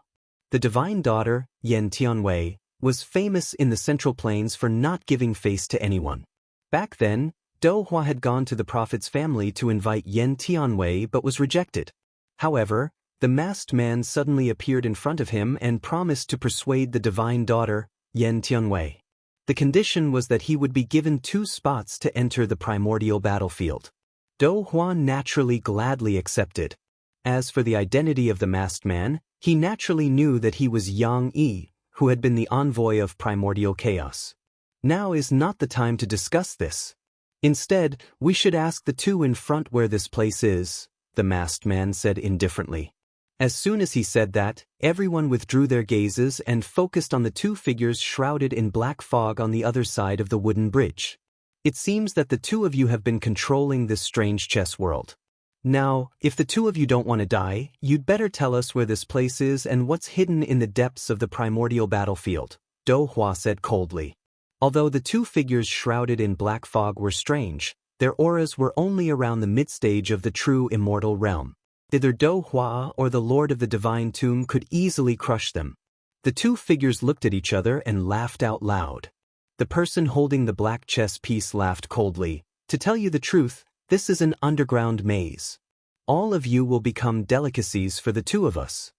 The divine daughter, Yan Tianwei, was famous in the Central Plains for not giving face to anyone. Back then, Do Hua had gone to the prophet's family to invite Yan Tianwei but was rejected. However, the masked man suddenly appeared in front of him and promised to persuade the divine daughter, Yan Tianwei. The condition was that he would be given 2 spots to enter the primordial battlefield. Do Hua naturally gladly accepted. As for the identity of the masked man, he naturally knew that he was Yang Yi, who had been the envoy of primordial chaos. Now is not the time to discuss this. Instead, we should ask the two in front where this place is, the masked man said indifferently. As soon as he said that, everyone withdrew their gazes and focused on the 2 figures shrouded in black fog on the other side of the wooden bridge. It seems that the 2 of you have been controlling this strange chess world. Now, if the 2 of you don't want to die, you'd better tell us where this place is and what's hidden in the depths of the primordial battlefield, Do Hua said coldly. Although the 2 figures shrouded in black fog were strange, their auras were only around the mid-stage of the true immortal realm. Either Do Hua or the Lord of the Divine Tomb could easily crush them. The 2 figures looked at each other and laughed out loud. The person holding the black chess piece laughed coldly. "To tell you the truth, this is an underground maze. All of you will become delicacies for the 2 of us."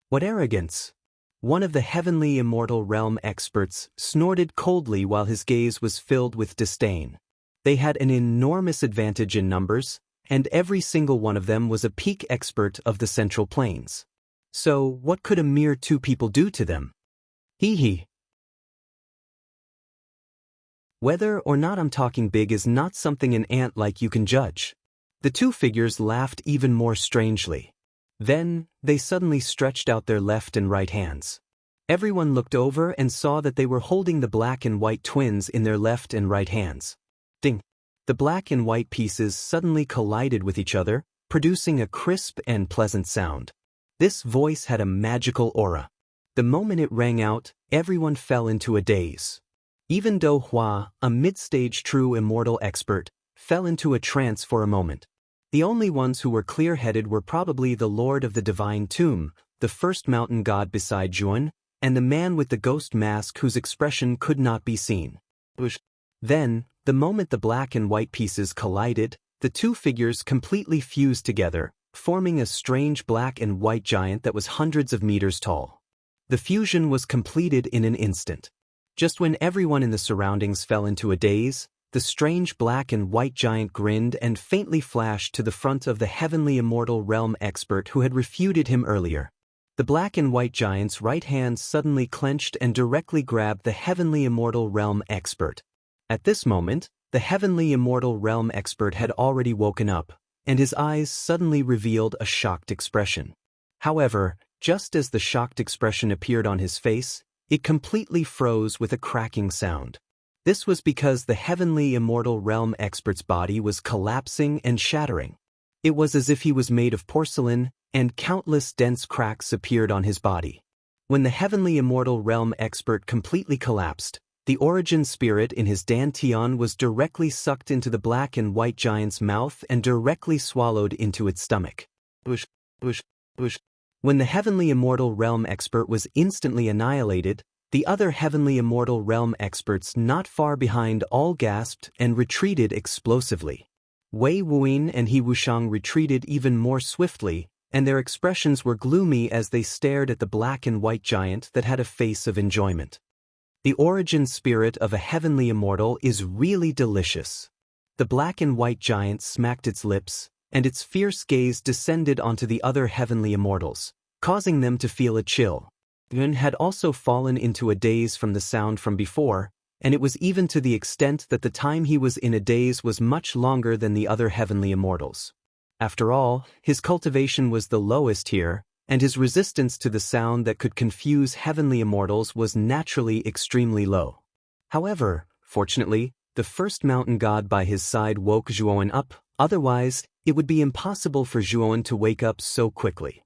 "What arrogance!" One of the heavenly immortal realm experts snorted coldly while his gaze was filled with disdain. They had an enormous advantage in numbers, and every single one of them was a peak expert of the Central Plains. So, what could a mere 2 people do to them? Hee hee. Whether or not I'm talking big is not something an ant like you can judge. The 2 figures laughed even more strangely. Then, they suddenly stretched out their left and right hands. Everyone looked over and saw that they were holding the black and white twins in their left and right hands. Ding! The black and white pieces suddenly collided with each other, producing a crisp and pleasant sound. This voice had a magical aura. The moment it rang out, everyone fell into a daze. Even Do Hua, a mid-stage true immortal expert, fell into a trance for a moment. The only ones who were clear-headed were probably the Lord of the Divine Tomb, the first mountain god beside Zhuowen, and the man with the ghost mask whose expression could not be seen. Then, the moment the black and white pieces collided, the two figures completely fused together, forming a strange black and white giant that was hundreds of meters tall. The fusion was completed in an instant. Just when everyone in the surroundings fell into a daze, the strange black and white giant grinned and faintly flashed to the front of the heavenly immortal realm expert who had refuted him earlier. The black and white giant's right hand suddenly clenched and directly grabbed the heavenly immortal realm expert. At this moment, the heavenly immortal realm expert had already woken up, and his eyes suddenly revealed a shocked expression. However, just as the shocked expression appeared on his face, it completely froze with a cracking sound. This was because the heavenly immortal realm expert's body was collapsing and shattering. It was as if he was made of porcelain, and countless dense cracks appeared on his body. When the heavenly immortal realm expert completely collapsed, the origin spirit in his dantian was directly sucked into the black and white giant's mouth and directly swallowed into its stomach. When the heavenly immortal realm expert was instantly annihilated, the other heavenly immortal realm experts not far behind all gasped and retreated explosively. Wei Wuyin and He Wushang retreated even more swiftly, and their expressions were gloomy as they stared at the black and white giant that had a face of enjoyment. The origin spirit of a heavenly immortal is really delicious. The black and white giant smacked its lips, and its fierce gaze descended onto the other heavenly immortals, causing them to feel a chill. Yun had also fallen into a daze from the sound from before, and it was even to the extent that the time he was in a daze was much longer than the other heavenly immortals. After all, his cultivation was the lowest here, and his resistance to the sound that could confuse heavenly immortals was naturally extremely low. However, fortunately, the first mountain god by his side woke Zhuowen up, otherwise, it would be impossible for Zhuowen to wake up so quickly.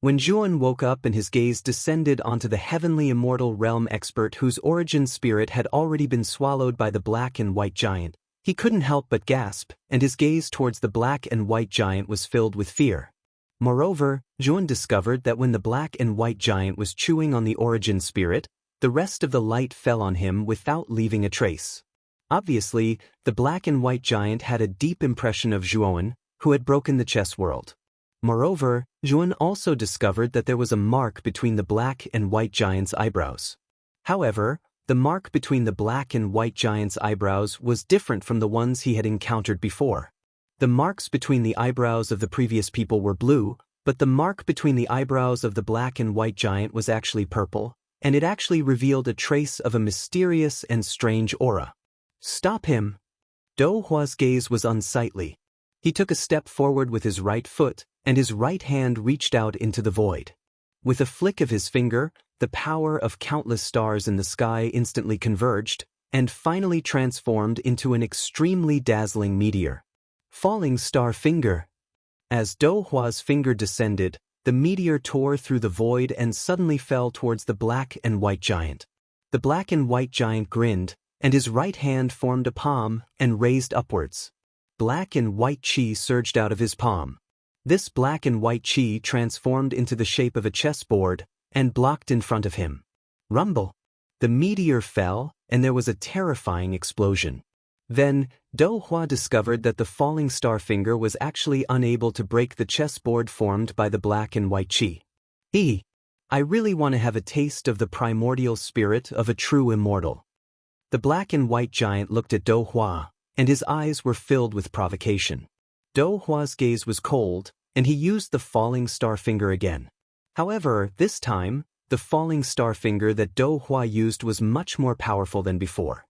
When Zhuowen woke up and his gaze descended onto the heavenly immortal realm expert whose origin spirit had already been swallowed by the black and white giant, he couldn't help but gasp, and his gaze towards the black and white giant was filled with fear. Moreover, Zhuowen discovered that when the black and white giant was chewing on the origin spirit, the rest of the light fell on him without leaving a trace. Obviously, the black and white giant had a deep impression of Zhuowen, who had broken the chess world. Moreover, Zhuowen also discovered that there was a mark between the black and white giant's eyebrows. However, the mark between the black and white giant's eyebrows was different from the ones he had encountered before. The marks between the eyebrows of the previous people were blue, but the mark between the eyebrows of the black and white giant was actually purple, and it actually revealed a trace of a mysterious and strange aura. "Stop him!" Dou Hua's gaze was unsightly. He took a step forward with his right foot, and his right hand reached out into the void. With a flick of his finger, the power of countless stars in the sky instantly converged, and finally transformed into an extremely dazzling meteor. Falling star finger. As Dou Hua's finger descended, the meteor tore through the void and suddenly fell towards the black and white giant. The black and white giant grinned, and his right hand formed a palm and raised upwards. Black and white chi surged out of his palm. This black and white chi transformed into the shape of a chessboard and blocked in front of him. Rumble! The meteor fell, and there was a terrifying explosion. Then, Dou Hua discovered that the falling star finger was actually unable to break the chessboard formed by the black and white chi. I really want to have a taste of the primordial spirit of a true immortal. The black and white giant looked at Dou Hua, and his eyes were filled with provocation. Dou Hua's gaze was cold, and he used the falling star finger again. However, this time, the falling star finger that Dou Hua used was much more powerful than before.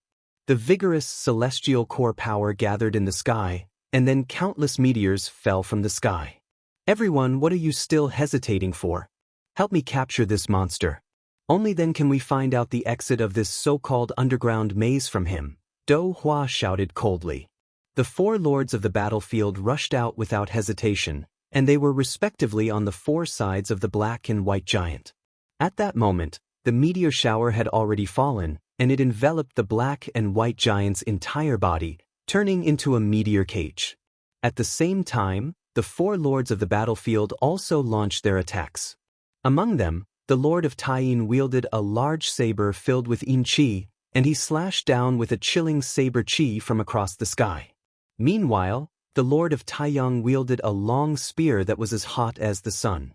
The vigorous celestial core power gathered in the sky, and then countless meteors fell from the sky. "Everyone, what are you still hesitating for? Help me capture this monster. Only then can we find out the exit of this so-called underground maze from him," Dou Hua shouted coldly. The four lords of the battlefield rushed out without hesitation, and they were respectively on the four sides of the black and white giant. At that moment, the meteor shower had already fallen, and it enveloped the black and white giant's entire body, turning into a meteor cage. At the same time, the four lords of the battlefield also launched their attacks. Among them, the Lord of Taiyin wielded a large saber filled with yin qi, and he slashed down with a chilling saber qi from across the sky. Meanwhile, the Lord of Taiyang wielded a long spear that was as hot as the sun.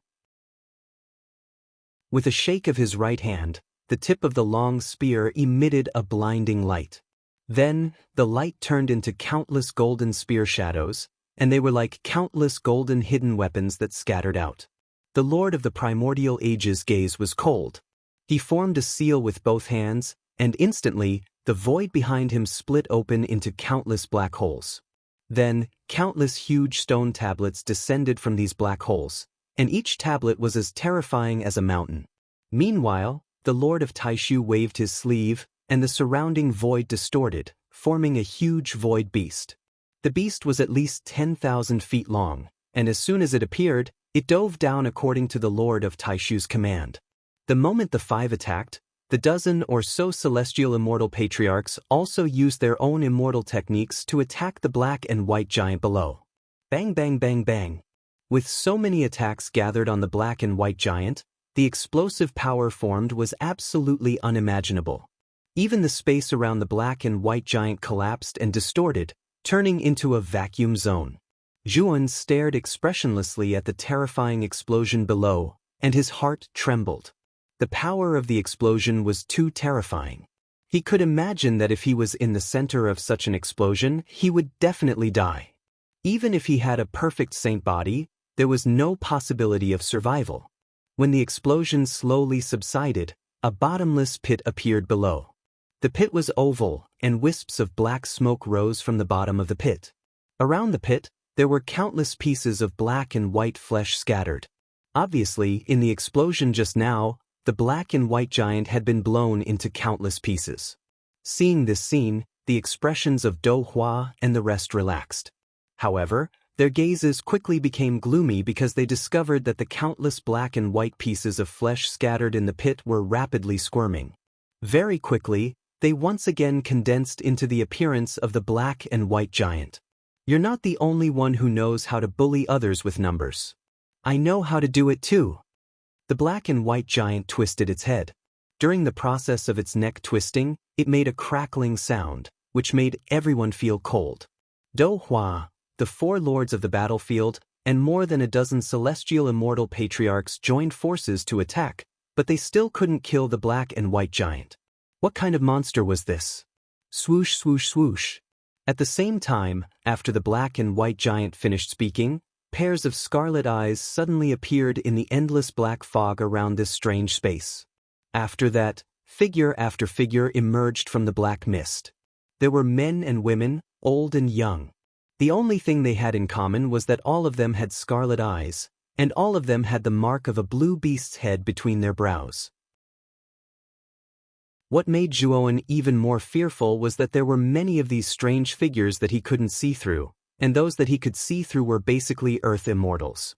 With a shake of his right hand, the tip of the long spear emitted a blinding light. Then, the light turned into countless golden spear shadows, and they were like countless golden hidden weapons that scattered out. The Lord of the Primordial Age's gaze was cold. He formed a seal with both hands, and instantly, the void behind him split open into countless black holes. Then, countless huge stone tablets descended from these black holes, and each tablet was as terrifying as a mountain. Meanwhile, the Lord of Taishu waved his sleeve, and the surrounding void distorted, forming a huge void beast. The beast was at least 10,000 feet long, and as soon as it appeared, it dove down according to the Lord of Taishu's command. The moment the five attacked, the dozen or so celestial immortal patriarchs also used their own immortal techniques to attack the black and white giant below. Bang bang bang bang. With so many attacks gathered on the black and white giant, the explosive power formed was absolutely unimaginable. Even the space around the black and white giant collapsed and distorted, turning into a vacuum zone. Zhuan stared expressionlessly at the terrifying explosion below, and his heart trembled. The power of the explosion was too terrifying. He could imagine that if he was in the center of such an explosion, he would definitely die. Even if he had a perfect saint body, there was no possibility of survival. When the explosion slowly subsided, a bottomless pit appeared below. The pit was oval, and wisps of black smoke rose from the bottom of the pit. Around the pit, there were countless pieces of black and white flesh scattered. Obviously, in the explosion just now, the black and white giant had been blown into countless pieces. Seeing this scene, the expressions of Dou Hua and the rest relaxed. However, their gazes quickly became gloomy because they discovered that the countless black and white pieces of flesh scattered in the pit were rapidly squirming. Very quickly, they once again condensed into the appearance of the black and white giant. You're not the only one who knows how to bully others with numbers. I know how to do it too. The black and white giant twisted its head. During the process of its neck twisting, it made a crackling sound, which made everyone feel cold. Dou Hua, the four lords of the battlefield, and more than a dozen celestial immortal patriarchs joined forces to attack, but they still couldn't kill the black and white giant. What kind of monster was this? Swoosh swoosh swoosh. At the same time, after the black and white giant finished speaking, pairs of scarlet eyes suddenly appeared in the endless black fog around this strange space. After that, figure after figure emerged from the black mist. There were men and women, old and young. The only thing they had in common was that all of them had scarlet eyes, and all of them had the mark of a blue beast's head between their brows. What made Zhuan even more fearful was that there were many of these strange figures that he couldn't see through, and those that he could see through were basically Earth immortals.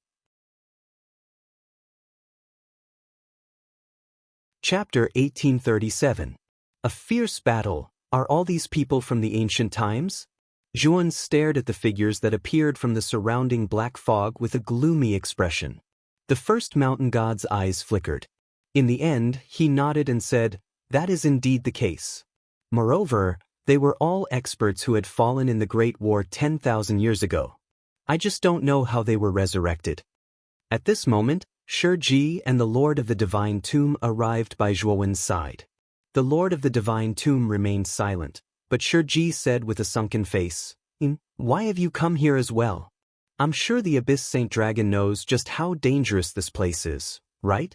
Chapter 1837. A fierce battle. Are all these people from the ancient times? Zhuan stared at the figures that appeared from the surrounding black fog with a gloomy expression. The first mountain god's eyes flickered. In the end, he nodded and said, "That is indeed the case." Moreover, they were all experts who had fallen in the Great War 10,000 years ago. I just don't know how they were resurrected. At this moment, Shiji and the Lord of the Divine Tomb arrived by Zhuan's side. The Lord of the Divine Tomb remained silent, but Shiji said with a sunken face, "Why have you come here as well? I'm sure the Abyss Saint Dragon knows just how dangerous this place is, right?"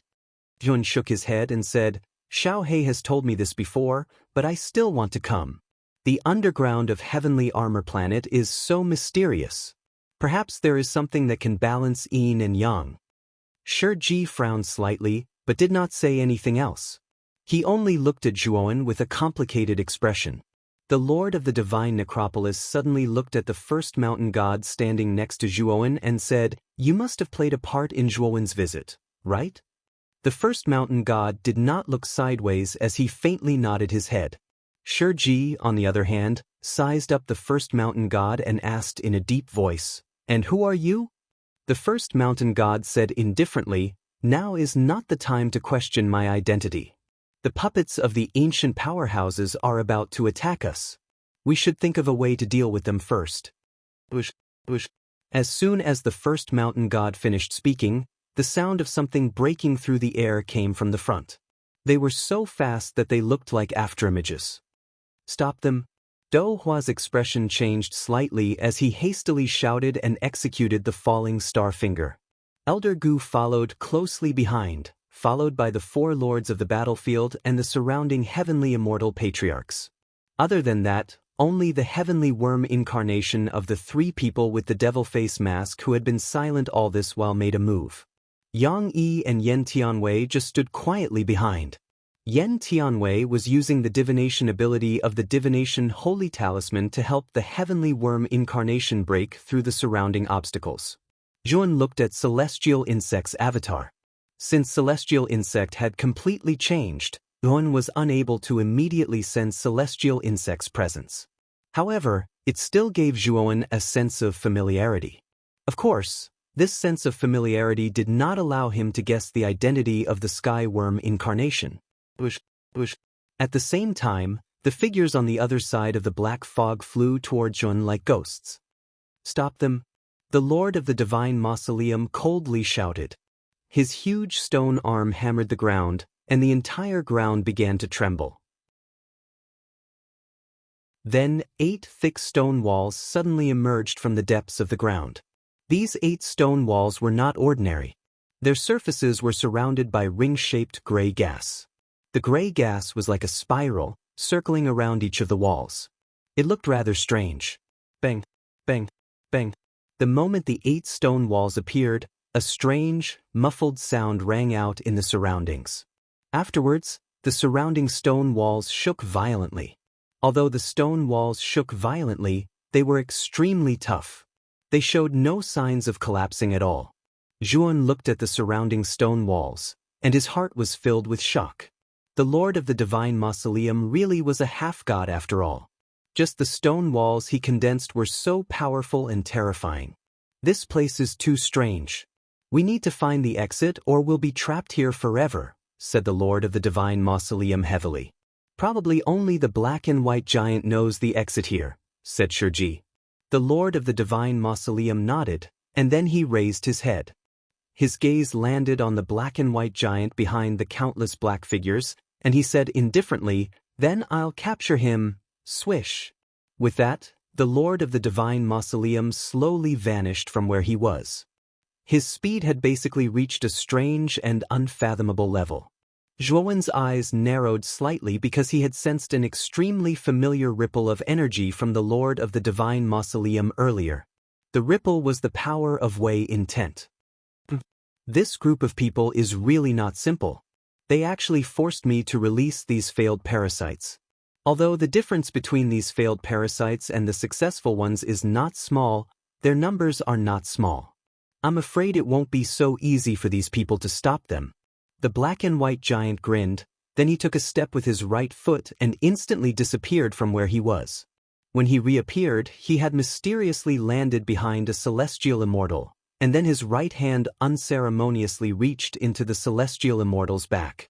Zhuan shook his head and said, "Xiao He has told me this before, but I still want to come. The underground of Heavenly Armor Planet is so mysterious. Perhaps there is something that can balance yin and yang." Shiji frowned slightly, but did not say anything else. He only looked at Zhuan with a complicated expression. The Lord of the Divine Necropolis suddenly looked at the first mountain god standing next to Zhuan and said, "You must have played a part in Zhuan's visit, right?" The first mountain god did not look sideways as he faintly nodded his head. Shiji, on the other hand, sized up the first mountain god and asked in a deep voice, "And who are you?" The first mountain god said indifferently, Now is not the time to question my identity. The puppets of the ancient powerhouses are about to attack us. We should think of a way to deal with them first. Bush, bush. As soon as the first mountain god finished speaking, the sound of something breaking through the air came from the front. They were so fast that they looked like afterimages. Stop them. Do Hua's expression changed slightly as he hastily shouted and executed the falling star finger. Elder Gu followed closely behind, followed by the 4 lords of the battlefield and the surrounding heavenly immortal patriarchs. Other than that, only the heavenly worm incarnation of the 3 people with the devil face mask who had been silent all this while made a move. Yang Yi and Yen Tianwei just stood quietly behind. Yen Tianwei was using the divination ability of the divination holy talisman to help the heavenly worm incarnation break through the surrounding obstacles. Zhuan looked at Celestial Insect's avatar. Since Celestial Insect had completely changed, Zhuan was unable to immediately sense Celestial Insect's presence. However, it still gave Zhuan a sense of familiarity. Of course, this sense of familiarity did not allow him to guess the identity of the sky worm incarnation. At the same time, the figures on the other side of the black fog flew toward Zhuan like ghosts. Stop them! The Lord of the Divine Mausoleum coldly shouted. His huge stone arm hammered the ground, and the entire ground began to tremble. Then 8 thick stone walls suddenly emerged from the depths of the ground. These 8 stone walls were not ordinary. Their surfaces were surrounded by ring-shaped gray gas. The gray gas was like a spiral, circling around each of the walls. It looked rather strange. Bang, bang, bang. The moment the 8 stone walls appeared, a strange, muffled sound rang out in the surroundings. Afterwards, the surrounding stone walls shook violently. Although the stone walls shook violently, they were extremely tough. They showed no signs of collapsing at all. Zhuan looked at the surrounding stone walls, and his heart was filled with shock. The Lord of the Divine Mausoleum really was a half-god after all. Just the stone walls he condensed were so powerful and terrifying. This place is too strange. We need to find the exit or we'll be trapped here forever, said the Lord of the Divine Mausoleum heavily. Probably only the black and white giant knows the exit here, said Shiji. The Lord of the Divine Mausoleum nodded, and then he raised his head. His gaze landed on the black and white giant behind the countless black figures, and he said indifferently, "Then I'll capture him." Swish. With that, the Lord of the Divine Mausoleum slowly vanished from where he was. His speed had basically reached a strange and unfathomable level. Zhuan's eyes narrowed slightly because he had sensed an extremely familiar ripple of energy from the Lord of the Divine Mausoleum earlier. The ripple was the power of Wei intent. This group of people is really not simple. They actually forced me to release these failed parasites. Although the difference between these failed parasites and the successful ones is not small, their numbers are not small. I'm afraid it won't be so easy for these people to stop them. The black and white giant grinned, then he took a step with his right foot and instantly disappeared from where he was. When he reappeared, he had mysteriously landed behind a celestial immortal, and then his right hand unceremoniously reached into the celestial immortal's back.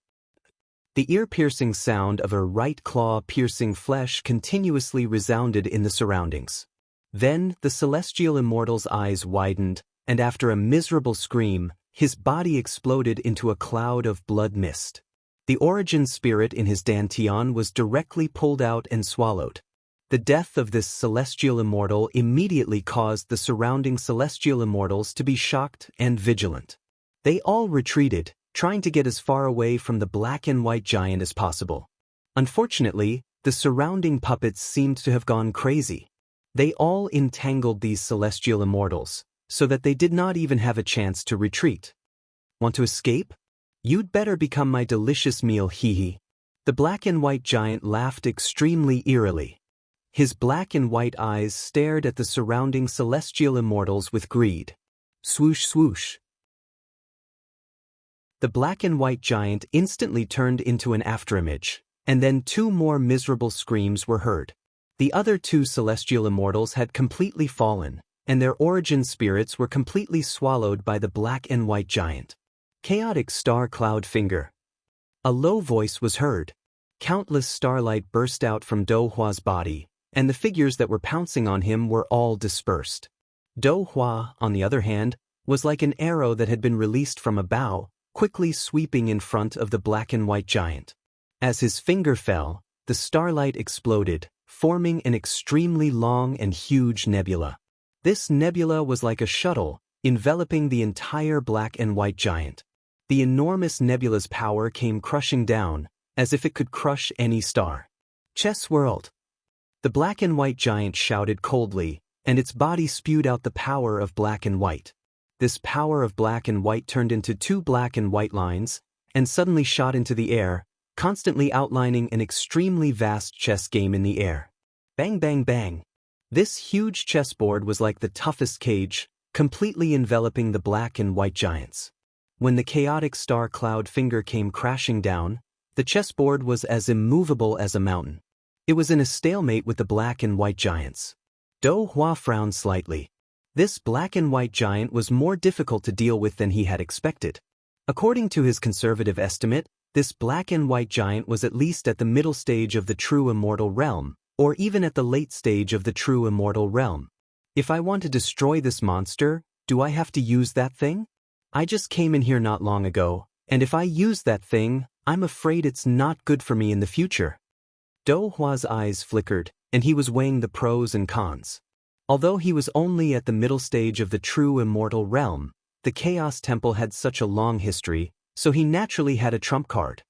The ear-piercing sound of a right claw piercing flesh continuously resounded in the surroundings. Then the celestial immortal's eyes widened, and after a miserable scream, his body exploded into a cloud of blood mist. The origin spirit in his dantian was directly pulled out and swallowed. The death of this celestial immortal immediately caused the surrounding celestial immortals to be shocked and vigilant. They all retreated, trying to get as far away from the black and white giant as possible. Unfortunately, the surrounding puppets seemed to have gone crazy. They all entangled these celestial immortals, so that they did not even have a chance to retreat. Want to escape? You'd better become my delicious meal, hee. The black and white giant laughed extremely eerily. His black and white eyes stared at the surrounding celestial immortals with greed. Swoosh swoosh. The black and white giant instantly turned into an afterimage, and then 2 more miserable screams were heard. The other 2 celestial immortals had completely fallen, and their origin spirits were completely swallowed by the black and white giant. Chaotic star cloud finger. A low voice was heard. Countless starlight burst out from Do Hua's body, and the figures that were pouncing on him were all dispersed. Do Hua, on the other hand, was like an arrow that had been released from a bow, quickly sweeping in front of the black and white giant. As his finger fell, the starlight exploded, forming an extremely long and huge nebula. This nebula was like a shuttle, enveloping the entire black and white giant. The enormous nebula's power came crushing down, as if it could crush any star. Chess World. The black and white giant shouted coldly, and its body spewed out the power of black and white. This power of black and white turned into two black and white lines, and suddenly shot into the air, constantly outlining an extremely vast chess game in the air. Bang bang bang. This huge chessboard was like the toughest cage, completely enveloping the black and white giants. When the chaotic star cloud finger came crashing down, the chessboard was as immovable as a mountain. It was in a stalemate with the black and white giants. Do Hua frowned slightly. This black and white giant was more difficult to deal with than he had expected. According to his conservative estimate, this black and white giant was at least at the middle stage of the true immortal realm, or even at the late stage of the true immortal realm. If I want to destroy this monster, do I have to use that thing? I just came in here not long ago, and if I use that thing, I'm afraid it's not good for me in the future. Do Hua's eyes flickered, and he was weighing the pros and cons. Although he was only at the middle stage of the true immortal realm, the Chaos Temple had such a long history, so he naturally had a trump card.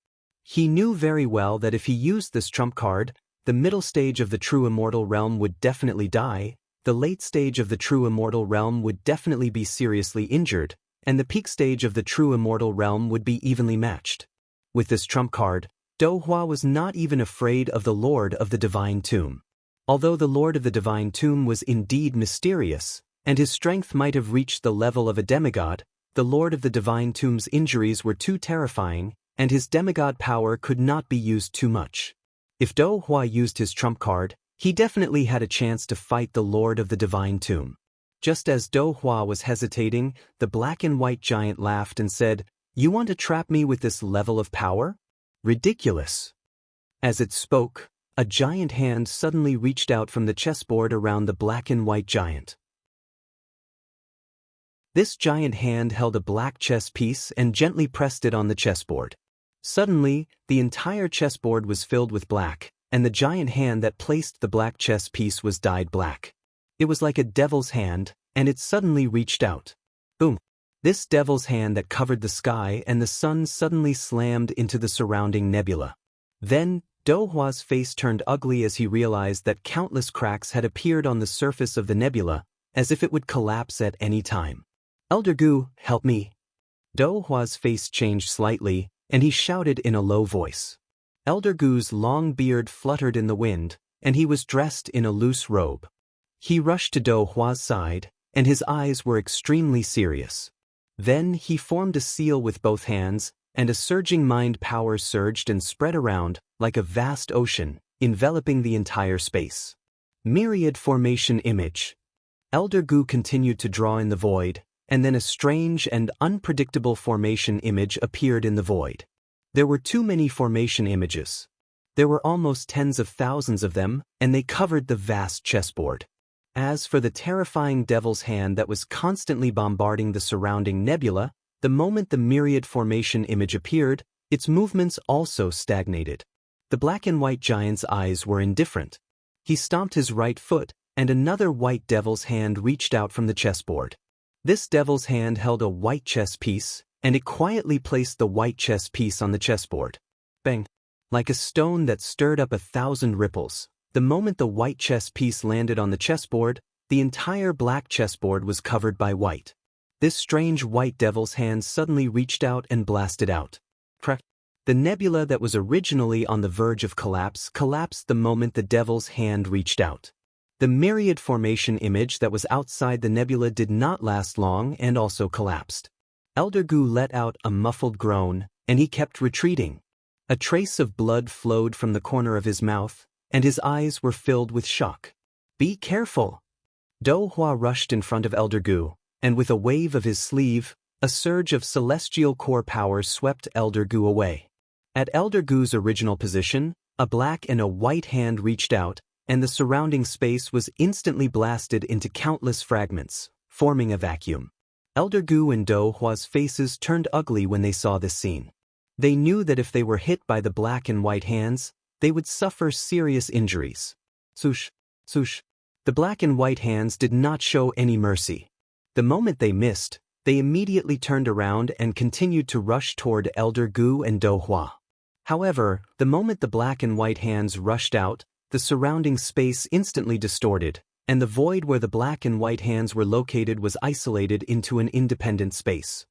He knew very well that if he used this trump card, the middle stage of the true immortal realm would definitely die, the late stage of the true immortal realm would definitely be seriously injured, and the peak stage of the true immortal realm would be evenly matched. With this trump card, Do Hua was not even afraid of the Lord of the Divine Tomb. Although the Lord of the Divine Tomb was indeed mysterious, and his strength might have reached the level of a demigod, the Lord of the Divine Tomb's injuries were too terrifying, and his demigod power could not be used too much. If Do Hua used his trump card, he definitely had a chance to fight the Lord of the Divine Tomb. Just as Do Hua was hesitating, the black and white giant laughed and said, "You want to trap me with this level of power? Ridiculous." As it spoke, a giant hand suddenly reached out from the chessboard around the black and white giant. This giant hand held a black chess piece and gently pressed it on the chessboard. Suddenly, the entire chessboard was filled with black, and the giant hand that placed the black chess piece was dyed black. It was like a devil's hand, and it suddenly reached out. Boom! This devil's hand that covered the sky and the sun suddenly slammed into the surrounding nebula. Then, Do Hua's face turned ugly as he realized that countless cracks had appeared on the surface of the nebula, as if it would collapse at any time. "Elder Gu, help me." Do Hua's face changed slightly, and he shouted in a low voice. Elder Gu's long beard fluttered in the wind, and he was dressed in a loose robe. He rushed to Do Hua's side, and his eyes were extremely serious. Then he formed a seal with both hands, and a surging mind power surged and spread around, like a vast ocean, enveloping the entire space. Myriad formation image. Elder Gu continued to draw in the void, and then a strange and unpredictable formation image appeared in the void. There were too many formation images. There were almost tens of thousands of them, and they covered the vast chessboard. As for the terrifying devil's hand that was constantly bombarding the surrounding nebula, the moment the myriad formation image appeared, its movements also stagnated. The black and white giant's eyes were indifferent. He stomped his right foot, and another white devil's hand reached out from the chessboard. This devil's hand held a white chess piece, and it quietly placed the white chess piece on the chessboard. Bang! Like a stone that stirred up 1,000 ripples, the moment the white chess piece landed on the chessboard, the entire black chessboard was covered by white. This strange white devil's hand suddenly reached out and blasted out. Crack! The nebula that was originally on the verge of collapse collapsed the moment the devil's hand reached out. The myriad formation image that was outside the nebula did not last long and also collapsed. Elder Gu let out a muffled groan, and he kept retreating. A trace of blood flowed from the corner of his mouth, and his eyes were filled with shock. "Be careful!" Do Hua rushed in front of Elder Gu, and with a wave of his sleeve, A surge of celestial core power swept Elder Gu away. At Elder Gu's original position, a black and a white hand reached out, and the surrounding space was instantly blasted into countless fragments, forming a vacuum. Elder Gu and Do Hua's faces turned ugly when they saw this scene. They knew that if they were hit by the black and white hands, they would suffer serious injuries. Swoosh, swoosh. The black and white hands did not show any mercy. The moment they missed, they immediately turned around and continued to rush toward Elder Gu and Do Hua. However, the moment the black and white hands rushed out, the surrounding space instantly distorted, and the void where the black and white hands were located was isolated into an independent space.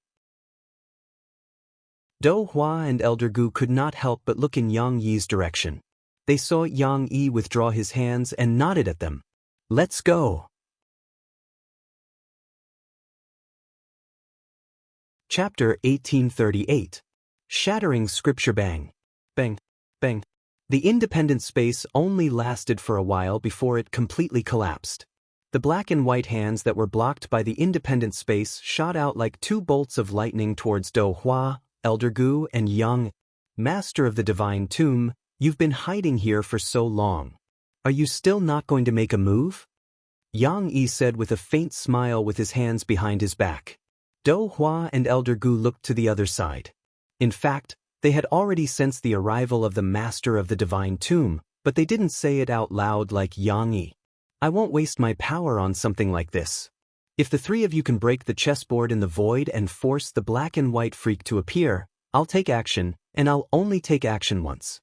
Do Hua and Elder Gu could not help but look in Yang Yi's direction. They saw Yang Yi withdraw his hands and nodded at them. "Let's go." Chapter 1838. Shattering Scripture. Bang. Bang. Bang. The independent space only lasted for a while before it completely collapsed. The black and white hands that were blocked by the independent space shot out like two bolts of lightning towards Do Hua, Elder Gu, and Yang. "Master of the Divine Tomb, you've been hiding here for so long. Are you still not going to make a move?" Yang Yi said with a faint smile with his hands behind his back. Do Hua and Elder Gu looked to the other side. In fact, they had already sensed the arrival of the Master of the Divine Tomb, but they didn't say it out loud like Yang Yi. "I won't waste my power on something like this. If the three of you can break the chessboard in the void and force the black and white freak to appear, I'll take action, and I'll only take action once."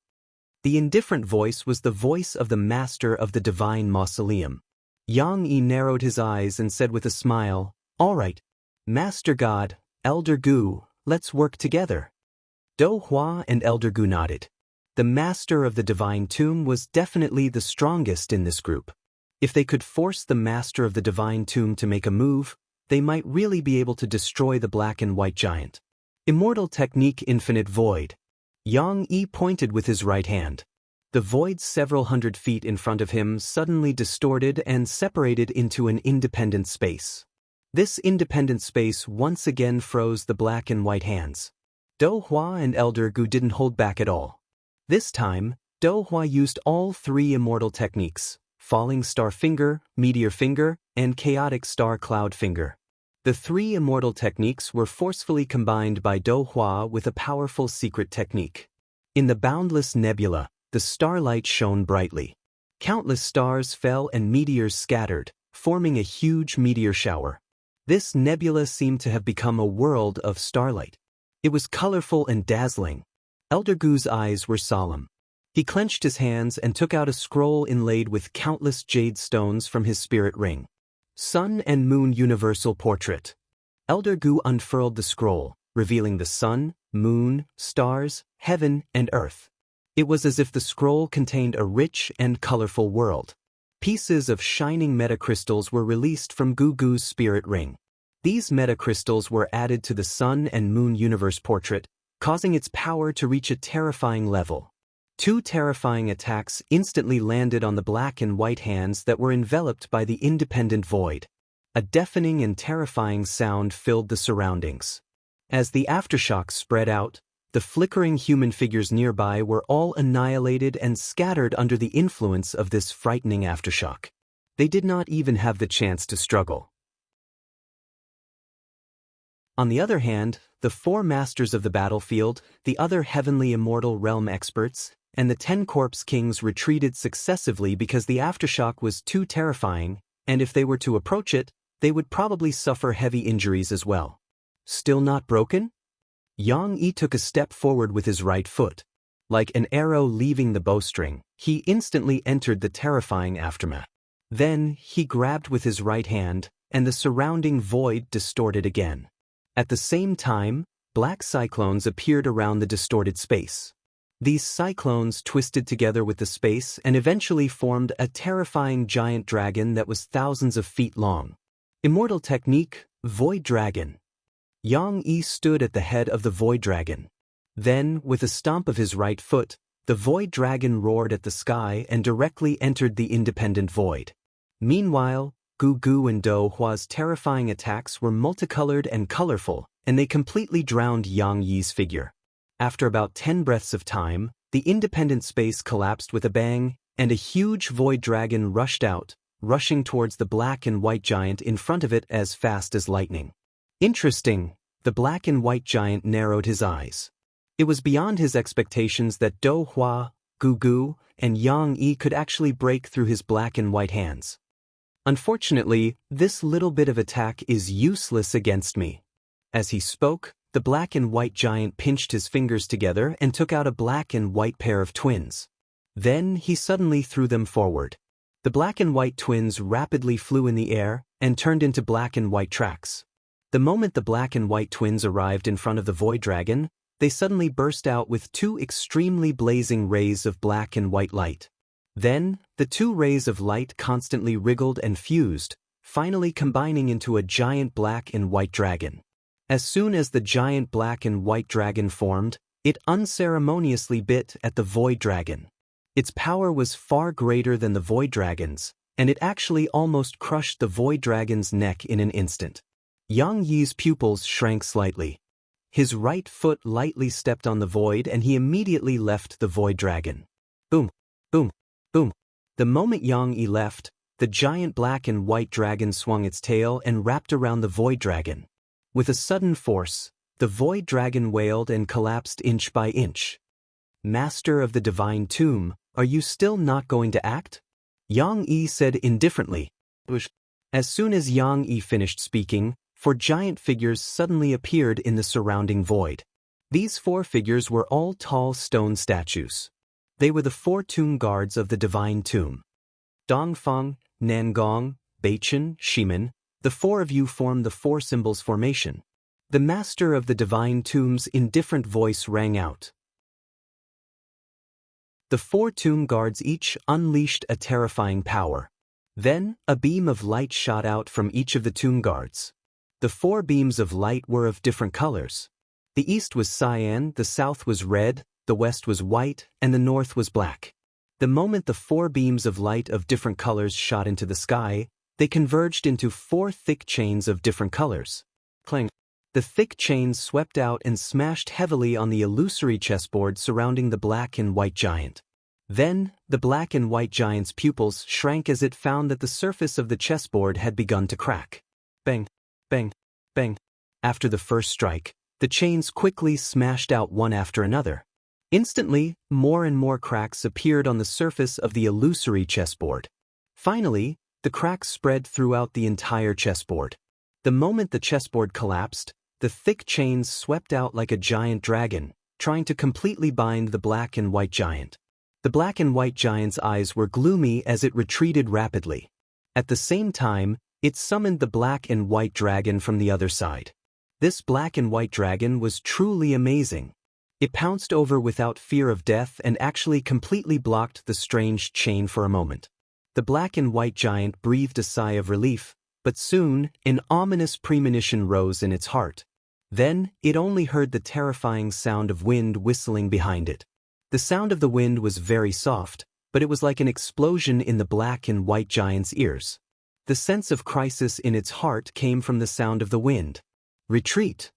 The indifferent voice was the voice of the Master of the Divine Mausoleum. Yang Yi narrowed his eyes and said with a smile, "All right, Master God, Elder Gu, let's work together." Do Hua and Elder Gu nodded. The Master of the Divine Tomb was definitely the strongest in this group. If they could force the Master of the Divine Tomb to make a move, they might really be able to destroy the black and white giant. Immortal Technique Infinite Void. Yang Yi pointed with his right hand. The void several hundred feet in front of him suddenly distorted and separated into an independent space. This independent space once again froze the black and white hands. Do Hua and Elder Gu didn't hold back at all. This time, Do Hua used all three immortal techniques: Falling Star Finger, Meteor Finger, and Chaotic Star Cloud Finger. The three immortal techniques were forcefully combined by Do Hua with a powerful secret technique. In the boundless nebula, the starlight shone brightly. Countless stars fell and meteors scattered, forming a huge meteor shower. This nebula seemed to have become a world of starlight. It was colorful and dazzling. Elder Gu's eyes were solemn. He clenched his hands and took out a scroll inlaid with countless jade stones from his spirit ring. Sun and Moon Universal Portrait. Elder Gu unfurled the scroll, revealing the sun, moon, stars, heaven, and earth. It was as if the scroll contained a rich and colorful world. Pieces of shining metacrystals were released from Gu's spirit ring. These metacrystals were added to the Sun and Moon Universe Portrait, causing its power to reach a terrifying level. Two terrifying attacks instantly landed on the black and white hands that were enveloped by the independent void. A deafening and terrifying sound filled the surroundings. As the aftershocks spread out, the flickering human figures nearby were all annihilated and scattered under the influence of this frightening aftershock. They did not even have the chance to struggle. On the other hand, the four masters of the battlefield, the other heavenly immortal realm experts, and the 10 corpse kings retreated successively because the aftershock was too terrifying, and if they were to approach it, they would probably suffer heavy injuries as well. Still not broken? Yang Yi took a step forward with his right foot. Like an arrow leaving the bowstring, he instantly entered the terrifying aftermath. Then, he grabbed with his right hand, and the surrounding void distorted again. At the same time, black cyclones appeared around the distorted space. These cyclones twisted together with the space and eventually formed a terrifying giant dragon that was thousands of feet long. Immortal Technique, Void Dragon. Yang Yi stood at the head of the Void Dragon. Then, with a stomp of his right foot, the Void Dragon roared at the sky and directly entered the independent void. Meanwhile, Gu and Do Hua's terrifying attacks were multicolored and colorful, and they completely drowned Yang Yi's figure. After about 10 breaths of time, the independent space collapsed with a bang, and a huge void dragon rushed out, rushing towards the black and white giant in front of it as fast as lightning. Interesting, the black and white giant narrowed his eyes. It was beyond his expectations that Do Hua, Gu Gu, and Yang Yi could actually break through his black and white hands. Unfortunately, this little bit of attack is useless against me. As he spoke, the black and white giant pinched his fingers together and took out a black and white pair of twins. Then he suddenly threw them forward. The black and white twins rapidly flew in the air and turned into black and white tracks. The moment the black and white twins arrived in front of the void dragon, they suddenly burst out with two extremely blazing rays of black and white light. Then, the two rays of light constantly wriggled and fused, finally combining into a giant black and white dragon. As soon as the giant black and white dragon formed, it unceremoniously bit at the void dragon. Its power was far greater than the void dragon's, and it actually almost crushed the void dragon's neck in an instant. Yang Yi's pupils shrank slightly. His right foot lightly stepped on the void and he immediately left the void dragon. Boom, boom, boom. The moment Yang Yi left, the giant black and white dragon swung its tail and wrapped around the void dragon. With a sudden force, the void dragon wailed and collapsed inch by inch. Master of the Divine Tomb, are you still not going to act? Yang Yi said indifferently. As soon as Yang Yi finished speaking, 4 giant figures suddenly appeared in the surrounding void. These 4 figures were all tall stone statues. They were the 4 tomb guards of the Divine Tomb. Dongfang, Nangong, Beichen, Shimen, the 4 of you form the 4 symbols formation. The master of the Divine Tomb's indifferent voice rang out. The 4 tomb guards each unleashed a terrifying power. Then, a beam of light shot out from each of the tomb guards. The 4 beams of light were of different colors. The east was cyan, the south was red, the west was white, and the north was black. The moment the 4 beams of light of different colors shot into the sky, they converged into 4 thick chains of different colors. Clang! The thick chains swept out and smashed heavily on the illusory chessboard surrounding the black and white giant. Then, the black and white giant's pupils shrank as it found that the surface of the chessboard had begun to crack. Bang! Bang! Bang! After the first strike, the chains quickly smashed out one after another. Instantly, more and more cracks appeared on the surface of the illusory chessboard. Finally, the cracks spread throughout the entire chessboard. The moment the chessboard collapsed, the thick chains swept out like a giant dragon, trying to completely bind the black and white giant. The black and white giant's eyes were gloomy as it retreated rapidly. At the same time, it summoned the black and white dragon from the other side. This black and white dragon was truly amazing. It pounced over without fear of death and actually completely blocked the strange chain for a moment. The black and white giant breathed a sigh of relief, but soon, an ominous premonition rose in its heart. Then, it only heard the terrifying sound of wind whistling behind it. The sound of the wind was very soft, but it was like an explosion in the black and white giant's ears. The sense of crisis in its heart came from the sound of the wind. Retreat!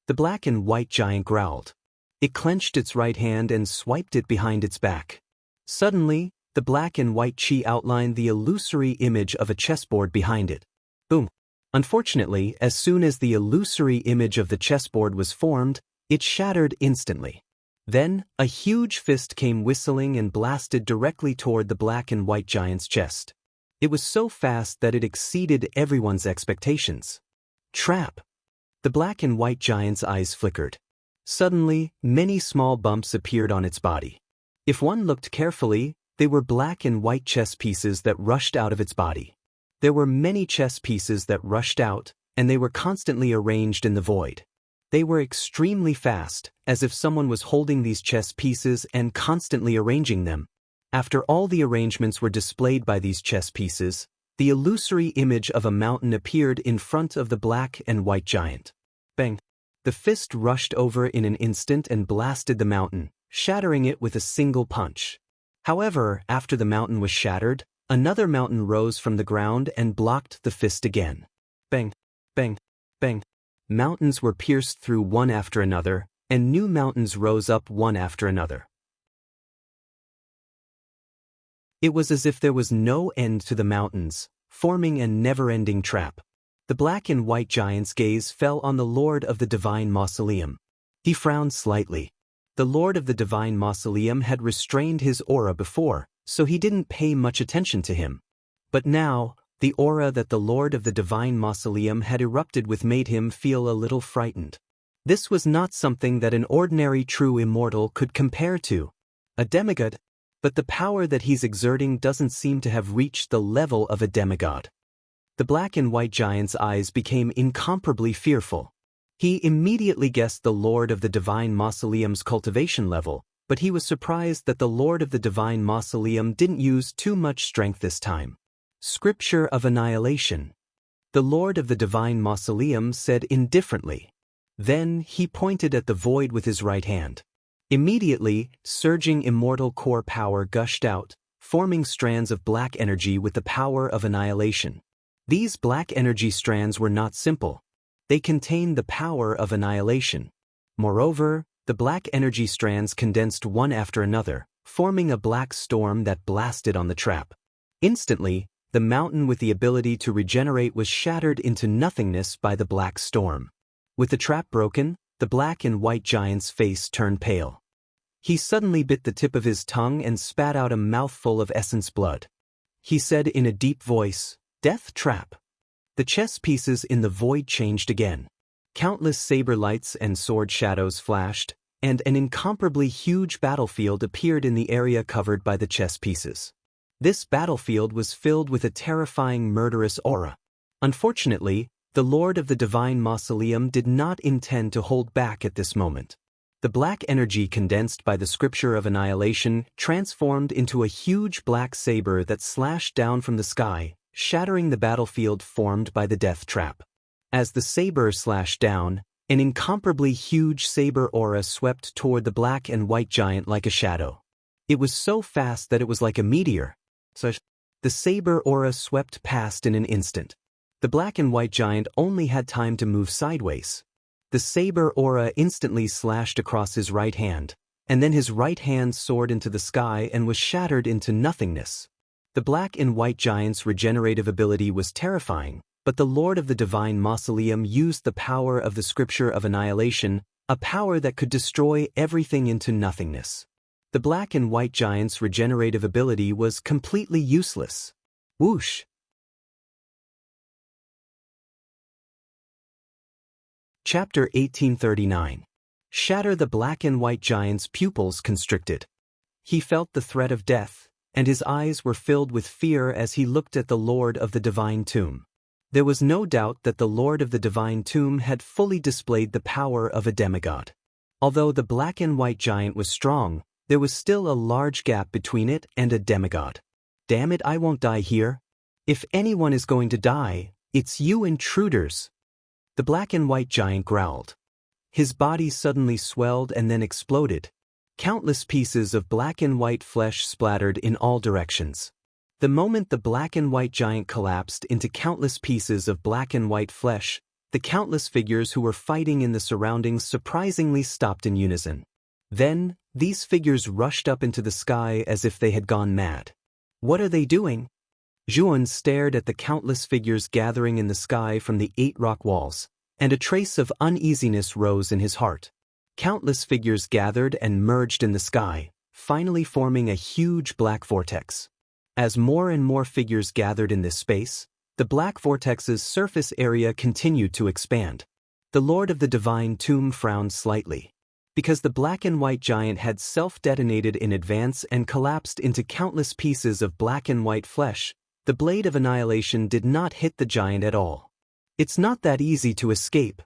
The black and white giant growled. It clenched its right hand and swiped it behind its back. Suddenly, the black and white chi outlined the illusory image of a chessboard behind it. Boom! Unfortunately, as soon as the illusory image of the chessboard was formed, it shattered instantly. Then, a huge fist came whistling and blasted directly toward the black and white giant's chest. It was so fast that it exceeded everyone's expectations. Trap! The black and white giant's eyes flickered. Suddenly, many small bumps appeared on its body. If one looked carefully, they were black and white chess pieces that rushed out of its body. There were many chess pieces that rushed out, and they were constantly arranged in the void. They were extremely fast, as if someone was holding these chess pieces and constantly arranging them. After all the arrangements were displayed by these chess pieces, the illusory image of a mountain appeared in front of the black and white giant. Bang! The fist rushed over in an instant and blasted the mountain, shattering it with a single punch. However, after the mountain was shattered, another mountain rose from the ground and blocked the fist again. Bang! Bang! Bang! Mountains were pierced through one after another, and new mountains rose up one after another. It was as if there was no end to the mountains, forming a never-ending trap. The black and white giant's gaze fell on the Lord of the Divine Mausoleum. He frowned slightly. The Lord of the Divine Mausoleum had restrained his aura before, so he didn't pay much attention to him. But now, the aura that the Lord of the Divine Mausoleum had erupted with made him feel a little frightened. This was not something that an ordinary true immortal could compare to. A demigod? But the power that he's exerting doesn't seem to have reached the level of a demigod. The black and white giant's eyes became incomparably fearful. He immediately guessed the Lord of the Divine Mausoleum's cultivation level, but he was surprised that the Lord of the Divine Mausoleum didn't use too much strength this time. Scripture of Annihilation. The Lord of the Divine Mausoleum said indifferently. Then he pointed at the void with his right hand. Immediately, surging immortal core power gushed out, forming strands of black energy with the power of annihilation. These black energy strands were not simple. They contained the power of annihilation. Moreover, the black energy strands condensed one after another, forming a black storm that blasted on the trap. Instantly, the mountain with the ability to regenerate was shattered into nothingness by the black storm. With the trap broken, the black and white giant's face turned pale. He suddenly bit the tip of his tongue and spat out a mouthful of essence blood. He said in a deep voice, "Death trap." The chess pieces in the void changed again. Countless saber lights and sword shadows flashed, and an incomparably huge battlefield appeared in the area covered by the chess pieces. This battlefield was filled with a terrifying murderous aura. Unfortunately, the Lord of the Divine Mausoleum did not intend to hold back at this moment. The black energy condensed by the Scripture of Annihilation transformed into a huge black saber that slashed down from the sky, shattering the battlefield formed by the death trap. As the saber slashed down, an incomparably huge saber aura swept toward the black and white giant like a shadow. It was so fast that it was like a meteor. The saber aura swept past in an instant. The black and white giant only had time to move sideways. The saber aura instantly slashed across his right hand, and then his right hand soared into the sky and was shattered into nothingness. The black and white giant's regenerative ability was terrifying, but the Lord of the Divine Mausoleum used the power of the Scripture of Annihilation, a power that could destroy everything into nothingness. The black and white giant's regenerative ability was completely useless. Whoosh! Chapter 1839. Shatter the black and white giant's pupils constricted. He felt the threat of death, and his eyes were filled with fear as he looked at the Lord of the Divine Tomb. There was no doubt that the Lord of the Divine Tomb had fully displayed the power of a demigod. Although the black and white giant was strong, there was still a large gap between it and a demigod. Damn it, I won't die here. If anyone is going to die, it's you intruders. The black and white giant growled. His body suddenly swelled and then exploded. Countless pieces of black and white flesh splattered in all directions. The moment the black and white giant collapsed into countless pieces of black and white flesh, the countless figures who were fighting in the surroundings surprisingly stopped in unison. Then, these figures rushed up into the sky as if they had gone mad. What are they doing? Zhuan stared at the countless figures gathering in the sky from the 8 rock walls, and a trace of uneasiness rose in his heart. Countless figures gathered and merged in the sky, finally forming a huge black vortex. As more and more figures gathered in this space, the black vortex's surface area continued to expand. The Lord of the Divine Tomb frowned slightly. Because the black and white giant had self-detonated in advance and collapsed into countless pieces of black and white flesh, the blade of annihilation did not hit the giant at all. It's not that easy to escape.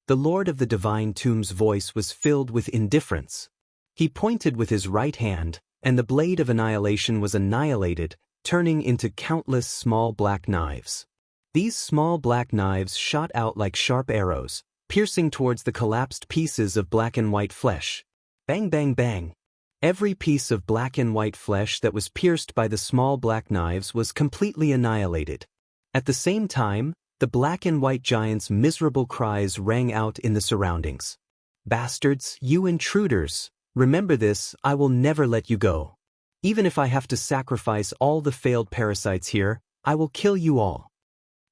The Lord of the Divine Tomb's voice was filled with indifference. He pointed with his right hand, and the blade of annihilation was annihilated, turning into countless small black knives. These small black knives shot out like sharp arrows, piercing towards the collapsed pieces of black and white flesh. Bang, bang, bang. Every piece of black and white flesh that was pierced by the small black knives was completely annihilated. At the same time, The black and white giant's miserable cries rang out in the surroundings. "Bastards, you intruders! Remember this, I will never let you go. Even if I have to sacrifice all the failed parasites here, I will kill you all."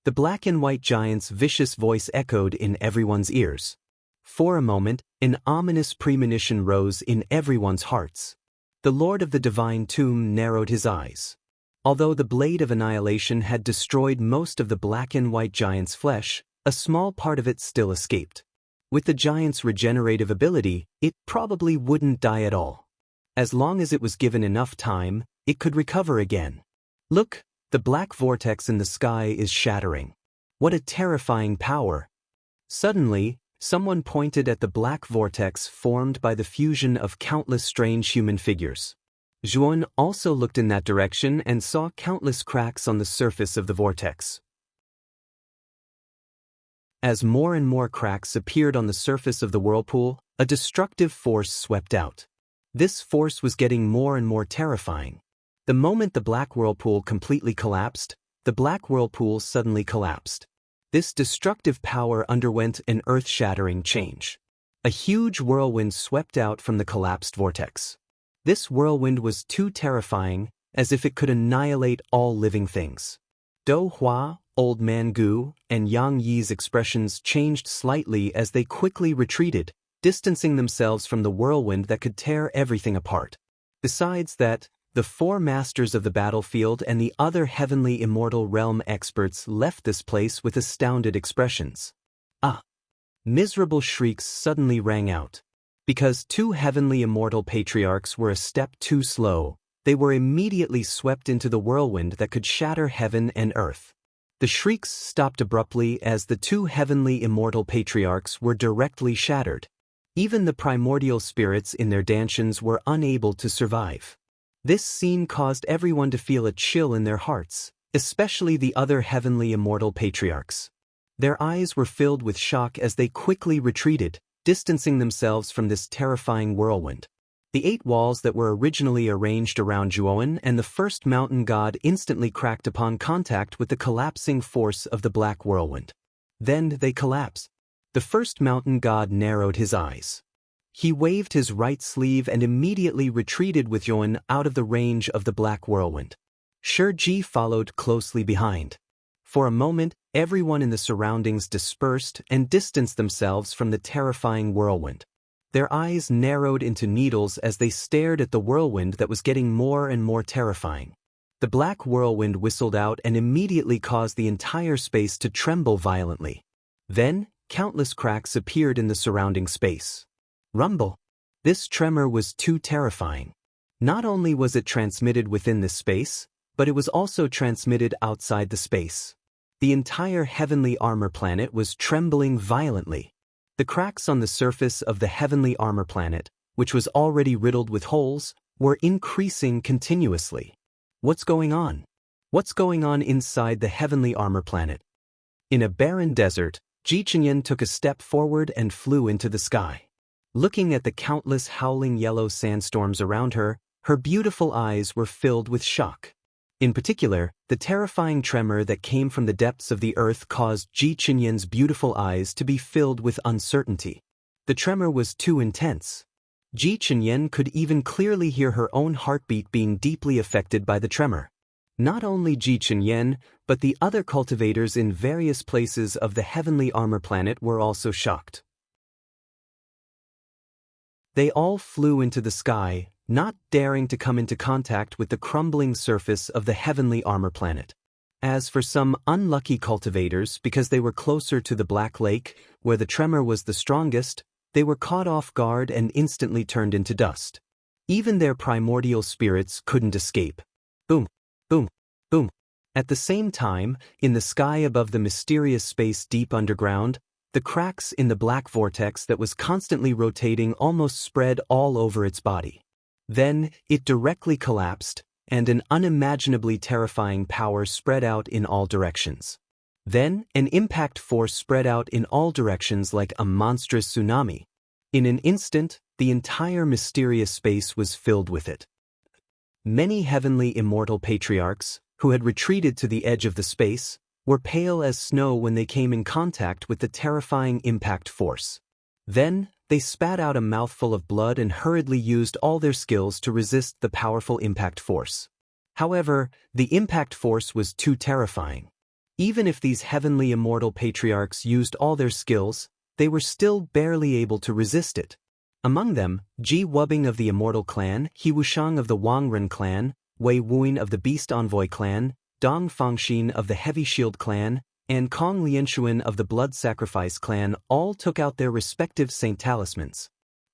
The black and white giant's vicious voice echoed in everyone's ears. For a moment, an ominous premonition rose in everyone's hearts. The Lord of the Divine Tomb narrowed his eyes. Although the blade of annihilation had destroyed most of the black and white giant's flesh, a small part of it still escaped. With the giant's regenerative ability, it probably wouldn't die at all. As long as it was given enough time, it could recover again. Look, the black vortex in the sky is shattering. What a terrifying power! Suddenly, someone pointed at the black vortex formed by the fusion of countless strange human figures. Zhuan also looked in that direction and saw countless cracks on the surface of the vortex. As more and more cracks appeared on the surface of the whirlpool, a destructive force swept out. This force was getting more and more terrifying. The moment the black whirlpool completely collapsed, the black whirlpool suddenly collapsed. This destructive power underwent an earth-shattering change. A huge whirlwind swept out from the collapsed vortex. This whirlwind was too terrifying, as if it could annihilate all living things. Do Hua, Old Man Gu, and Yang Yi's expressions changed slightly as they quickly retreated, distancing themselves from the whirlwind that could tear everything apart. Besides that, the four masters of the battlefield and the other heavenly immortal realm experts left this place with astounded expressions. Miserable shrieks suddenly rang out. Because two heavenly immortal patriarchs were a step too slow, they were immediately swept into the whirlwind that could shatter heaven and earth. The shrieks stopped abruptly as the two heavenly immortal patriarchs were directly shattered. Even the primordial spirits in their dantions were unable to survive. This scene caused everyone to feel a chill in their hearts, especially the other heavenly immortal patriarchs. Their eyes were filled with shock as they quickly retreated, distancing themselves from this terrifying whirlwind. The 8 walls that were originally arranged around Zhuan and the first mountain god instantly cracked upon contact with the collapsing force of the black whirlwind. Then they collapsed. The first mountain god narrowed his eyes. He waved his right sleeve and immediately retreated with Zhuan out of the range of the black whirlwind. Shiji followed closely behind. For a moment, everyone in the surroundings dispersed and distanced themselves from the terrifying whirlwind. Their eyes narrowed into needles as they stared at the whirlwind that was getting more and more terrifying. The black whirlwind whistled out and immediately caused the entire space to tremble violently. Then, countless cracks appeared in the surrounding space. Rumble! This tremor was too terrifying. Not only was it transmitted within this space, but it was also transmitted outside the space. The entire heavenly armor planet was trembling violently. The cracks on the surface of the heavenly armor planet, which was already riddled with holes, were increasing continuously. What's going on? What's going on inside the heavenly armor planet? In a barren desert, Ji Chenyan took a step forward and flew into the sky. Looking at the countless howling yellow sandstorms around her, her beautiful eyes were filled with shock. In particular, the terrifying tremor that came from the depths of the earth caused Ji Chenyan's beautiful eyes to be filled with uncertainty. The tremor was too intense. Ji Chenyan could even clearly hear her own heartbeat being deeply affected by the tremor. Not only Ji Chenyan, but the other cultivators in various places of the heavenly armor planet were also shocked. They all flew into the sky, not daring to come into contact with the crumbling surface of the heavenly armor planet. As for some unlucky cultivators, because they were closer to the Black Lake, where the tremor was the strongest, they were caught off guard and instantly turned into dust. Even their primordial spirits couldn't escape. Boom, boom, boom. At the same time, in the sky above the mysterious space deep underground, the cracks in the black vortex that was constantly rotating almost spread all over its body. Then, it directly collapsed, and an unimaginably terrifying power spread out in all directions. Then, an impact force spread out in all directions like a monstrous tsunami. In an instant, the entire mysterious space was filled with it. Many heavenly immortal patriarchs, who had retreated to the edge of the space, were pale as snow when they came in contact with the terrifying impact force. Then, they spat out a mouthful of blood and hurriedly used all their skills to resist the powerful impact force. However, the impact force was too terrifying. Even if these heavenly immortal patriarchs used all their skills, they were still barely able to resist it. Among them, Ji Wubing of the Immortal Clan, He Wushang of the Wangren Clan, Wei Wuin of the Beast Envoy Clan, Dong Fangxin of the Heavy Shield Clan, and Kong Lianshuan of the Blood Sacrifice Clan all took out their respective Saint Talismans.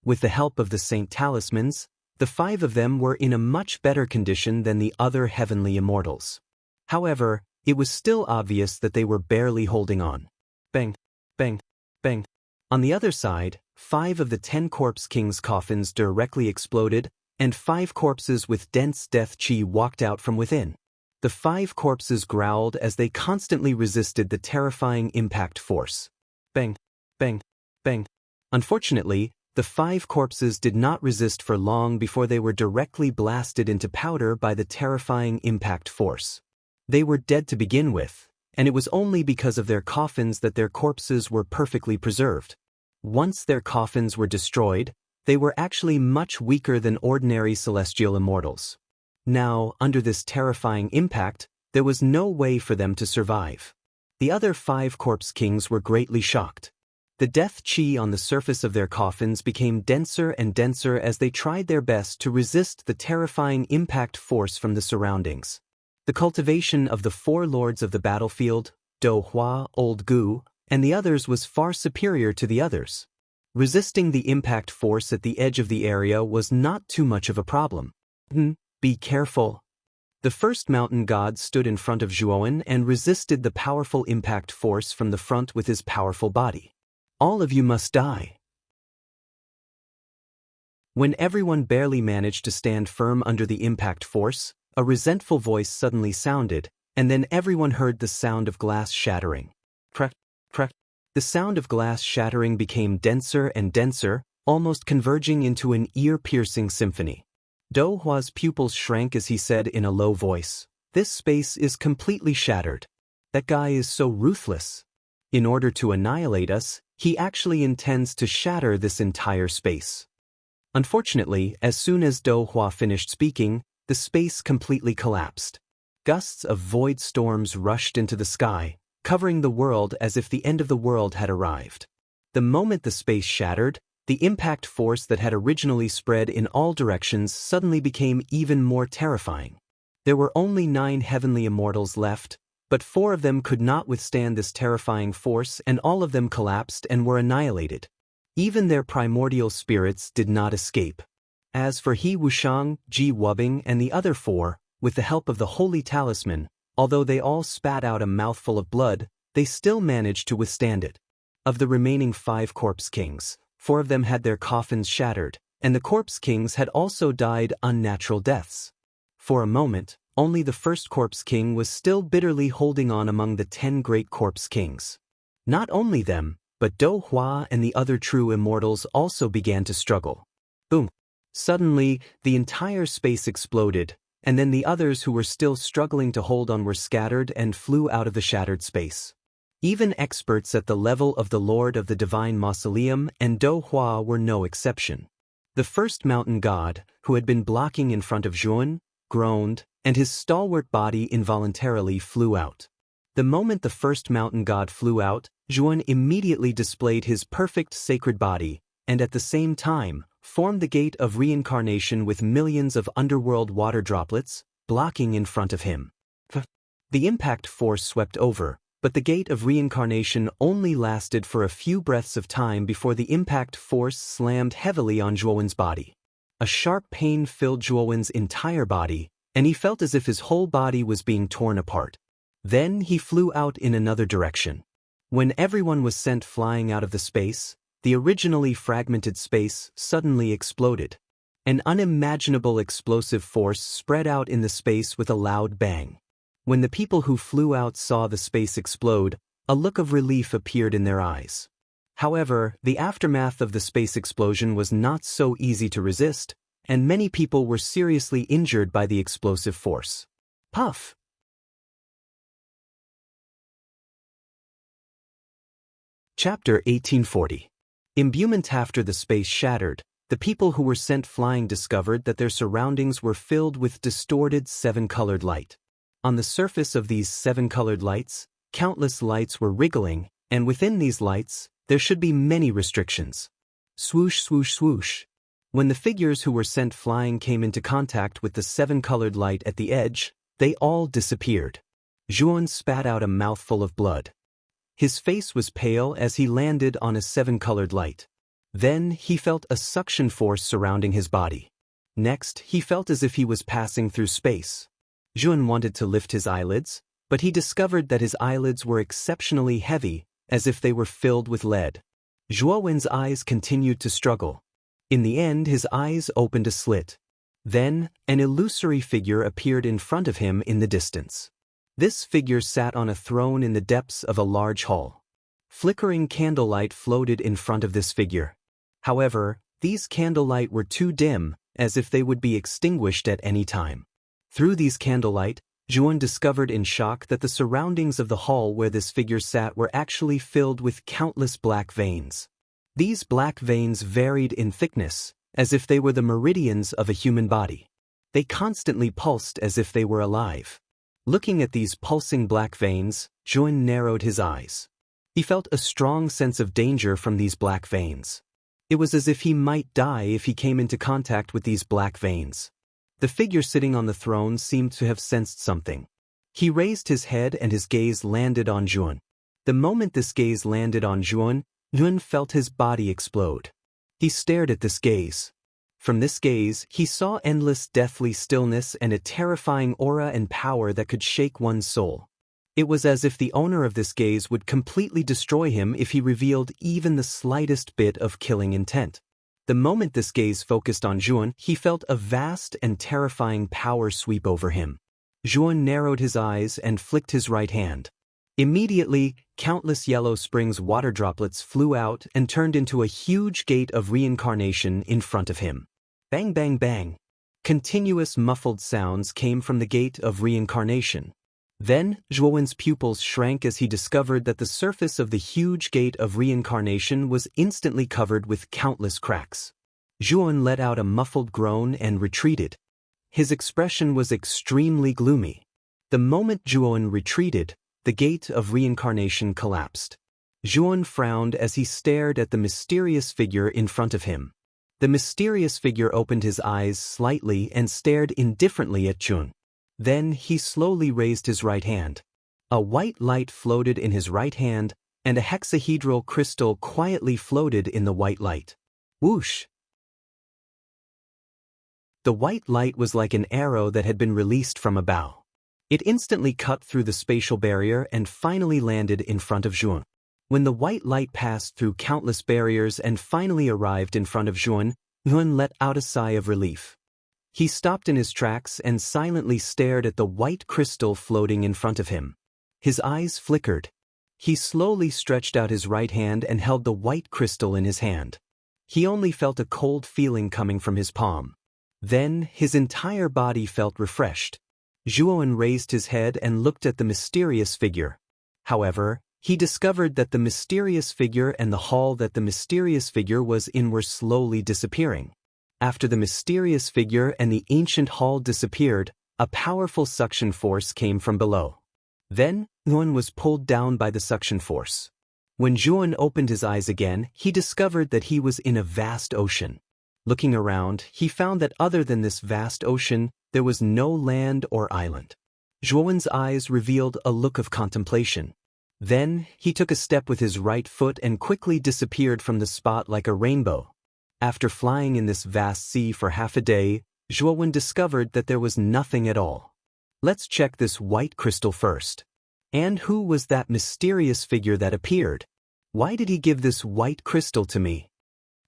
With the help of the Saint Talismans, the 5 of them were in a much better condition than the other heavenly immortals. However, it was still obvious that they were barely holding on. Bang, bang, bang. On the other side, 5 of the 10 corpse kings' coffins directly exploded, and 5 corpses with dense death chi walked out from within. The 5 corpses growled as they constantly resisted the terrifying impact force. Bang, bang, bang. Unfortunately, the 5 corpses did not resist for long before they were directly blasted into powder by the terrifying impact force. They were dead to begin with, and it was only because of their coffins that their corpses were perfectly preserved. Once their coffins were destroyed, they were actually much weaker than ordinary celestial immortals. Now, under this terrifying impact, there was no way for them to survive. The other 5 corpse kings were greatly shocked. The death chi on the surface of their coffins became denser and denser as they tried their best to resist the terrifying impact force from the surroundings. The cultivation of the 4 lords of the battlefield, Do Hua, Old Gu, and the others was far superior to the others. Resisting the impact force at the edge of the area was not too much of a problem. Be careful. The first mountain god stood in front of Zhuowen and resisted the powerful impact force from the front with his powerful body. All of you must die. When everyone barely managed to stand firm under the impact force, a resentful voice suddenly sounded, and then everyone heard the sound of glass shattering. Crack, crack. The sound of glass shattering became denser and denser, almost converging into an ear-piercing symphony. Do Hua's pupils shrank as he said in a low voice, "This space is completely shattered. That guy is so ruthless. In order to annihilate us, he actually intends to shatter this entire space." Unfortunately, as soon as Do Hua finished speaking, the space completely collapsed. Gusts of void storms rushed into the sky, covering the world as if the end of the world had arrived. The moment the space shattered, the impact force that had originally spread in all directions suddenly became even more terrifying. There were only 9 heavenly immortals left, but 4 of them could not withstand this terrifying force and all of them collapsed and were annihilated. Even their primordial spirits did not escape. As for He Wushang, Ji Wubing, and the other 4, with the help of the Holy Talisman, although they all spat out a mouthful of blood, they still managed to withstand it. Of the remaining 5 corpse kings, 4 of them had their coffins shattered, and the corpse kings had also died unnatural deaths. For a moment, only the first corpse king was still bitterly holding on among the 10 great corpse kings. Not only them, but Do Hua and the other true immortals also began to struggle. Boom! Suddenly, the entire space exploded, and then the others who were still struggling to hold on were scattered and flew out of the shattered space. Even experts at the level of the Lord of the Divine Mausoleum and Do Hua were no exception. The first mountain god, who had been blocking in front of Zhuan, groaned, and his stalwart body involuntarily flew out. The moment the first mountain god flew out, Zhuan immediately displayed his perfect sacred body, and at the same time, formed the gate of reincarnation with millions of underworld water droplets, blocking in front of him. The impact force swept over, but the gate of reincarnation only lasted for a few breaths of time before the impact force slammed heavily on Zhuowen's body. A sharp pain filled Zhuowen's entire body, and he felt as if his whole body was being torn apart. Then he flew out in another direction. When everyone was sent flying out of the space, the originally fragmented space suddenly exploded. An unimaginable explosive force spread out in the space with a loud bang. When the people who flew out saw the space explode, a look of relief appeared in their eyes. However, the aftermath of the space explosion was not so easy to resist, and many people were seriously injured by the explosive force. Puff! Chapter 1840. Imbuement. After the space shattered, the people who were sent flying discovered that their surroundings were filled with distorted seven-colored light. On the surface of these seven-colored lights, countless lights were wriggling, and within these lights, there should be many restrictions. Swoosh, swoosh, swoosh. When the figures who were sent flying came into contact with the seven-colored light at the edge, they all disappeared. Juan spat out a mouthful of blood. His face was pale as he landed on a seven-colored light. Then he felt a suction force surrounding his body. Next, he felt as if he was passing through space. Juan wanted to lift his eyelids, but he discovered that his eyelids were exceptionally heavy, as if they were filled with lead. Juan's eyes continued to struggle. In the end, his eyes opened a slit. Then, an illusory figure appeared in front of him in the distance. This figure sat on a throne in the depths of a large hall. Flickering candlelight floated in front of this figure. However, these candlelight were too dim, as if they would be extinguished at any time. Through these candlelight, Juan discovered in shock that the surroundings of the hall where this figure sat were actually filled with countless black veins. These black veins varied in thickness, as if they were the meridians of a human body. They constantly pulsed as if they were alive. Looking at these pulsing black veins, Juan narrowed his eyes. He felt a strong sense of danger from these black veins. It was as if he might die if he came into contact with these black veins. The figure sitting on the throne seemed to have sensed something. He raised his head and his gaze landed on Juan. The moment this gaze landed on Juan, Juan felt his body explode. He stared at this gaze. From this gaze, he saw endless deathly stillness and a terrifying aura and power that could shake one's soul. It was as if the owner of this gaze would completely destroy him if he revealed even the slightest bit of killing intent. The moment this gaze focused on Juan, he felt a vast and terrifying power sweep over him. Juan narrowed his eyes and flicked his right hand. Immediately, countless yellow springs water droplets flew out and turned into a huge gate of reincarnation in front of him. Bang, bang, bang. Continuous muffled sounds came from the gate of reincarnation. Then, Juan's pupils shrank as he discovered that the surface of the huge gate of reincarnation was instantly covered with countless cracks. Juan let out a muffled groan and retreated. His expression was extremely gloomy. The moment Juan retreated, the gate of reincarnation collapsed. Juan frowned as he stared at the mysterious figure in front of him. The mysterious figure opened his eyes slightly and stared indifferently at Juan. Then he slowly raised his right hand. A white light floated in his right hand, and a hexahedral crystal quietly floated in the white light. Whoosh! The white light was like an arrow that had been released from a bow. It instantly cut through the spatial barrier and finally landed in front of Juan. When the white light passed through countless barriers and finally arrived in front of Juan, Juan let out a sigh of relief. He stopped in his tracks and silently stared at the white crystal floating in front of him. His eyes flickered. He slowly stretched out his right hand and held the white crystal in his hand. He only felt a cold feeling coming from his palm. Then, his entire body felt refreshed. Juan raised his head and looked at the mysterious figure. However, he discovered that the mysterious figure and the hall that the mysterious figure was in were slowly disappearing. After the mysterious figure and the ancient hall disappeared, a powerful suction force came from below. Then, Juan was pulled down by the suction force. When Juan opened his eyes again, he discovered that he was in a vast ocean. Looking around, he found that other than this vast ocean, there was no land or island. Juan's eyes revealed a look of contemplation. Then, he took a step with his right foot and quickly disappeared from the spot like a rainbow. After flying in this vast sea for half a day, Juan discovered that there was nothing at all. Let's check this white crystal first. And who was that mysterious figure that appeared? Why did he give this white crystal to me?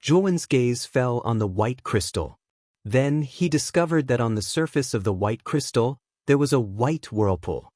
Juan's gaze fell on the white crystal. Then, he discovered that on the surface of the white crystal, there was a white whirlpool.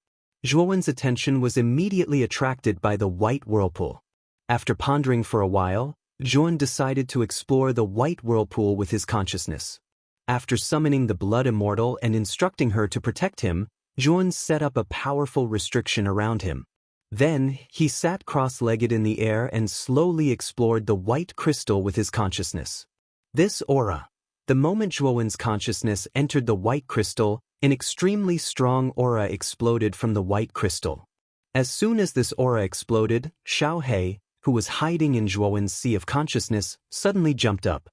Juan's attention was immediately attracted by the white whirlpool. After pondering for a while, Juan decided to explore the white whirlpool with his consciousness. After summoning the blood immortal and instructing her to protect him, Juan set up a powerful restriction around him. Then, he sat cross-legged in the air and slowly explored the white crystal with his consciousness. This aura. The moment Zhuowen's consciousness entered the white crystal, an extremely strong aura exploded from the white crystal. As soon as this aura exploded, Xiao He, who was hiding in Zhuowen's sea of consciousness, suddenly jumped up.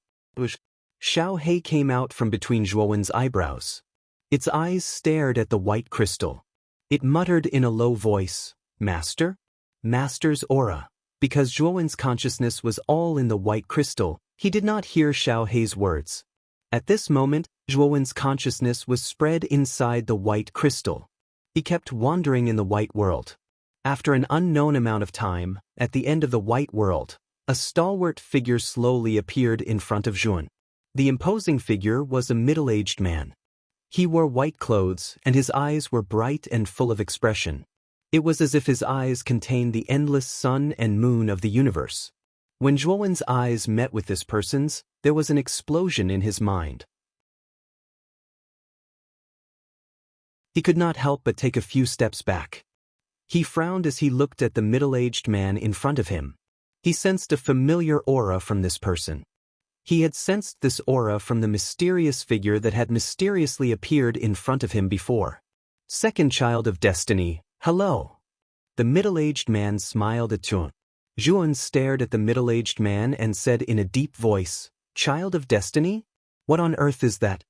Xiao He came out from between Zhuowen's eyebrows. Its eyes stared at the white crystal. It muttered in a low voice, "Master?" Master's aura. Because Zhuowen's consciousness was all in the white crystal, he did not hear Xiao He's words. At this moment, Zhuowen's consciousness was spread inside the white crystal. He kept wandering in the white world. After an unknown amount of time, at the end of the white world, a stalwart figure slowly appeared in front of Zhuon. The imposing figure was a middle-aged man. He wore white clothes, and his eyes were bright and full of expression. It was as if his eyes contained the endless sun and moon of the universe. When Zhuowen's eyes met with this person's, there was an explosion in his mind. He could not help but take a few steps back. He frowned as he looked at the middle-aged man in front of him. He sensed a familiar aura from this person. He had sensed this aura from the mysterious figure that had mysteriously appeared in front of him before. Second child of destiny, hello. The middle-aged man smiled at Zhuon. Zhuon stared at the middle-aged man and said in a deep voice, "Child of destiny? What on earth is that?"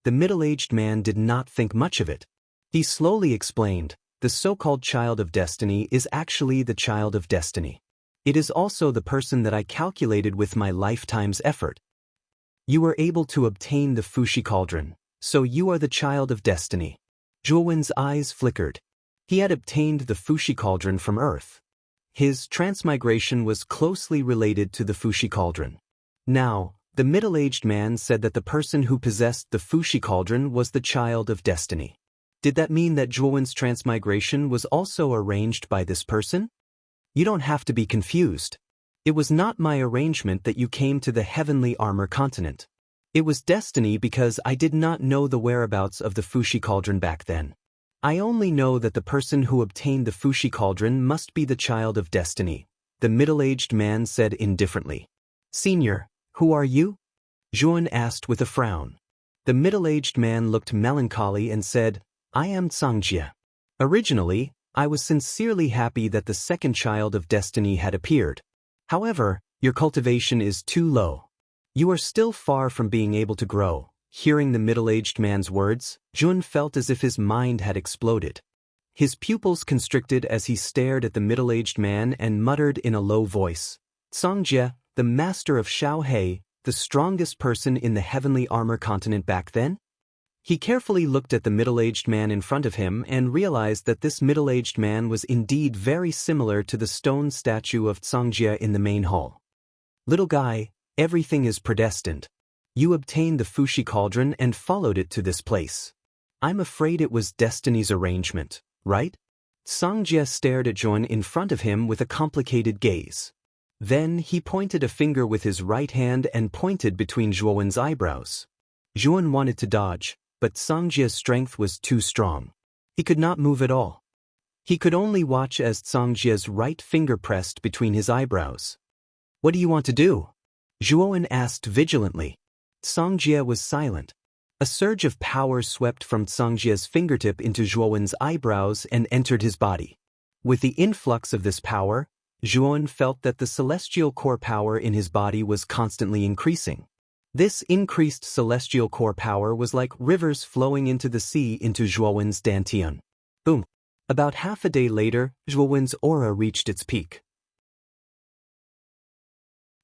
The middle-aged man did not think much of it. He slowly explained, "The so-called child of destiny is actually the child of destiny. It is also the person that I calculated with my lifetime's effort. You were able to obtain the Fushi cauldron, so you are the child of destiny." Zhuowen's eyes flickered. He had obtained the Fushi cauldron from Earth. His transmigration was closely related to the Fushi cauldron. Now, the middle-aged man said that the person who possessed the Fushi cauldron was the child of destiny. Did that mean that Zhuowen's transmigration was also arranged by this person? You don't have to be confused. It was not my arrangement that you came to the heavenly armor continent. It was destiny because I did not know the whereabouts of the Fushi cauldron back then. I only know that the person who obtained the Fushi cauldron must be the child of destiny, the middle-aged man said indifferently. Senior, who are you? Zhuon asked with a frown. The middle-aged man looked melancholy and said, I am Cangjie. Originally, I was sincerely happy that the second child of destiny had appeared. However, your cultivation is too low. You are still far from being able to grow. Hearing the middle-aged man's words, Zhuon felt as if his mind had exploded. His pupils constricted as he stared at the middle-aged man and muttered in a low voice, Cangjie, the master of Xiao He, the strongest person in the heavenly armor continent back then? He carefully looked at the middle-aged man in front of him and realized that this middle-aged man was indeed very similar to the stone statue of Cangjie in the main hall. Little guy, everything is predestined. You obtained the Fushi cauldron and followed it to this place. I'm afraid it was destiny's arrangement, right? Cangjie stared at Zhuon in front of him with a complicated gaze. Then he pointed a finger with his right hand and pointed between Zhuowen's eyebrows. Zhuon wanted to dodge, but Cangjie's strength was too strong. He could not move at all. He could only watch as Cangjie's right finger pressed between his eyebrows. What do you want to do? Zhuon asked vigilantly. Cangjie was silent. A surge of power swept from Cangjie's fingertip into Zhuowen's eyebrows and entered his body. With the influx of this power, Zhuon felt that the celestial core power in his body was constantly increasing. This increased celestial core power was like rivers flowing into the sea into Zhuowen's dantian. Boom! About half a day later, Zhuowen's aura reached its peak.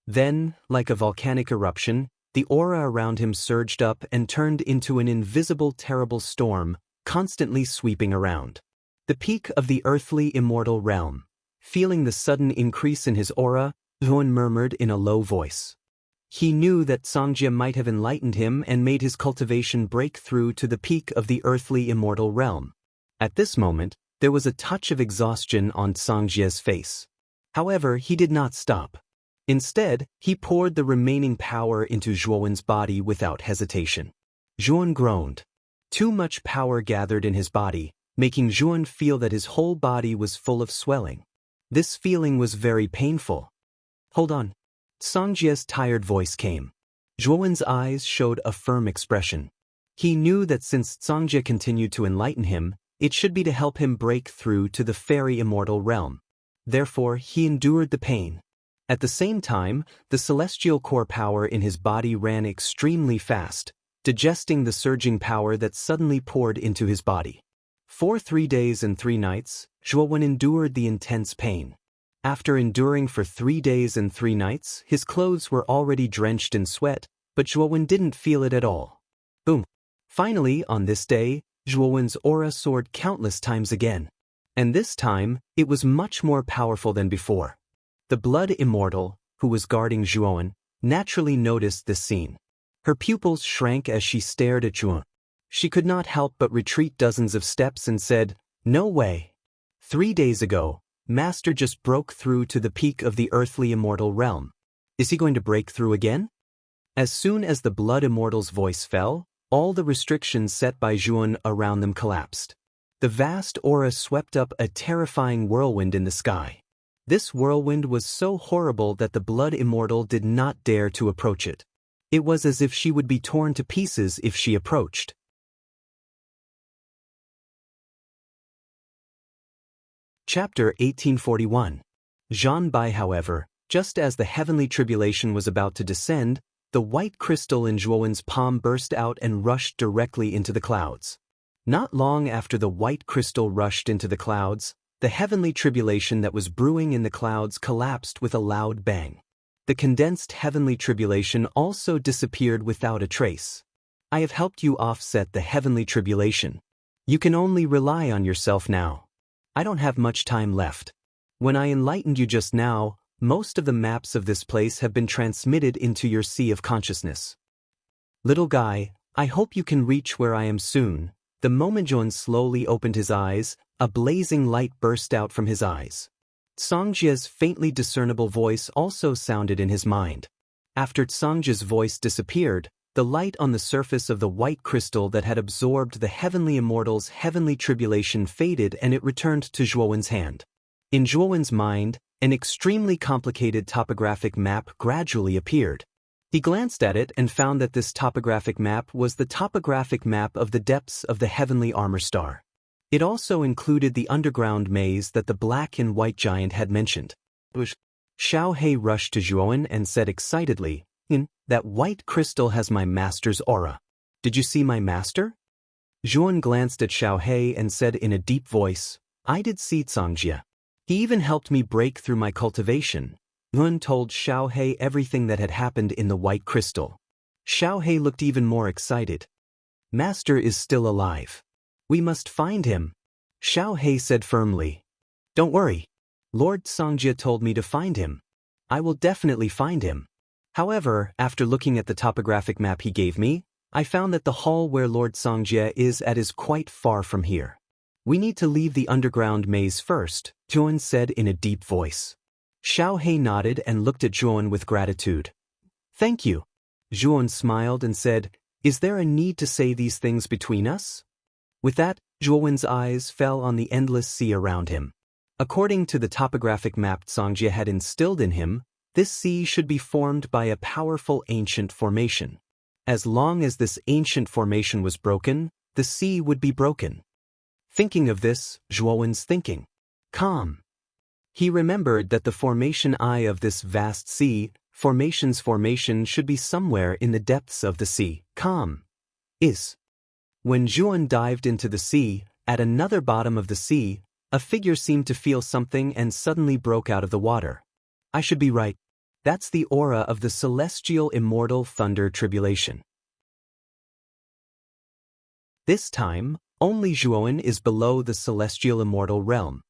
Then, like a volcanic eruption, the aura around him surged up and turned into an invisible terrible storm, constantly sweeping around. The peak of the earthly immortal realm. Feeling the sudden increase in his aura, Zhuon murmured in a low voice. He knew that Cangjie might have enlightened him and made his cultivation break through to the peak of the earthly immortal realm. At this moment, there was a touch of exhaustion on Cangjie's face. However, he did not stop. Instead, he poured the remaining power into Zhuowen's body without hesitation. Zhuon groaned. Too much power gathered in his body, making Zhuan feel that his whole body was full of swelling. This feeling was very painful. Hold on. Songjie's tired voice came. Zhuan's eyes showed a firm expression. He knew that since Songjie continued to enlighten him, it should be to help him break through to the fairy immortal realm. Therefore, he endured the pain. At the same time, the celestial core power in his body ran extremely fast, digesting the surging power that suddenly poured into his body. For 3 days and 3 nights, Zhuan endured the intense pain. After enduring for 3 days and 3 nights, his clothes were already drenched in sweat, but Zhuan didn't feel it at all. Boom! Finally, on this day, Zhuan's aura soared countless times again. And this time, it was much more powerful than before. The blood immortal, who was guarding Zhuan, naturally noticed this scene. Her pupils shrank as she stared at Zhuan. She could not help but retreat dozens of steps and said, "No way. 3 days ago, Master just broke through to the peak of the earthly immortal realm. Is he going to break through again?" As soon as the blood immortal's voice fell, all the restrictions set by Zhuan around them collapsed. The vast aura swept up a terrifying whirlwind in the sky. This whirlwind was so horrible that the blood immortal did not dare to approach it. It was as if she would be torn to pieces if she approached. Chapter 1841. Zhan Bai, however, just as the heavenly tribulation was about to descend, the white crystal in Zhuan's palm burst out and rushed directly into the clouds. Not long after the white crystal rushed into the clouds, the heavenly tribulation that was brewing in the clouds collapsed with a loud bang. The condensed heavenly tribulation also disappeared without a trace. I have helped you offset the heavenly tribulation. You can only rely on yourself now. I don't have much time left. When I enlightened you just now, most of the maps of this place have been transmitted into your sea of consciousness. Little guy, I hope you can reach where I am soon. The moment Zhuan slowly opened his eyes, a blazing light burst out from his eyes. Songjie's faintly discernible voice also sounded in his mind. After Songjie's voice disappeared, the light on the surface of the white crystal that had absorbed the heavenly immortal's heavenly tribulation faded and it returned to Zhuan's hand. In Zhuan's mind, an extremely complicated topographic map gradually appeared. He glanced at it and found that this topographic map was the topographic map of the depths of the heavenly armor star. It also included the underground maze that the black and white giant had mentioned. Xiao He rushed to Zhuan and said excitedly, "That white crystal has my master's aura. Did you see my master?" Zhuan glanced at Xiao He and said in a deep voice, "I did see Songjie. He even helped me break through my cultivation." Zhuan told Xiao He everything that had happened in the white crystal. Xiao He looked even more excited. "Master is still alive. We must find him," Xiao He said firmly. "Don't worry. Lord Songjie told me to find him. I will definitely find him. However, after looking at the topographic map he gave me, I found that the hall where Lord Songjie is quite far from here. We need to leave the underground maze first," Zhuan said in a deep voice. Xiao He nodded and looked at Zhuan with gratitude. "Thank you." Zhuan smiled and said, "Is there a need to say these things between us?" With that, Zhuan's eyes fell on the endless sea around him. According to the topographic map Songjie had instilled in him, this sea should be formed by a powerful ancient formation. As long as this ancient formation was broken, the sea would be broken. Thinking of this, Zhuan's thinking. Calm. He remembered that the formation eye of this vast sea, formation's formation should be somewhere in the depths of the sea. Calm. Is. When Zhuan dived into the sea, at another bottom of the sea, a figure seemed to feel something and suddenly broke out of the water. I should be right. That's the aura of the celestial immortal thunder tribulation. This time, only Zhuan is below the celestial immortal realm.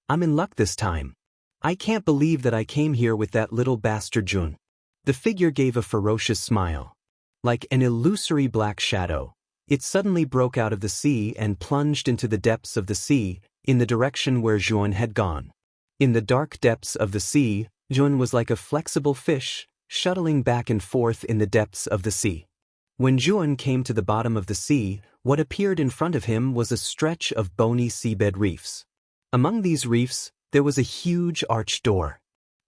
I'm in luck this time. I can't believe that I came here with that little bastard Zhuan. The figure gave a ferocious smile. Like an illusory black shadow, it suddenly broke out of the sea and plunged into the depths of the sea, in the direction where Zhuan had gone. In the dark depths of the sea, Zhuan was like a flexible fish, shuttling back and forth in the depths of the sea. When Zhuan came to the bottom of the sea, what appeared in front of him was a stretch of bony seabed reefs. Among these reefs, there was a huge arched door.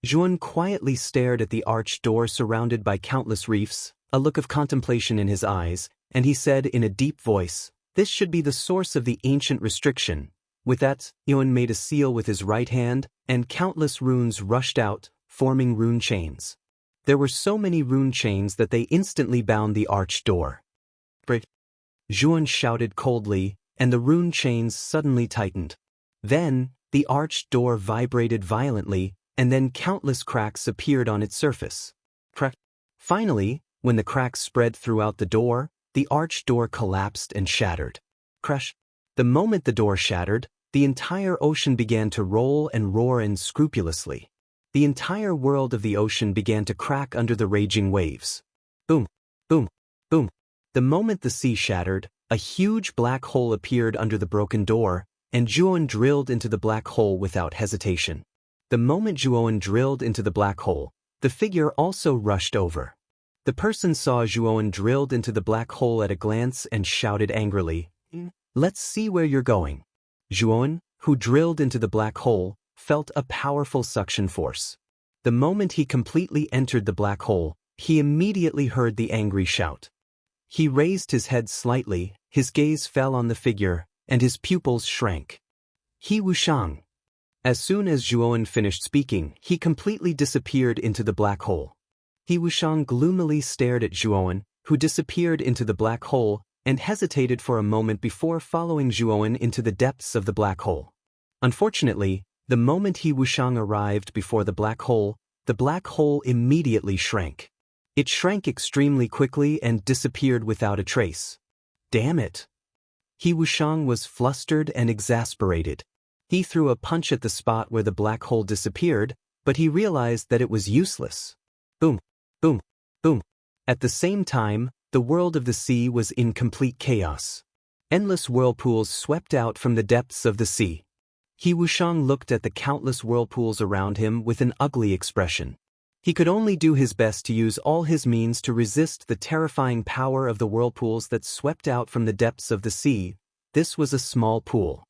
Zhuan quietly stared at the arched door surrounded by countless reefs, a look of contemplation in his eyes, and he said in a deep voice, "This should be the source of the ancient restriction." With that, Zhuan made a seal with his right hand, and countless runes rushed out, forming rune chains. There were so many rune chains that they instantly bound the arched door. "Break!" Zhuan shouted coldly, and the rune chains suddenly tightened. Then, the arched door vibrated violently, and then countless cracks appeared on its surface. Crack! Finally, when the cracks spread throughout the door, the arched door collapsed and shattered. Crash! The moment the door shattered, the entire ocean began to roll and roar unscrupulously. The entire world of the ocean began to crack under the raging waves. Boom! Boom! Boom! The moment the sea shattered, a huge black hole appeared under the broken door, and Zhuan drilled into the black hole without hesitation. The moment Zhuan drilled into the black hole, the figure also rushed over. The person saw Zhuan drilled into the black hole at a glance and shouted angrily, "Let's see where you're going." Zhuan, who drilled into the black hole, felt a powerful suction force. The moment he completely entered the black hole, he immediately heard the angry shout. He raised his head slightly, his gaze fell on the figure, and his pupils shrank. He Wushang. As soon as Zhuan finished speaking, he completely disappeared into the black hole. He Wushang gloomily stared at Zhuan, who disappeared into the black hole, and hesitated for a moment before following Zhuan into the depths of the black hole. Unfortunately, the moment He Wushang arrived before the black hole immediately shrank. It shrank extremely quickly and disappeared without a trace. Damn it! He Wushang was flustered and exasperated. He threw a punch at the spot where the black hole disappeared, but he realized that it was useless. Boom! Boom! Boom! At the same time, the world of the sea was in complete chaos. Endless whirlpools swept out from the depths of the sea. He Wushang looked at the countless whirlpools around him with an ugly expression. He could only do his best to use all his means to resist the terrifying power of the whirlpools that swept out from the depths of the sea. This was a small pool.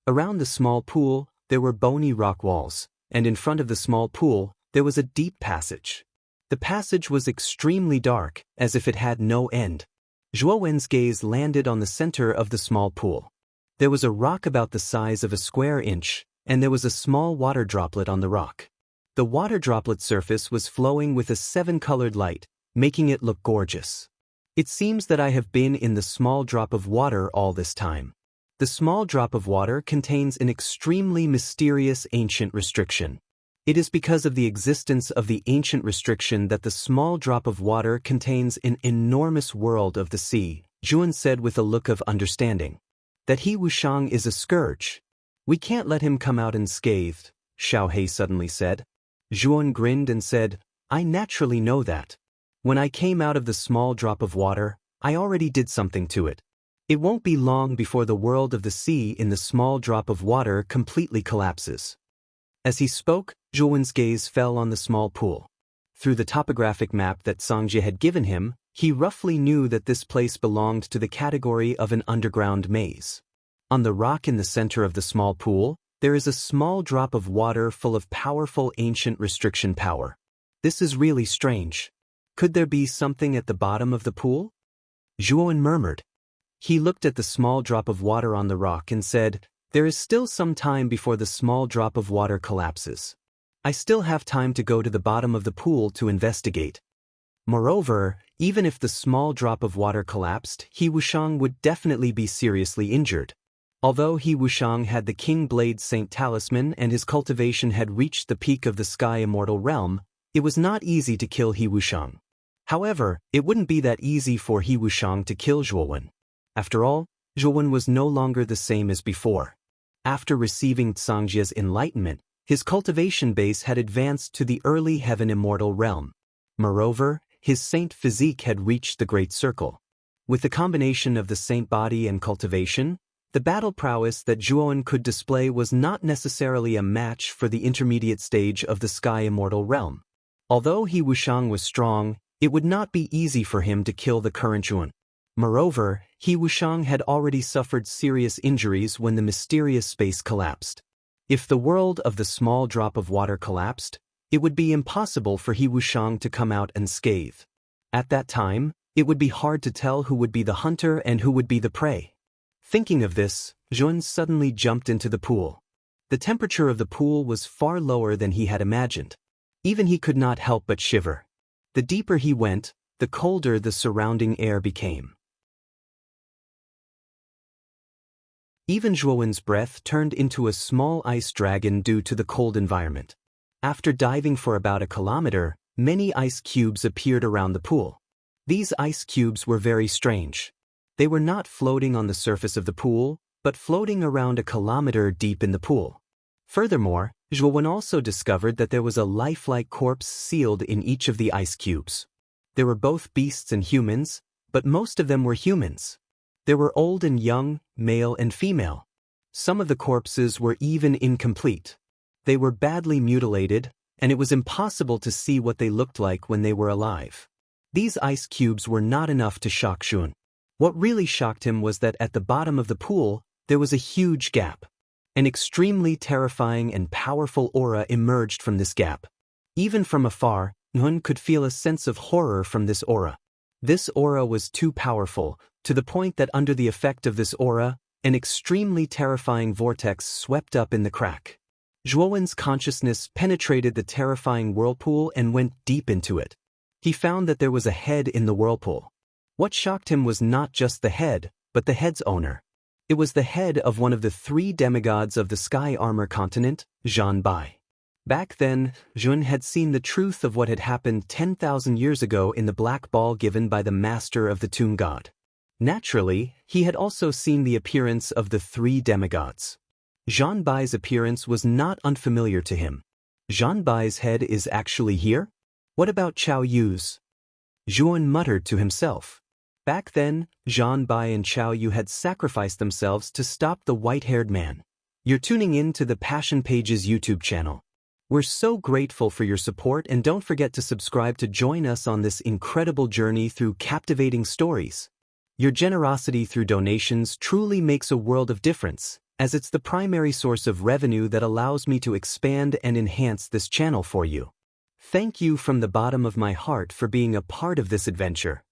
Around the small pool, there were bony rock walls, and in front of the small pool, there was a deep passage. The passage was extremely dark, as if it had no end. Zhuowen's gaze landed on the center of the small pool. There was a rock about the size of a square inch, and there was a small water droplet on the rock. The water droplet surface was flowing with a 7-colored light, making it look gorgeous. It seems that I have been in the small drop of water all this time. The small drop of water contains an extremely mysterious ancient restriction. It is because of the existence of the ancient restriction that the small drop of water contains an enormous world of the sea, Zhuan said with a look of understanding. That He Wushang is a scourge. We can't let him come out unscathed, Xiao He suddenly said. Zhuan grinned and said, I naturally know that. When I came out of the small drop of water, I already did something to it. It won't be long before the world of the sea in the small drop of water completely collapses. As he spoke, Zhuan's gaze fell on the small pool. Through the topographic map that Songjie had given him, he roughly knew that this place belonged to the category of an underground maze. On the rock in the center of the small pool, there is a small drop of water full of powerful ancient restriction power. This is really strange. Could there be something at the bottom of the pool? Zhuan murmured. He looked at the small drop of water on the rock and said, There is still some time before the small drop of water collapses. I still have time to go to the bottom of the pool to investigate. Moreover, even if the small drop of water collapsed, He Wushang would definitely be seriously injured. Although He Wushang had the King Blade Saint Talisman and his cultivation had reached the peak of the Sky Immortal Realm, it was not easy to kill He Wushang. However, it wouldn't be that easy for He Wushang to kill Zhuowen. After all, Zhuowen was no longer the same as before. After receiving Songjie's enlightenment, his cultivation base had advanced to the early Heaven Immortal Realm. Moreover, his saint physique had reached the Great Circle. With the combination of the saint body and cultivation, the battle prowess that Zhuowen could display was not necessarily a match for the intermediate stage of the Sky Immortal Realm. Although He Wushang was strong, It would not be easy for him to kill the current Zhuan. Moreover, He Wushang had already suffered serious injuries when the mysterious space collapsed. If the world of the small drop of water collapsed, it would be impossible for He Wushang to come out unscathed. At that time, it would be hard to tell who would be the hunter and who would be the prey. Thinking of this, Zhuan suddenly jumped into the pool. The temperature of the pool was far lower than he had imagined. Even he could not help but shiver. The deeper he went, the colder the surrounding air became. Even Zhuowen's breath turned into a small ice dragon due to the cold environment. After diving for about a kilometer, many ice cubes appeared around the pool. These ice cubes were very strange. They were not floating on the surface of the pool, but floating around a kilometer deep in the pool. Furthermore, Zhuowen also discovered that there was a lifelike corpse sealed in each of the ice cubes. There were both beasts and humans, but most of them were humans. There were old and young, male and female. Some of the corpses were even incomplete. They were badly mutilated, and it was impossible to see what they looked like when they were alive. These ice cubes were not enough to shock Zhuan. What really shocked him was that at the bottom of the pool, there was a huge gap. An extremely terrifying and powerful aura emerged from this gap. Even from afar, Zhuan could feel a sense of horror from this aura. This aura was too powerful, to the point that under the effect of this aura, an extremely terrifying vortex swept up in the crack. Zhuowen's consciousness penetrated the terrifying whirlpool and went deep into it. He found that there was a head in the whirlpool. What shocked him was not just the head, but the head's owner. It was the head of one of the 3 demigods of the Sky Armor continent, Zhan Bai. Back then, Zhuan had seen the truth of what had happened 10,000 years ago in the black ball given by the master of the Tomb God. Naturally, he had also seen the appearance of the 3 demigods. Zhan Bai's appearance was not unfamiliar to him. Zhan Bai's head is actually here? What about Chao Yu's? Zhuan muttered to himself. Back then, Zhan Bai and Chao Yu had sacrificed themselves to stop the white-haired man. You're tuning in to the Passion Pages YouTube channel. We're so grateful for your support, and don't forget to subscribe to join us on this incredible journey through captivating stories. Your generosity through donations truly makes a world of difference, as it's the primary source of revenue that allows me to expand and enhance this channel for you. Thank you from the bottom of my heart for being a part of this adventure.